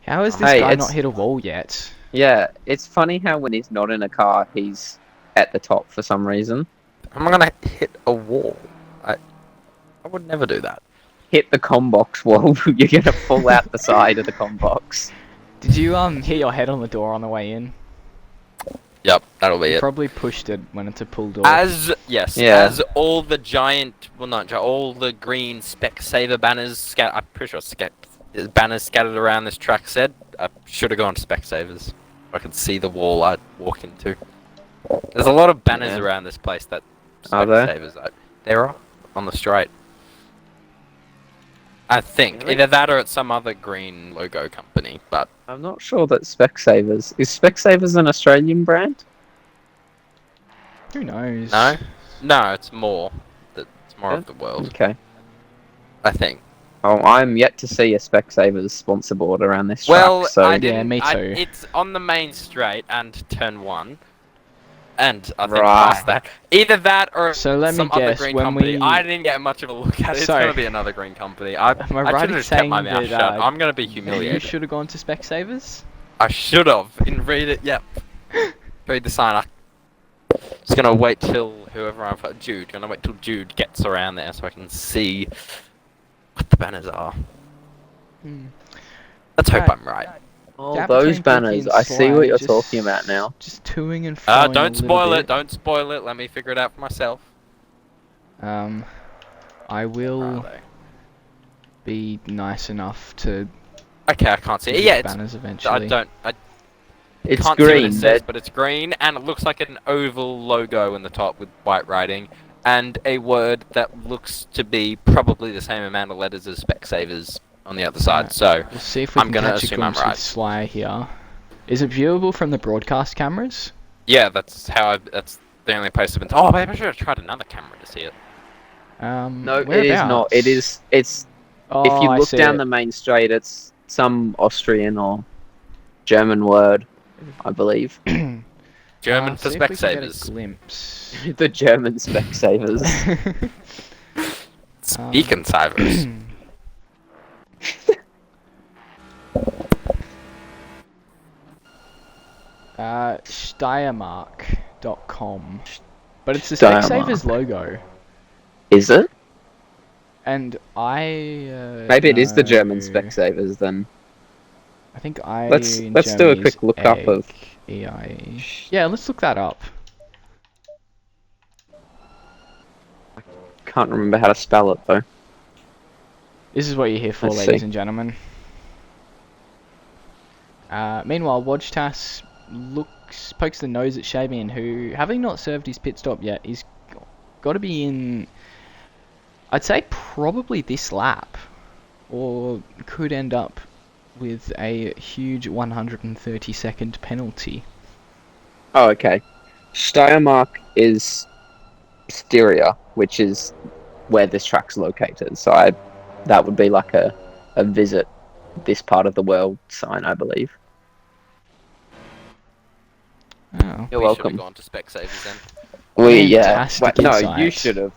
How has this Hey, guy it's- not hit a wall yet? Yeah, it's funny how when he's not in a car, he's at the top for some reason. I'm gonna hit a wall. I would never do that. Hit the combox wall, you're gonna fall out the side of the combox. Did you hit your head on the door on the way in? Yep, that'll be You it. probably pushed it when it's a pull door. As Yeah. as all the all the green Specsaver banners I'm pretty sure banners scattered around this track said, I should have gone to Specsavers. I could see the wall I'd walk into. There's a lot of banners Yeah. around this place that Are there? Specsavers. There are on the straight. I think Really? either that or it's some other green logo company, but I'm not sure that Specsavers... Is Specsavers an Australian brand? Who knows? no, it's more. It's more Yeah. of the world, Okay. I think. Oh, I'm yet to see a Specsavers sponsor board around this Well, track, so... I Yeah, didn't. me too. It's on the main straight and turn 1, and I think Right. past that. Either that or So let me some other guess, green when company. we- I didn't get much of a look at it. It's Sorry. gonna be another green company. I Am I should right have in just kept my saying mouth that, shut. I'm gonna be you humiliated. should have gone to Specsavers? I should have. Didn't read it. Yep. Read the sign. Just gonna wait till Jude. Gonna wait till Jude gets around there so I can see what the banners are. Hmm. Let's hope Right. I'm right. Oh, Gap those between banners, Pinky and I see what Sly, you're just- talking about now. Just toing and froing Don't a little spoil it. bit. Don't spoil it. Let me figure it out for myself. I will Where are they? be nice enough to Okay, I can't see do it. the Yeah, it's. banners I eventually. don't. I It's can't see what green, it says, but it's green, and it looks like an oval logo in the top with white writing, and a word that looks to be probably the same amount of letters as Specsavers on the other side. Right. So We'll see if we I'm can gonna catch a assume I'm glimpse with right. Sly here. Is it viewable from the broadcast cameras? yeah, that's how. That's the only place I've been. Oh, maybe I should have tried another camera to see it. No, it is not. It is. It's Oh, if you I look see down it. the main straight, it's some Austrian or German word, I believe. German for see if we can get a Specsavers. glimpse. The German Specsavers. Speaking Savers. Steiermark.com. But it's the Steiermark. Specsavers logo. Is it? And Maybe it is the German no. Specsavers then. I think I. Let's in do a Germany quick is look up of- EIE. Yeah, let's look that up. Can't remember how to spell it though. This is what you're here for, Let's ladies see. and gentlemen. Meanwhile, Wojtas pokes the nose at Shabian, who, having not served his pit stop yet, is got to be in, I'd say, probably this lap, or could end up with a huge 130-second penalty. Oh, okay. Steiermark is Styria, which is where this track's located. So that would be like a visit this part of the world sign, I believe. Oh. You're We should have welcome. gone to Specsavers then. Fantastic No, you insight. should have.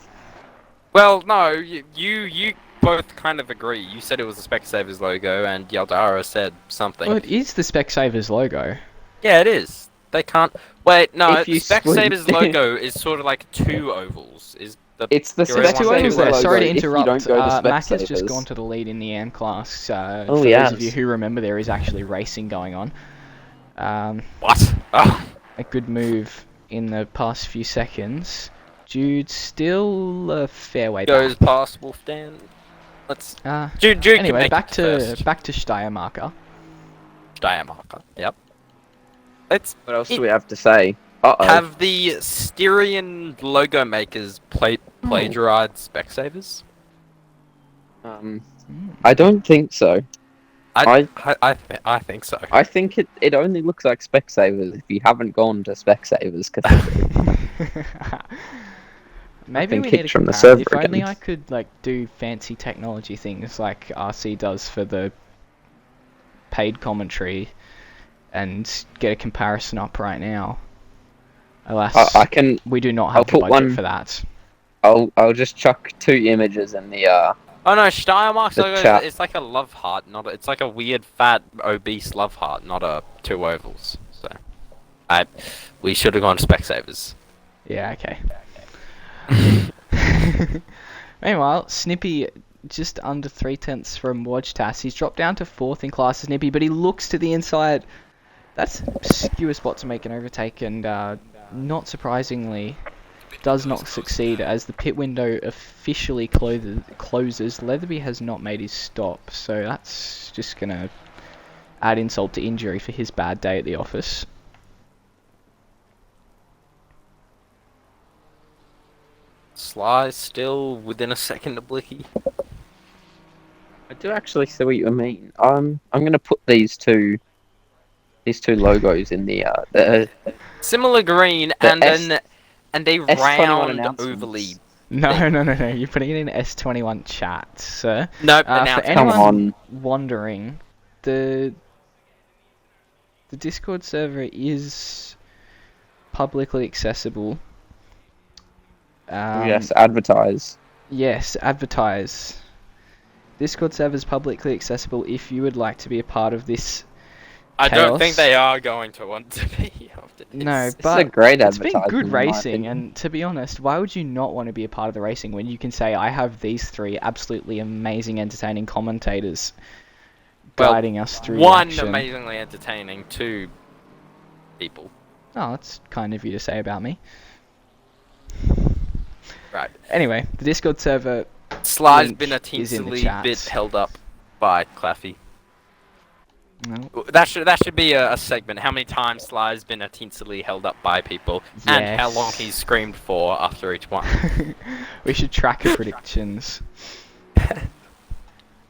Well, no, you both kind of agree. You said it was the Specsavers logo, and Yaldara said something. Well, it is the Specsavers logo. Yeah, it is. They can't. Wait, no. If you Specsavers squint- logo is sort of like two ovals. Is the It's the There is There's two one ovals logo there. Sorry to if you interrupt. don't go to Mac has just Specsavers. gone to the lead in the AM class. For he those of has. you who remember, there is actually racing going on. what? Oh. A good move in the past few seconds. Jude still a fair way Goes back. past Wolfdan. Let's. Uh, Jude can anyway, make back it to first. Steiermarker. Steiermarker. Yep. Let's What else do we have to say? Uh-oh. have the Styrian logo makers plagiarized Specsavers. I don't think so. I think so. I think it only looks like Specsavers if you haven't gone to Specsavers. Maybe been we kicked need a from the comparative. server If only again. I could like do fancy technology things like RC does for the paid commentary and get a comparison up right now. Alas, I can. we do not I'll have the put budget one- for that. I'll just chuck 2 images in the Oh no, Steiermark's The logo chat. it's like a love heart, it's like a weird fat obese love heart, not a two ovals. So, we should have gone to Specsavers. Yeah, okay. Meanwhile, Snippy just under 3/10 from Wojtas. He's dropped down to 4th in class, Snippy, but he looks to the inside. That's an obscure spot to make an overtake, and not surprisingly, does not succeed as the pit window officially closes. Leatherby has not made his stop, so that's just going to add insult to injury for his bad day at the office. Sly still within a second of Blicky. I do actually see what you mean. I'm gonna put these two logos in the Similar green The and S- a S21 round announcements. overly. No. You're putting it in S21 chat, sir. Nope, For announcement. Come anyone on. wondering, the Discord server is publicly accessible. yes, advertise. Yes, advertise. Discord server is publicly accessible if you would like to be a part of this. I don't think chaos. they are going to want to be after this. No, It's but a great it's been advertisement. good in my racing, opinion. and to be honest, why would you not want to be a part of the racing when you can say, I have these 3 absolutely amazing, entertaining commentators Well, guiding us through one the action. amazingly entertaining, 2 people. Oh, that's kind of you to say about me. Right. Anyway, the Discord server. Sly's Link been a is in the teensily chat. bit held up by Claffy. No, That should be a segment. How many times Sly's been a teensily held up by people, and how long Yes. he's screamed for after each one. we should track the predictions.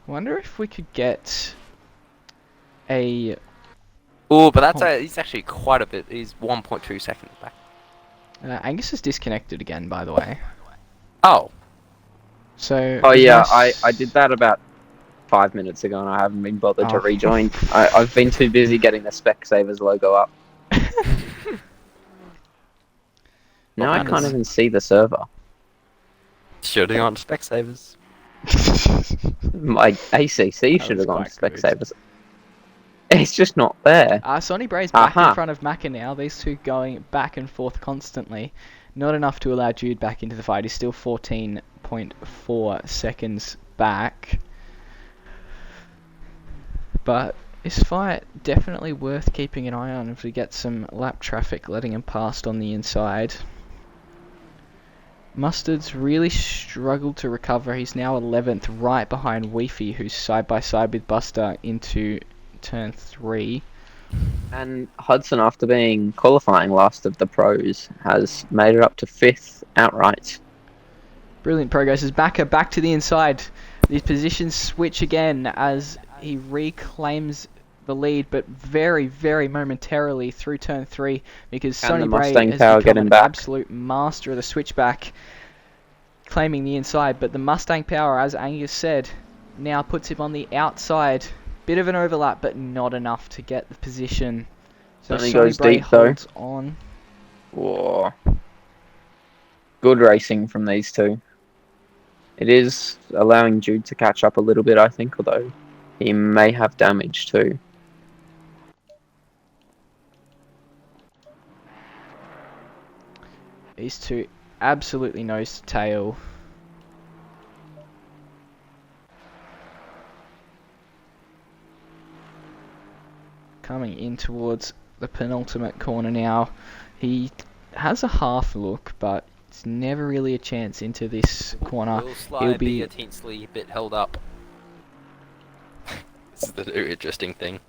Wonder if we could get a. Oh, but he's actually quite a bit. He's 1.2 seconds back. Angus is disconnected again, by the way. Oh, So. Oh yeah, unless- I did that about 5 minutes ago, and I haven't been bothered to Oh. rejoin. I've been too busy getting the Specsavers logo up. Now I that can't is- even see the server. should have gone to Specsavers. My ACC That should was have gone to quite good. Specsavers. It's just not there. Sonny Bray's back in Aha. front of Macca now. These two going back and forth constantly. Not enough to allow Jude back into the fight. He's still 14.4 seconds back. But this fight definitely worth keeping an eye on if we get some lap traffic letting him past on the inside. Mustard's really struggled to recover. He's now 11th, right behind Weefy, who's side by side with Buster into turn 3. And Hudson, after being qualifying last of the pros, has made it up to 5th outright. Brilliant progress as back to the inside. These positions switch again as he reclaims the lead, but very, very momentarily through turn 3 because Can Sonny the Bray Mustang has power get become him an back? absolute master of the switchback, claiming the inside. But the Mustang power, as Angus said, now puts him on the outside. Bit of an overlap, but not enough to get the position So Only Sonny goes Bray deep, though. holds on. Whoa. Good racing from these two. It is allowing Jude to catch up a little bit, I think, although he may have damage too. These two absolutely nose to tail. Coming in towards the penultimate corner now. He has a half look, but it's never really a chance into this corner. Will Sly He'll be be a teensy bit held up? This is the new interesting thing.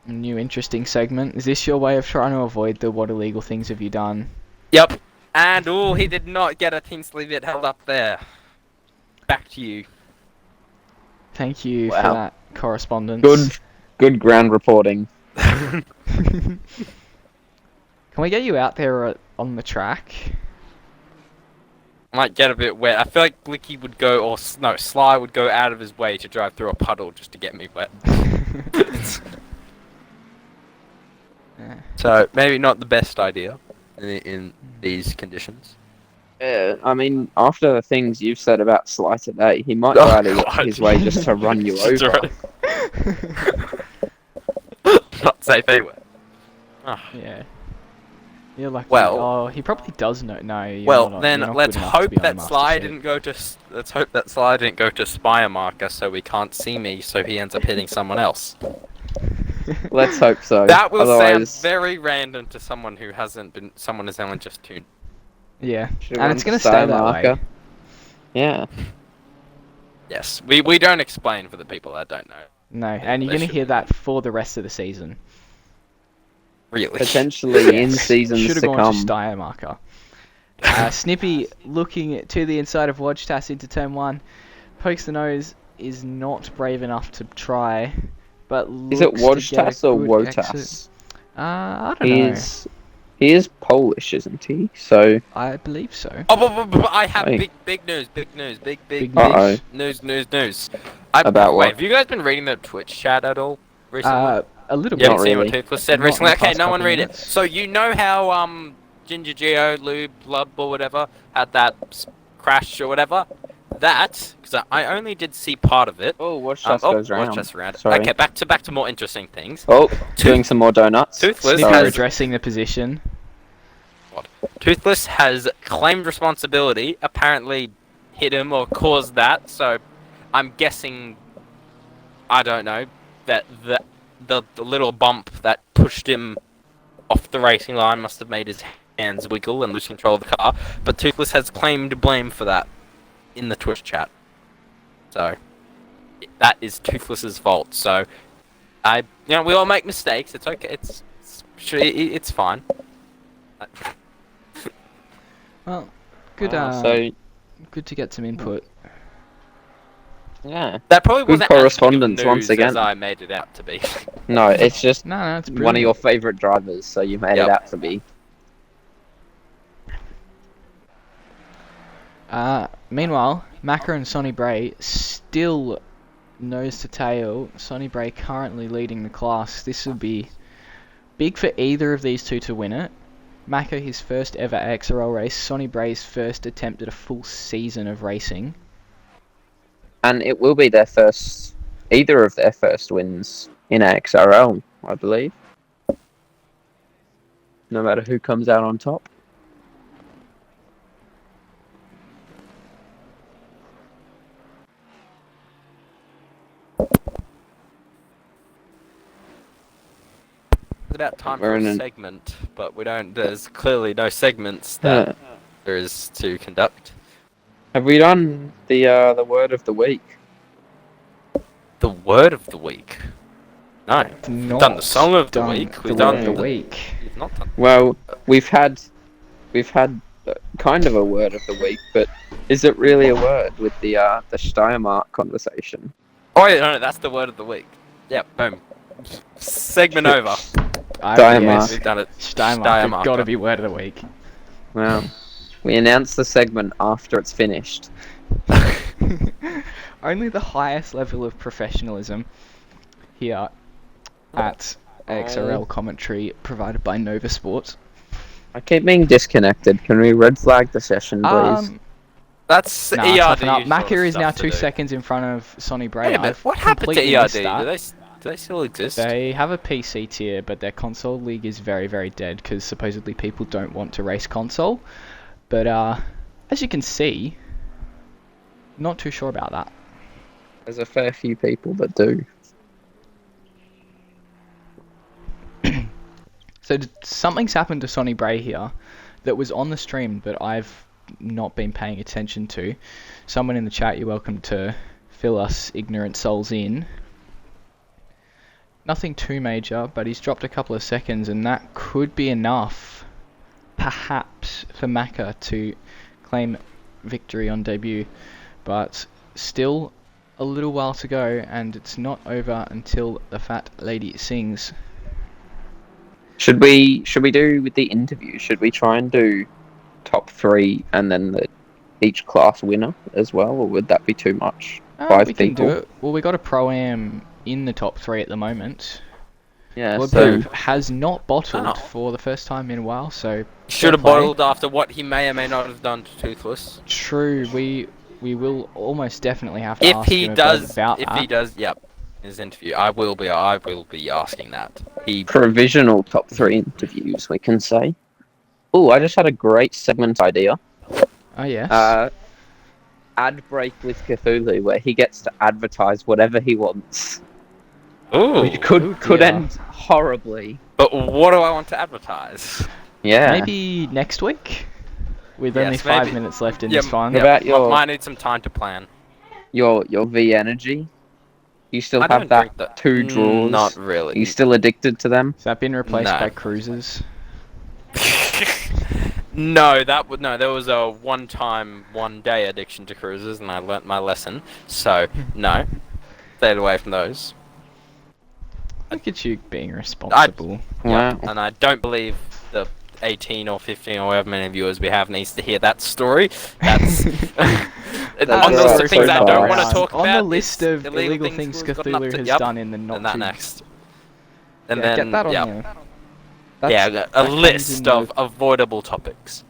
a new interesting segment. Is this your way of trying to avoid the what illegal things have you done? Yep. And oh, he did not get a teensy bit held up there. Back to you. Thank you for Wow. that correspondence. Good ground reporting. Can we get you out there on the track? Might get a bit wet. I feel like Blicky would go, or no, Sly would go out of his way to drive through a puddle just to get me wet. Yeah. So maybe not the best idea in these conditions. I mean, after the things you've said about Sly today, he might Oh, go out of God. his way just to run you That's over. right. Not safe anyway. Oh. Yeah. You're lucky. Well- Oh, he probably does know. No. You're Well, not, then you're not let's good enough to hope be on that the Sly master didn't go to. Let's hope that Sly didn't go to spire marker, so he can't see me. So he ends up hitting someone else. sheet. Let's hope so. That will Otherwise, sound very random to someone who hasn't been. Someone has only just tuned. Yeah. should've And gone it's to gonna stay style that marker. way. Yeah. Yes, we don't explain for the people that don't know. No, and you're They gonna should hear be. that for the rest of the season. Really. Potentially in Yes. seasons Should have to gone come. to Steyr marker. Snippy looking to the inside of Wojtas into turn 1. Pokes the nose, is not brave enough to try, but Is it looks to get a Wojtas or good exit. Wotas? I don't know. He is Polish, isn't he? So I believe so. Oh, but I have Hey. big news. Big News. news. About what? Have you guys been reading the Twitch chat at all recently? A little You bit. haven't Not seen what really. Toothless said Not recently? in the Okay, past no one couple read it. minutes. So you know how Ginger Geo, Lube, Lub, or whatever had that crash or whatever? That, because I only did see part of it. oh, Wojtas goes watch round. us around. Sorry. Okay, back to more interesting things. Oh, doing some more donuts. Toothless Snippy has- redressing the position. Toothless has claimed responsibility, apparently hit him or caused that, so I'm guessing, I don't know, that the little bump that pushed him off the racing line must have made his hands wiggle and lose control of the car, but Toothless has claimed blame for that in the Twitch chat. So, that is Toothless's fault, so, we all make mistakes, it's okay, it's fine. Well, good. So Good to get some input. yeah, That probably Good wasn't as correspondence big of once news again. as I made it out to be. no, it's just No, it's brilliant. one of your favourite drivers, so you made Yep. it out to be. Meanwhile, Macca and Sonny Bray still nose to tail. Sonny Bray currently leading the class. This would be big for either of these two to win it. Macca, his first ever AXRL race. Sonny Bray's first attempt at a full season of racing. And it will be their first, either of their first wins in AXRL, I believe. No matter who comes out on top. It's about time We're for in a an- segment, but we don't. There's clearly no segments that there is to conduct. Have we done the word of the week? The word of the week. No, Not done the song of the done week. the We've word done of the the- week. we've not done. Well, we've had kind of a word of the week, but is it really a word with the Steiermark conversation? Oh yeah, no, that's the word of the week. Yep, boom. Segment over. Steiermark. We've done it. Steiermark. Got to be word of the week. Well, we announce the segment after it's finished. Only the highest level of professionalism here at AXRL commentary provided by NovaSport. I keep being disconnected. Can we red flag the session, please? That's Nah, ERD. toughen up. sort of Macca is now stuff to 2 do. seconds in front of Sonny Bray. Wait a minute, I've what happened to completely ERD? missed that. Do they still exist? They have a PC tier, but their console league is very, very dead because supposedly people don't want to race console. But as you can see, not too sure about that. There's a fair few people that do. So something's happened to Sonny Bray here that was on the stream, but I've not been paying attention to. Someone in the chat, you're welcome to fill us ignorant souls in. Nothing too major, but he's dropped a couple of seconds, and that could be enough, perhaps, for Macca to claim victory on debut. But still a little while to go, and it's not over until the fat lady sings. Should we do with the interview? Should we try and do top 3 and then each class winner as well, or would that be too much? 5 we can people. do it. Well, we got a Pro-Am in the top 3 at the moment. Yeah. Webbo So has not bottled Oh. for the first time in a while, so Should have fair play. bottled after what he may or may not have done to Toothless. True, we will almost definitely have to If ask he him does, about if that. he does, yep, his interview, I will be asking that. He provisional top 3 interviews, we can say. Oh, I just had a great segment idea. Oh yes. Ad break with Cthulhu, where he gets to advertise whatever he wants. ooh, Which could dear. end horribly. but what do I want to advertise? Yeah. Maybe next week? With Yes, only 5 maybe. minutes left in Yeah, this one. What about your Might need some time to plan. your V energy? You still I have don't that drink that. 2 draws? Not Are really. you still addicted to them? Has that been replaced No. by cruises? No, there was a one-time, one-day addiction to cruises, and I learnt my lesson. So no, stayed away from those. Look at you being responsible. Yep, Wow. and I don't believe the 18 or 15 or however many viewers we have needs to hear that story. That's That's on the list right, of things I so don't far. want to talk On about. the list is of illegal things schools gotten up Cthulhu to- has yep, done in the not and that too... next. And Yeah, then get that on yep. there. Yeah, That a comes list in of avoidable topics.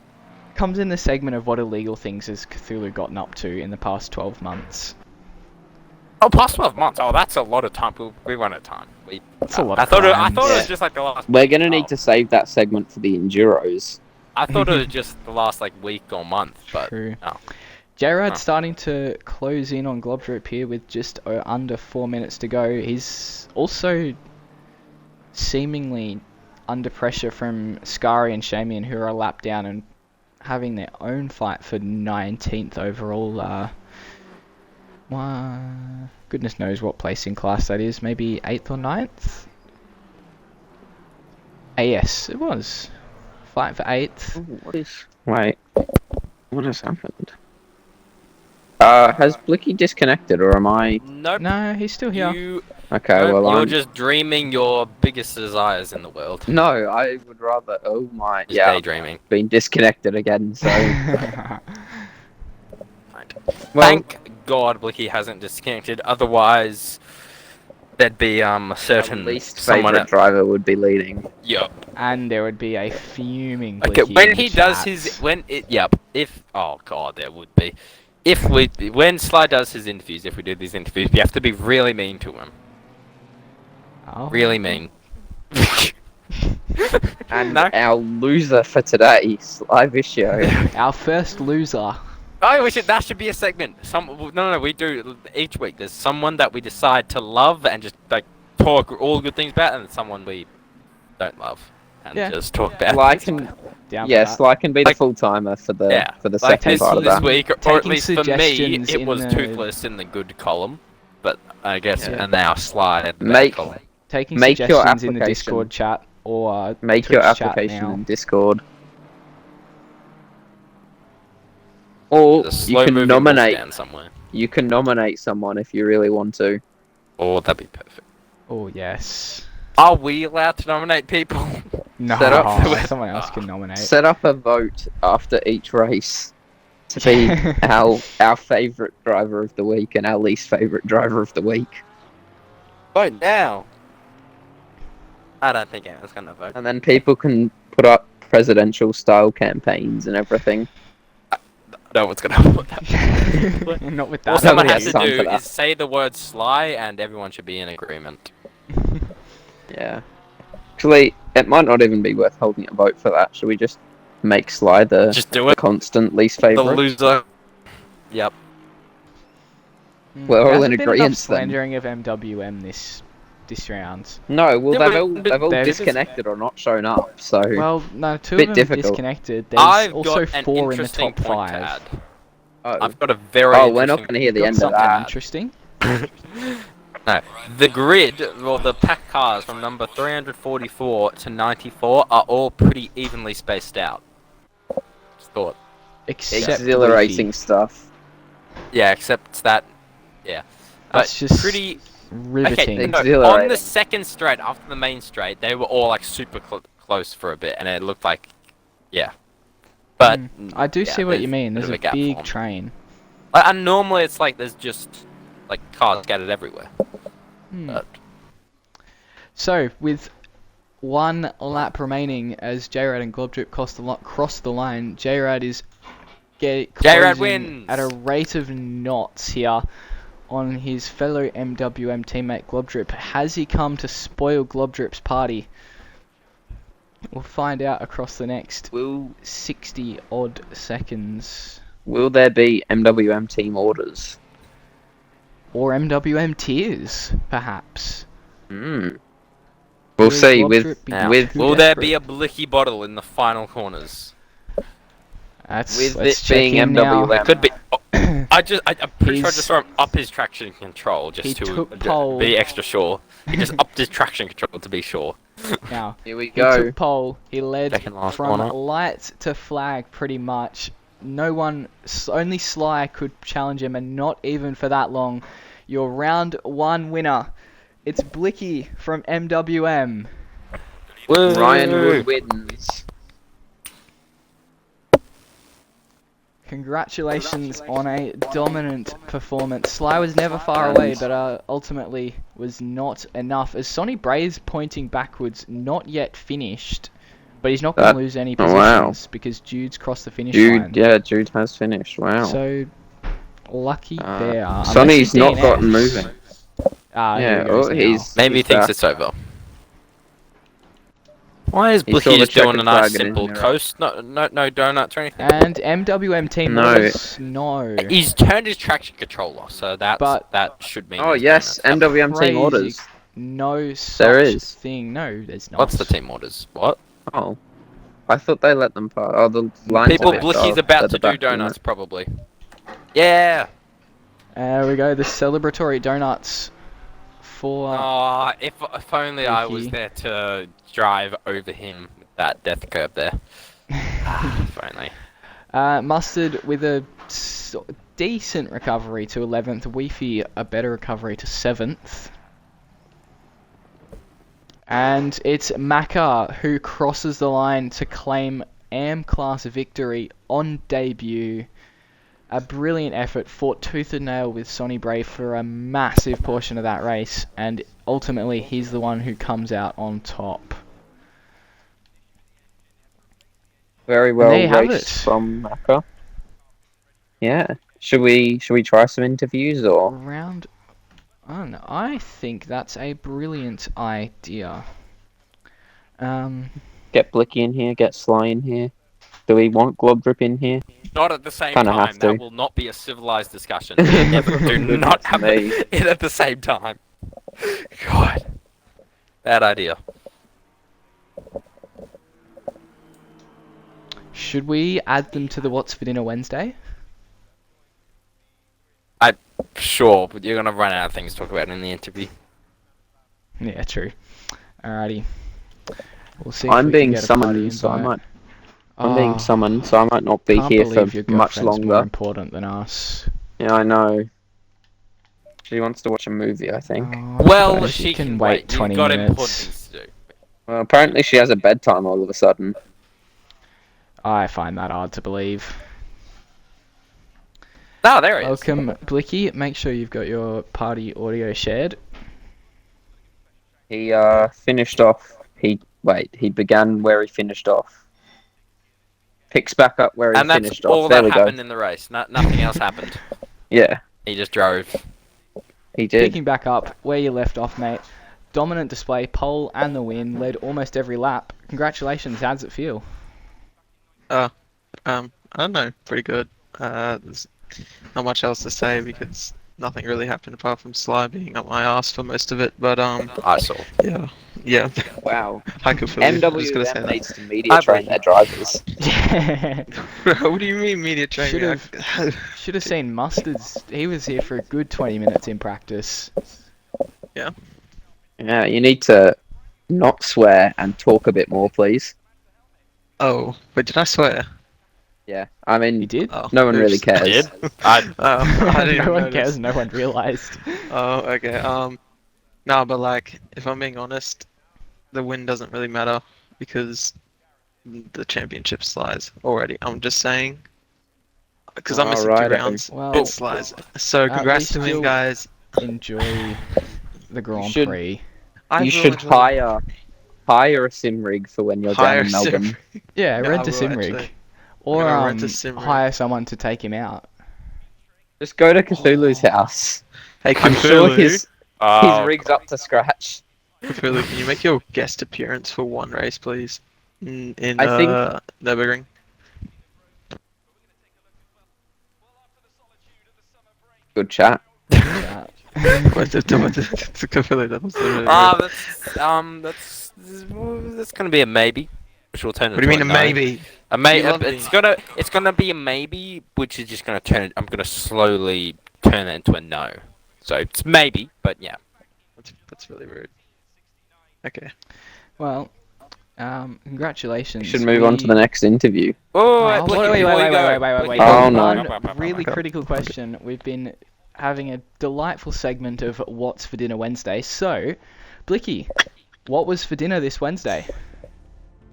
comes in the segment of what illegal things has Cthulhu gotten up to in the past 12 months. Oh, past 12 months. Oh, that's a lot of time. We run out of time. That's a lot I of thought it crimes. was just like the last. We're gonna need oh, to save that segment for the Enduros. I thought it was just the last like week or month, but True. no. J-Rad's Huh. starting to close in on Globdrop here with just under 4 minutes to go. He's also seemingly under pressure from Skari and Shamian, who are a lap down and having their own fight for 19th overall. Goodness knows what placing class that is. Maybe 8th or 9th? Yes, it was. Fight for 8th. Wait. What has happened? Has Blicky disconnected, or am I? Nope. No, he's still here. You, Okay, nope, well you're I'm. just dreaming your biggest desires in the world. No, I would rather. Oh my. Just Yeah, daydreaming. been disconnected again. So. Well, Thank God Blicky hasn't disconnected. Otherwise, there'd be a certain our least someone. favorite driver would be leading. Yup. And there would be a fuming Okay, Blicky when in he the does chat. his if oh God, there would be. When Sly does his interviews, if we do these interviews, we have to be really mean to him. Oh. Really mean. And No? our loser for today, Sly Vicio. Our first loser. Oh, that should be a segment. No, we do each week. There's someone that we decide to love and just like talk all good things about, and someone we don't love and Yeah. just talk bad Sly things can, about. Down yeah, for that. Sly can be the Like- full timer for the Yeah, for the Like second this, part of this that. week, or Taking at least for me, suggestions it in was the- Toothless in the good column, but I guess Yeah. and now Sly in the bad Make- column. Taking Make your suggestions in the application. Discord chat or Make Twitch your chat application now. in Discord. Or There's a you can slow-moving nominate. stand somewhere. You can nominate someone if you really want to. Oh, that'd be perfect. Oh yes. Are we allowed to nominate people? No, Set up- someone else can nominate. Set up a vote after each race to be our favourite driver of the week and our least favourite driver of the week. Vote now. I don't think anyone's gonna vote. And then people can put up presidential style campaigns and everything. No one's gonna vote that. Not with All that. someone Nobody has has to time do for that. is say the word Sly, and everyone should be in agreement. Yeah. Actually, it might not even be worth holding a vote for that. Should we just make Sly the Just do it. constant least The favourite? loser. Yep. We're all There in hasn't been enough agreement then. slandering of MWM this round. No, well, Yeah, they've all they've- disconnected or not shown up, so... Well, no, two Bit of them difficult. disconnected. There's I've also got an 4 in the interesting top point 5. to add. Oh. I've got a very Oh, we're not interesting going to hear the Got end of something that. interesting. No, the grid, or the pack cars from number 344 to 94 are all pretty evenly spaced out. Just thought. Except Exhilarating Leafy. stuff. Yeah, except that, yeah. That's But just pretty... riveting. Okay, no, on Exhilarating. the second straight, after the main straight, they were all like super close for a bit, and it looked like, yeah. But I do yeah, see what you there's mean. bit There's of a gap big formed. train. And normally it's like there's just like cars scattered everywhere. But So, with 1 lap remaining as J-Rad and Globdrip cross the line, J-Rad is J-Rad closing wins! at a rate of knots here on his fellow MWM teammate Globdrip. Has he come to spoil Globdrip's party? We'll find out across the next Will 60 odd seconds. there be MWM team orders? Or MWM tiers, perhaps. We'll Will see. Globdrip be now, with- too will there desperate? be a blicky bottle in the final corners? Let's this check being in now. MWM. It could be. Oh, I'm pretty sure I He's- just saw him up his traction control He just to took pole. be extra sure. He just upped his traction control to be sure. Now, Here we he go. took pole. He led Second last from corner. light to flag pretty much. No one, only Sly could challenge him, and not even for that long. Your round 1 winner. It's Blicky from MWM. Woo! Ryan Wood wins. Congratulations on a dominant performance. Sly was never far away, but ultimately was not enough. As Sonny Bray's pointing backwards, not yet finished, but he's not going to lose any oh, wow. positions because Jude's crossed the finish line. Jude has finished. Wow. So lucky there. Unless Sonny's he not DNFs. gotten moving. Ah, here Yeah, he goes oh, now. he's Maybe he thinks back. it's over. Why is He saw Blicky the just doing checkered a nice flag and simple in there. coast? No donuts or anything. And MWM team No. orders, no. He's turned his traction control off, so But- that should mean. Oh there's yes, donuts. MWM team Crazy. orders. No such There is. thing. No, there's not. What's the team orders? What? Oh, I thought they let them pass. Oh, the line's People a bit Blicky's off about at to the do back, isn't donuts, it? probably. Yeah. There we go, the celebratory donuts for... Oh, if only I was Blicky. there to drive over him with that death curve there. If only. Mustard with a decent recovery to 11th. Weefy a better recovery to 7th. And it's Maka who crosses the line to claim AM class victory on debut. A brilliant effort, fought tooth and nail with Sonny Bray for a massive portion of that race, and ultimately he's the one who comes out on top. Very well there you have raced it. from Maka. Yeah. Should we try some interviews or? Round one. I think that's a brilliant idea. Get Blicky in here, get Sly in here. Do we want Globdrip in here? Not at the same Kinda time. have to. That will not be a civilized discussion. We never do not have Me. it at the same time. God. Bad idea. Should we add them to the What's for Dinner Wednesday? Sure, but you're gonna run out of things to talk about in the interview. Yeah, true. Alrighty. We'll see. if I'm we can being get a party summoned, so I invite. might. I'm being summoned, so I might not be Can't here believe your for much girlfriend's more longer. important than us. Yeah, I know. She wants to watch a movie, I think. Oh, Well, but she can wait 20 You've got important minutes. things to do. Well, apparently she has a bedtime all of a sudden. I find that hard to believe. Oh, there it is. Welcome, Blicky. Make sure you've got your party audio shared. He finished off He began where he finished off. Picks back up where he And that's finished all off. There that we go. happened in the race. Nothing else happened. Yeah, He just drove. he did. Picking back up where you left off, mate. Dominant display, pole and the win, led almost every lap. Congratulations, how does it feel? I don't know, pretty good. There's not much else to say because nothing really happened apart from Sly being up my ass for most of it. But I saw. yeah. Wow. I could feel you. I was gonna say MWM that. needs to media train their drivers. What do you mean media training? Should have seen Mustard's. He was here for a good 20 minutes in practice. Yeah, you need to not swear and talk a bit more, please. Oh, but did I swear? Yeah, I mean, You did? Oh, no one really oops. cares. I did. I didn't even No one notice. cares, no one realised. Oh, okay. No, but like, if I'm being honest, the win doesn't really matter because the championship slides already. I'm just saying because I'm missing Alright, 2 rounds. well, It slides. So congrats least to me, you'll- guys. Enjoy the Grand should- Prix. I You will should enjoy- hire a sim rig for when you're Hire down in a sim Melbourne. Yeah, Yeah, rent I a will sim rig. actually. Or gonna rent a sim rig. hire someone to take him out. Just go to Cthulhu's house. Hey, I'm sure Cthulhu, his Oh, rig's up to scratch. Cthulhu, can you make your guest appearance for one race, please? In I think- Nürburgring. Good chat. Yeah. Cthulhu, that was really rude. that's gonna be a maybe, which will turn into What do you mean a no. maybe? A may. You love It's me. gonna be a maybe, which is just gonna turn it. I'm gonna slowly turn it into a no. So it's maybe, but yeah. That's really rude. Okay. Well, congratulations. We should move on to the next interview. Oh, Oh, wait. Oh, no. Really critical question. We've been having a delightful segment of What's for Dinner Wednesday. So, Blicky, what was for dinner this Wednesday?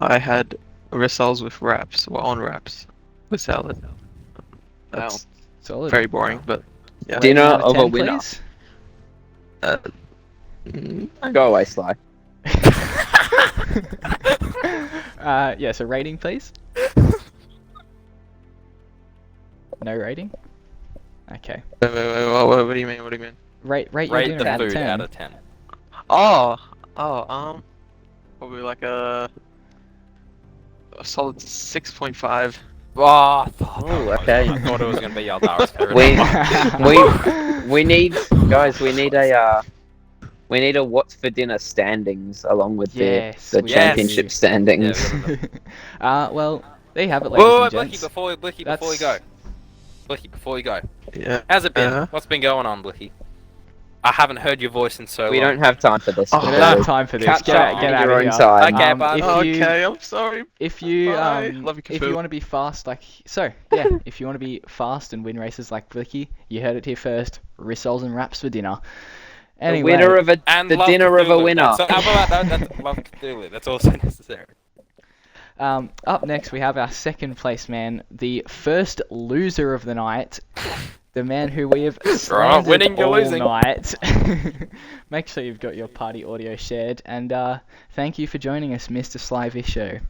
I had rissoles with wraps, or on wraps, with salad. That's Solid. very boring, but yeah. Dinner Rating out of a 10, winner. please? Go away, Sly. Yes, a rating, please. No rating? Okay. Wait, what do you mean? What do you mean? Rate your Rate dinner the out of food 10. out of 10. Probably like a solid 6.5. Oh, okay. I thought it was gonna be Yaldaris. We need a what's for dinner standings along with Yes, the we championship do. standings. Well, there you have it, ladies Whoa, and Blicky, gents. before you go. Blicky, before you go. Yeah. How's it been? Uh-huh. What's been going on, Blicky? I haven't heard your voice in so long. We don't have time for this. Oh, We no. don't have time for this. Catch Get up out on of your here. own time. Okay, bud. If you, Okay, I'm sorry. If you Bye. Love you, if Cthulhu. you want to be fast if you want to be fast and win races like Blicky, you heard it here first. Rissoles and wraps for dinner. Anyway, The winner of And the love dinner of a Cthulhu. winner. That's love Cthulhu. That's also necessary. up next we have our second place man, the first loser of the night, the man who we have slandered winning, you're all losing. night. Make sure you've got your party audio shared, and thank you for joining us, Mr. Sly Visho.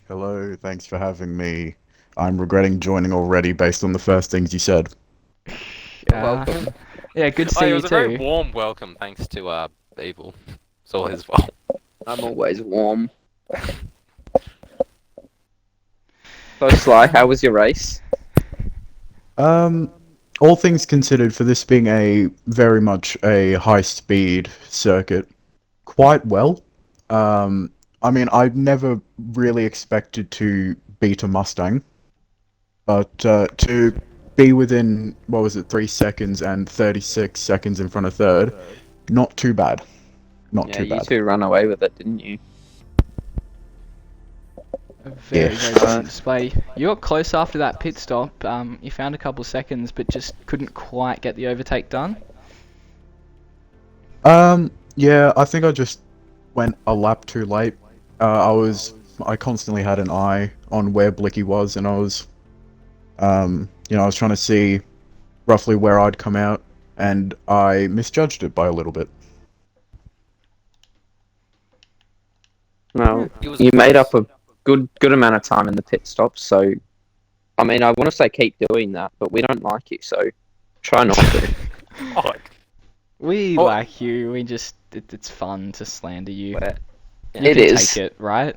Hello, thanks for having me. I'm regretting joining already based on the first things you said. Welcome. Yeah, good to Oh, see it you was a very too. warm welcome, thanks to Evil. It's all his fault. I'm always warm. So Sly, how was your race? All things considered, for this being a very much a high-speed circuit, quite well. I mean, I've never really expected to beat a Mustang, but to be within, 3 seconds and 36 seconds in front of third, not too bad. Not Yeah, too you bad. two ran away with it, didn't you? A very, Yeah. very dominant display. You got close after that pit stop. You found a couple seconds, but just couldn't quite get the overtake done. Yeah, I think I just went a lap too late. I constantly had an eye on where Blicky was, and I was trying to see roughly where I'd come out, and I misjudged it by a little bit. Well, He was you made close. up a good amount of time in the pit stop, so I mean, I want to say keep doing that, but we don't like you, so try not to. Oh, We Oh. like you. We just it's fun to slander you. Where- You It can is. take it, right?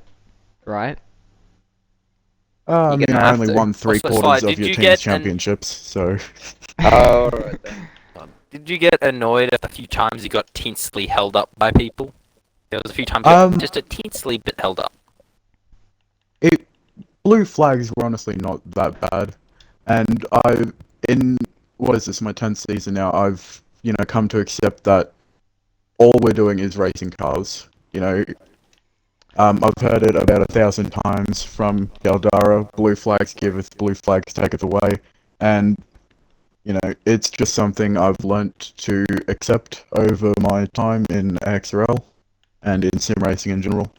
Right? I You're mean, gonna I have only to. won three Also, quarters Sly, of did your you team's get championships, so. Oh, right then. Did you get annoyed a few times you got tensely held up by people? There was a few times you got just a tensely bit held up. Blue flags were honestly not that bad, and what is this, my 10th season now, I've, come to accept that all we're doing is racing cars, I've heard it about 1,000 times from Galdara, blue flags giveth, blue flags taketh away, and, it's just something I've learnt to accept over my time in AXRL, and in sim racing in general.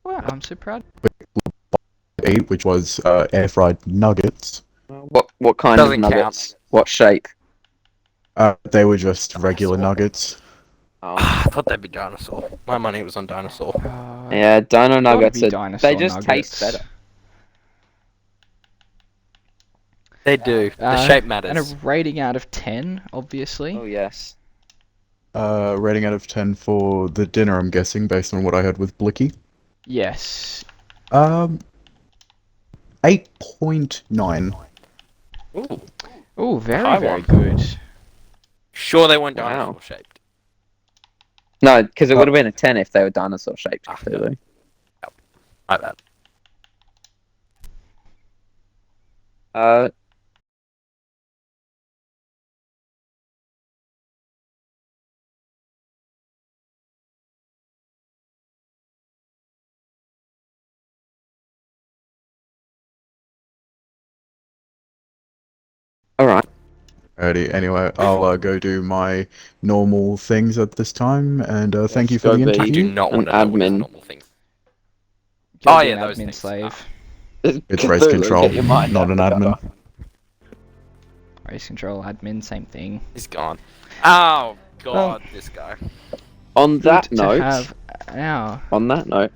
Wow, I'm so proud. 8, which was air fried nuggets. What kind of Doesn't nuggets? What shape? They were just regular nuggets. Oh. I thought that'd be dinosaur. My money was on dinosaur. Yeah, dino gotta nuggets be are, dinosaur they just nuggets. taste better. They do. The shape matters. And a rating out of 10, obviously. Oh yes. Rating out of 10 for the dinner, I'm guessing, based on what I heard with Blicky. Yes. 8.9. Ooh. Oh, very, high very one. good. Sure they weren't Wow. dinosaur shaped. No, because it would have been a 10 if they were dinosaur shaped. Ah, Clearly. My bad. Uh, all right. Alrighty, anyway, I'll go do my normal things at this time, and thank you for go the be- I do interview. not An want to know what his admin. normal things. Gotta Oh, be yeah, an those admin things. slave. It's race Cthulhu, control, get your mind not out an the admin. gutter. Race control, admin, same thing. He's gone. Oh, God, Well, this guy. On that Good to note, have now.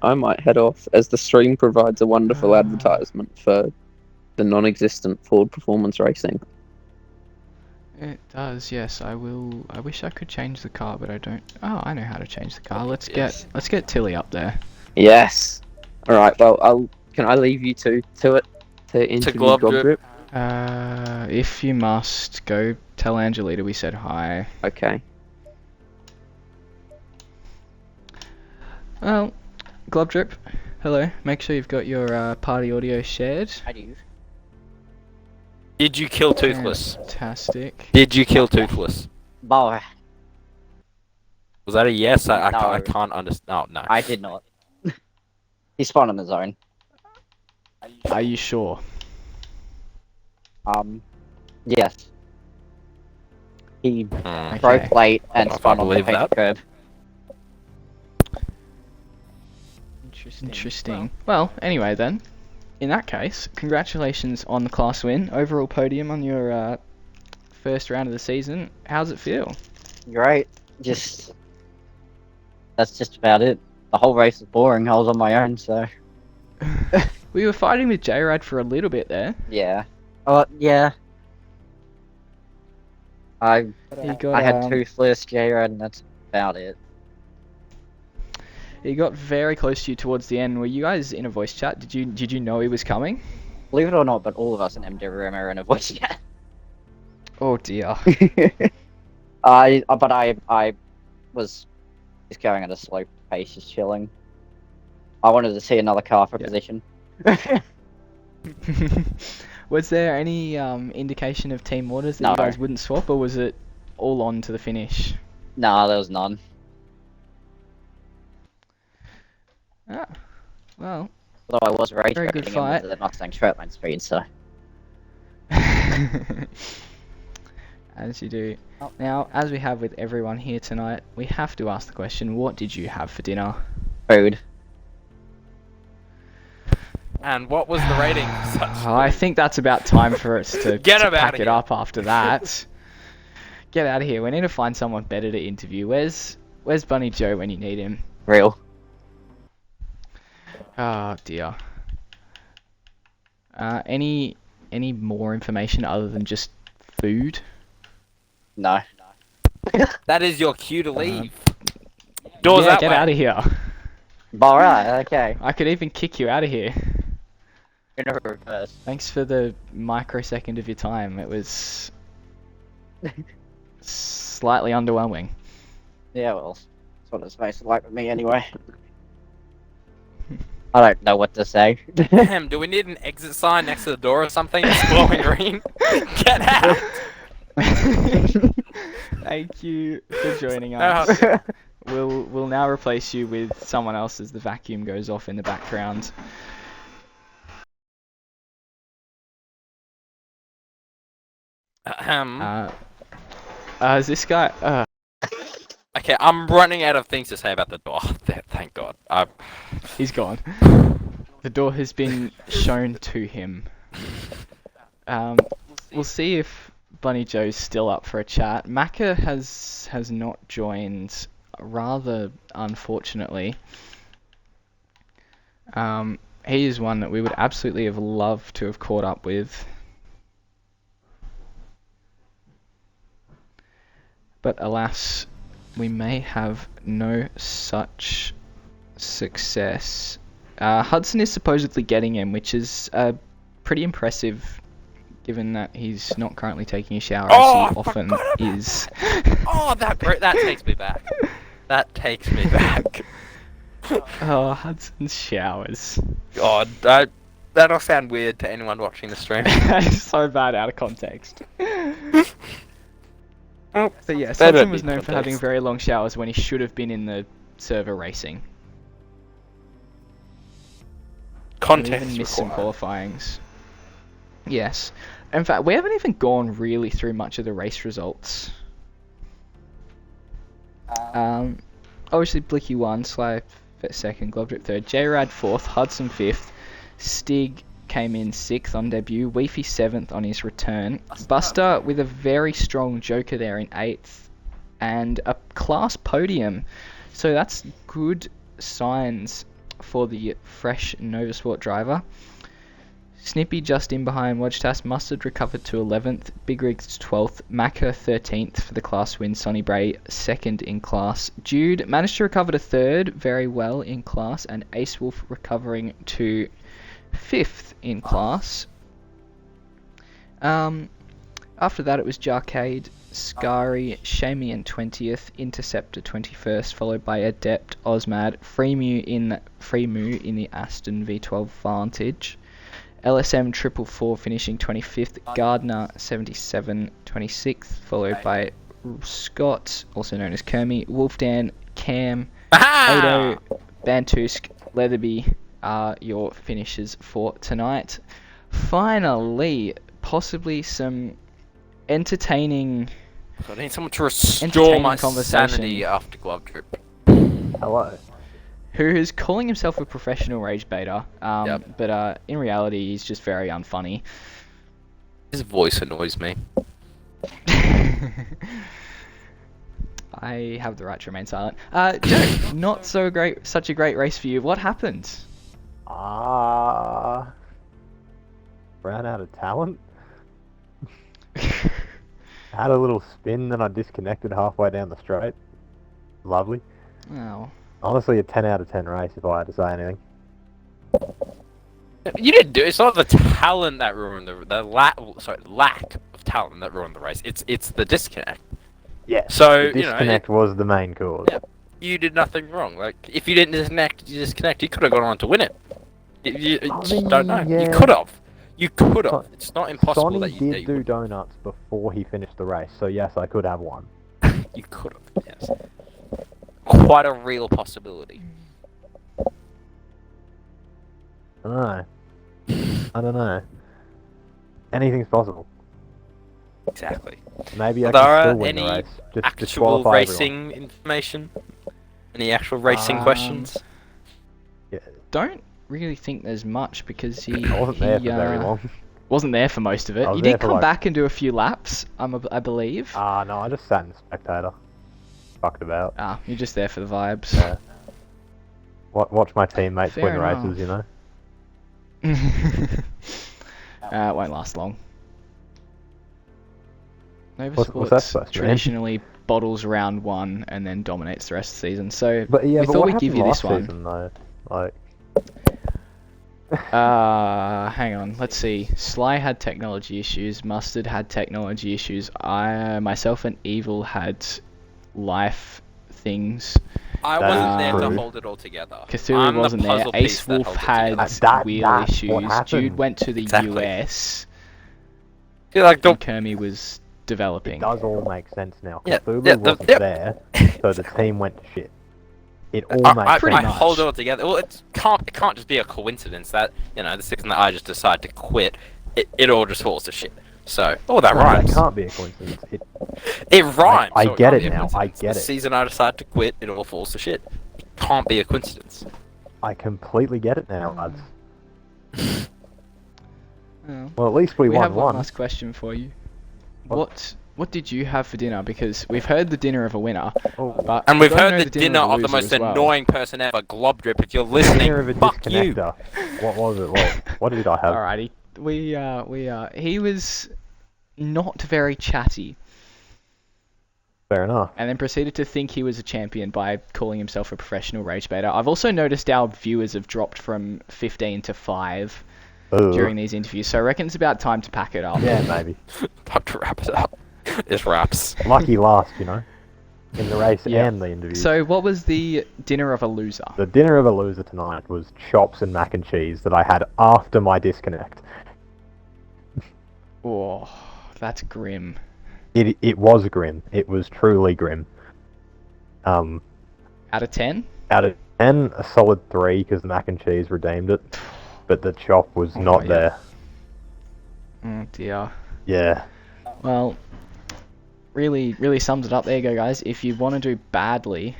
I might head off as the stream provides a wonderful Ah. advertisement for the non-existent Ford Performance Racing. It does, yes. I will. I wish I could change the car, but I don't. Oh, I know how to change the car. Let's get Tilly up there. Yes. All right. Well, can I leave you to it to interview Glob Glob Drip. Drip? If you must, go tell Angelita we said hi. Okay. Well, Glob Drip, hello. Make sure you've got your party audio shared. I do. Did you kill Toothless? Fantastic. Did you kill Toothless? Boy, Was that a yes? I No. can't understand. Oh, no. I did not. He spawned on his own. Are you sure? Yes. He Hmm. broke late and I can't spawned on the believe paper that. curb. Interesting. Well, anyway then. In that case, congratulations on the class win. Overall podium on your first round of the season. How's it feel? Great. That's just about it. The whole race was boring. I was on my own, so We were fighting with J-Rad for a little bit there. yeah. Oh yeah. I He got, I had Toothless, J-Rad, and that's about it. He got very close to you towards the end. Were you guys in a voice chat? Did you know he was coming? Believe it or not, but all of us in MD room are in a voice chat. Oh dear. I was just going at a slow pace, just chilling. I wanted to see another car for position. Was there any indication of team orders that No. you guys wouldn't swap, or was it all on to the finish? Nah, there was none. Ah. Well, Although I was rage Very good baiting him fight. with the Mustang straight line speed, so. as you do. Now, as we have with everyone here tonight, we have to ask the question, what did you have for dinner? Food. And what was the rating for such I food? think that's about time for us to, Get to him outta pack it here. up after that. Get out of here. We need to find someone better to interview. Where's Bunny Joe when you need him? Real. Oh dear. Any more information other than just food? No. That is your cue to leave. Doors yeah, that get way. out of here. Alright, okay. I could even kick you out of here. In reverse. Thanks for the microsecond of your time. It was slightly underwhelming. Yeah, well, that's what it's supposed to like with me anyway. I don't know what to say. Damn, do we need an exit sign next to the door or something? It's glowing green. Get out! Thank you for joining No, us. We'll now replace you with someone else as the vacuum goes off in the background. Is this guy? Okay, I'm running out of things to say about the door. Thank God. He's gone. The door has been shown to him. We'll see if Bunny Joe's still up for a chat. Macca has not joined, rather unfortunately. He is one that we would absolutely have loved to have caught up with. But alas, we may have no such success. Hudson is supposedly getting him, which is pretty impressive, given that he's not currently taking a shower as he often is. Oh, that takes me back. That takes me back. Oh, Hudson's showers. God, that'll sound weird to anyone watching the stream. That's so bad out of context. Oh, But yes, That Hudson don't was need known for having context. very long showers when he should have been in the server racing. Context Even missed some required. qualifyings. Yes. In fact, we haven't even gone really through much of the race results. Obviously Blicky won, Sly second, Globdrip third, J-Rad fourth, Hudson fifth, Stig came in sixth on debut, Weefy seventh on his return, Buster with a very strong Joker there in eighth, and a class podium. So that's good signs for the fresh NovaSport driver. Snippy just in behind Wodgetas, Mustard recovered to 11th, Big Rigs 12th, Macca 13th for the class win, Sonny Bray 2nd in class, Jude managed to recover to 3rd very well in class, and Ace Wolf recovering to 5th in class. After that it was Jarcade, Scary, Shamian 20th, Interceptor 21st, followed by Adept, Osmad, Freemu in the Aston V12 Vantage, LSM 444 finishing 25th, Gardner 77 26th, followed by Scott, also known as Kermie, Wolfdan, Cam, Ado, Bantusk, Leatherby are your finishers for tonight. Finally, possibly some entertaining I need someone to restore Entertaining my conversation. sanity after Glove Trip. Hello. who is calling himself a professional rage baiter, Yep. but in reality he's just very unfunny. His voice annoys me. I have the right to remain silent. Joe, not so great, such a great race for you. What happened? Ran out of talent. Had a little spin, then I disconnected halfway down the straight. Lovely. Oh. Honestly, a 10 out of 10 race if I had to say anything. You didn't do it. It's not the talent that ruined the lack of talent that ruined the race. It's the disconnect. Yeah. So The disconnect was the main cause. Yeah. You did nothing wrong. Like if you didn't disconnect, you could have gone on to win it. You just don't know. You yeah. could have. You could have. It's not impossible Sonny that you did do donuts before he finished the race, so yes, I could have won. You could have. Yes. Quite a real possibility. I don't know. Anything's possible. Exactly. Maybe I can Lara, still win the any race. Just actual disqualify everyone. racing information? Any actual racing questions? Yeah, Don't really think there's much because he I wasn't there for very long. wasn't there for most of it. I was You there did for, come like- back and do a few laps, I believe. Ah, no, I just sat in the spectator. Fucked about. You're just there for the vibes. Yeah. Watch my teammates Fair win enough. races, you know? It won't last long. What's that NovaSport supposed to mean? traditionally bottles round one and then dominates the rest of the season. So But yeah, we but thought what we'd give happened you this last one. season, though? Like, Hang on, let's see. Sly had technology issues, Mustard had technology issues, myself and Evil had life things. I That wasn't is there to true. hold it all together. Cthulhu I'm the wasn't there, puzzle piece Ace that Wolf holds it had together. wheel that's issues, what Jude happened. went to the Exactly. US, I feel like and Kermie was it developing. does all make sense now. Yeah, Cthulhu yeah, wasn't yeah. there, so the team went to shit. It all I makes pretty sense. much. hold it all together. Well, it can't just be a coincidence that the season that I just decide to quit, it all just falls to shit. So, that No, rhymes. That can't be a coincidence. It rhymes. I so get can't it be a now, I coincidence. get The it. season I decide to quit, it all falls to shit. It can't be a coincidence. I completely get it now, lads. Oh. Well, at least we won have one one. last question for you. What? What did you have for dinner? Because we've heard the dinner of a winner, Oh, but And we we've don't heard know the dinner of a of the loser most as well. annoying person ever, Globdrip. If you're listening, Dinner of a fuck you. disconnector. What was it? What did I have? Alrighty, he was not very chatty, Fair enough. and then proceeded to think he was a champion by calling himself a professional rage baiter. I've also noticed our viewers have dropped from 15 to 5 Ugh. during these interviews, so I reckon it's about time to pack it up. Yeah, maybe. Time to wrap it up. This wraps. Lucky last, you know, in the race Yeah. and the interview. So what was the dinner of a loser? The dinner of a loser tonight was chops and mac and cheese that I had after my disconnect. Oh, that's grim. It was grim. It was truly grim. Out of 10? Out of 10, a solid 3 because the mac and cheese redeemed it, but the chop was Oh, not yeah. there. Oh dear. Yeah. Well, really sums it up. There you go, guys. If you want to do badly,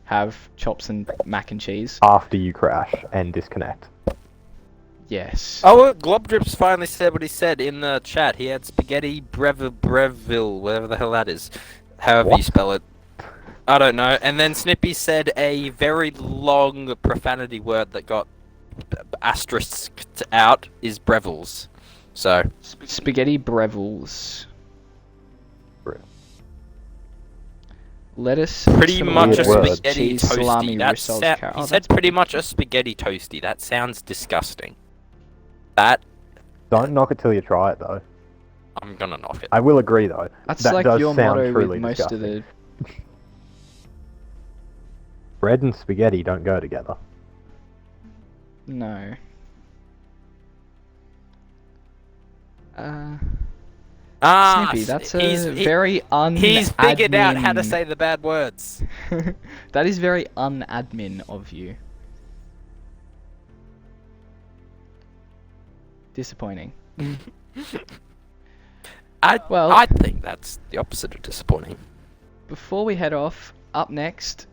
have chops and mac and cheese. After you crash and disconnect. Yes. Oh, look, Globdrips finally said what he said in the chat. He had spaghetti Breville, whatever the hell that is. However you What? spell it. I don't know. And then Snippy said a very long profanity word that got asterisked out is Breville's. So, Spaghetti Breville's. Bre- Lettuce. pretty salami, much a word. spaghetti cheese, salami, toasty. That rissoles, he carrot. said pretty much a spaghetti toasty. That sounds disgusting. That, Don't knock it till you try it, though. I'm gonna knock it. I will agree, though. That's that like does your sound motto truly with most disgusting. of the. Bread and spaghetti don't go together. No. Snippy, that's a very He's figured out how to say the bad words. That is very un-admin of you. Disappointing. I think that's the opposite of disappointing. Before we head off, up next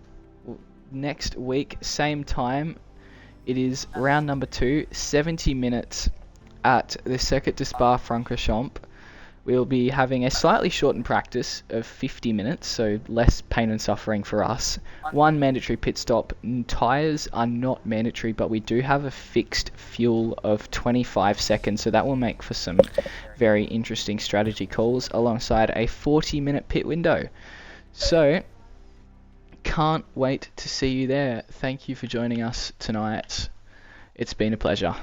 week, same time, it is round number 2, 70 minutes at the Circuit de Spa-Francorchamps. We'll be having a slightly shortened practice of 50 minutes, so less pain and suffering for us. 1 mandatory pit stop. Tyres are not mandatory, but we do have a fixed fuel of 25 seconds, so that will make for some very interesting strategy calls alongside a 40-minute pit window. So, can't wait to see you there. Thank you for joining us tonight. It's been a pleasure.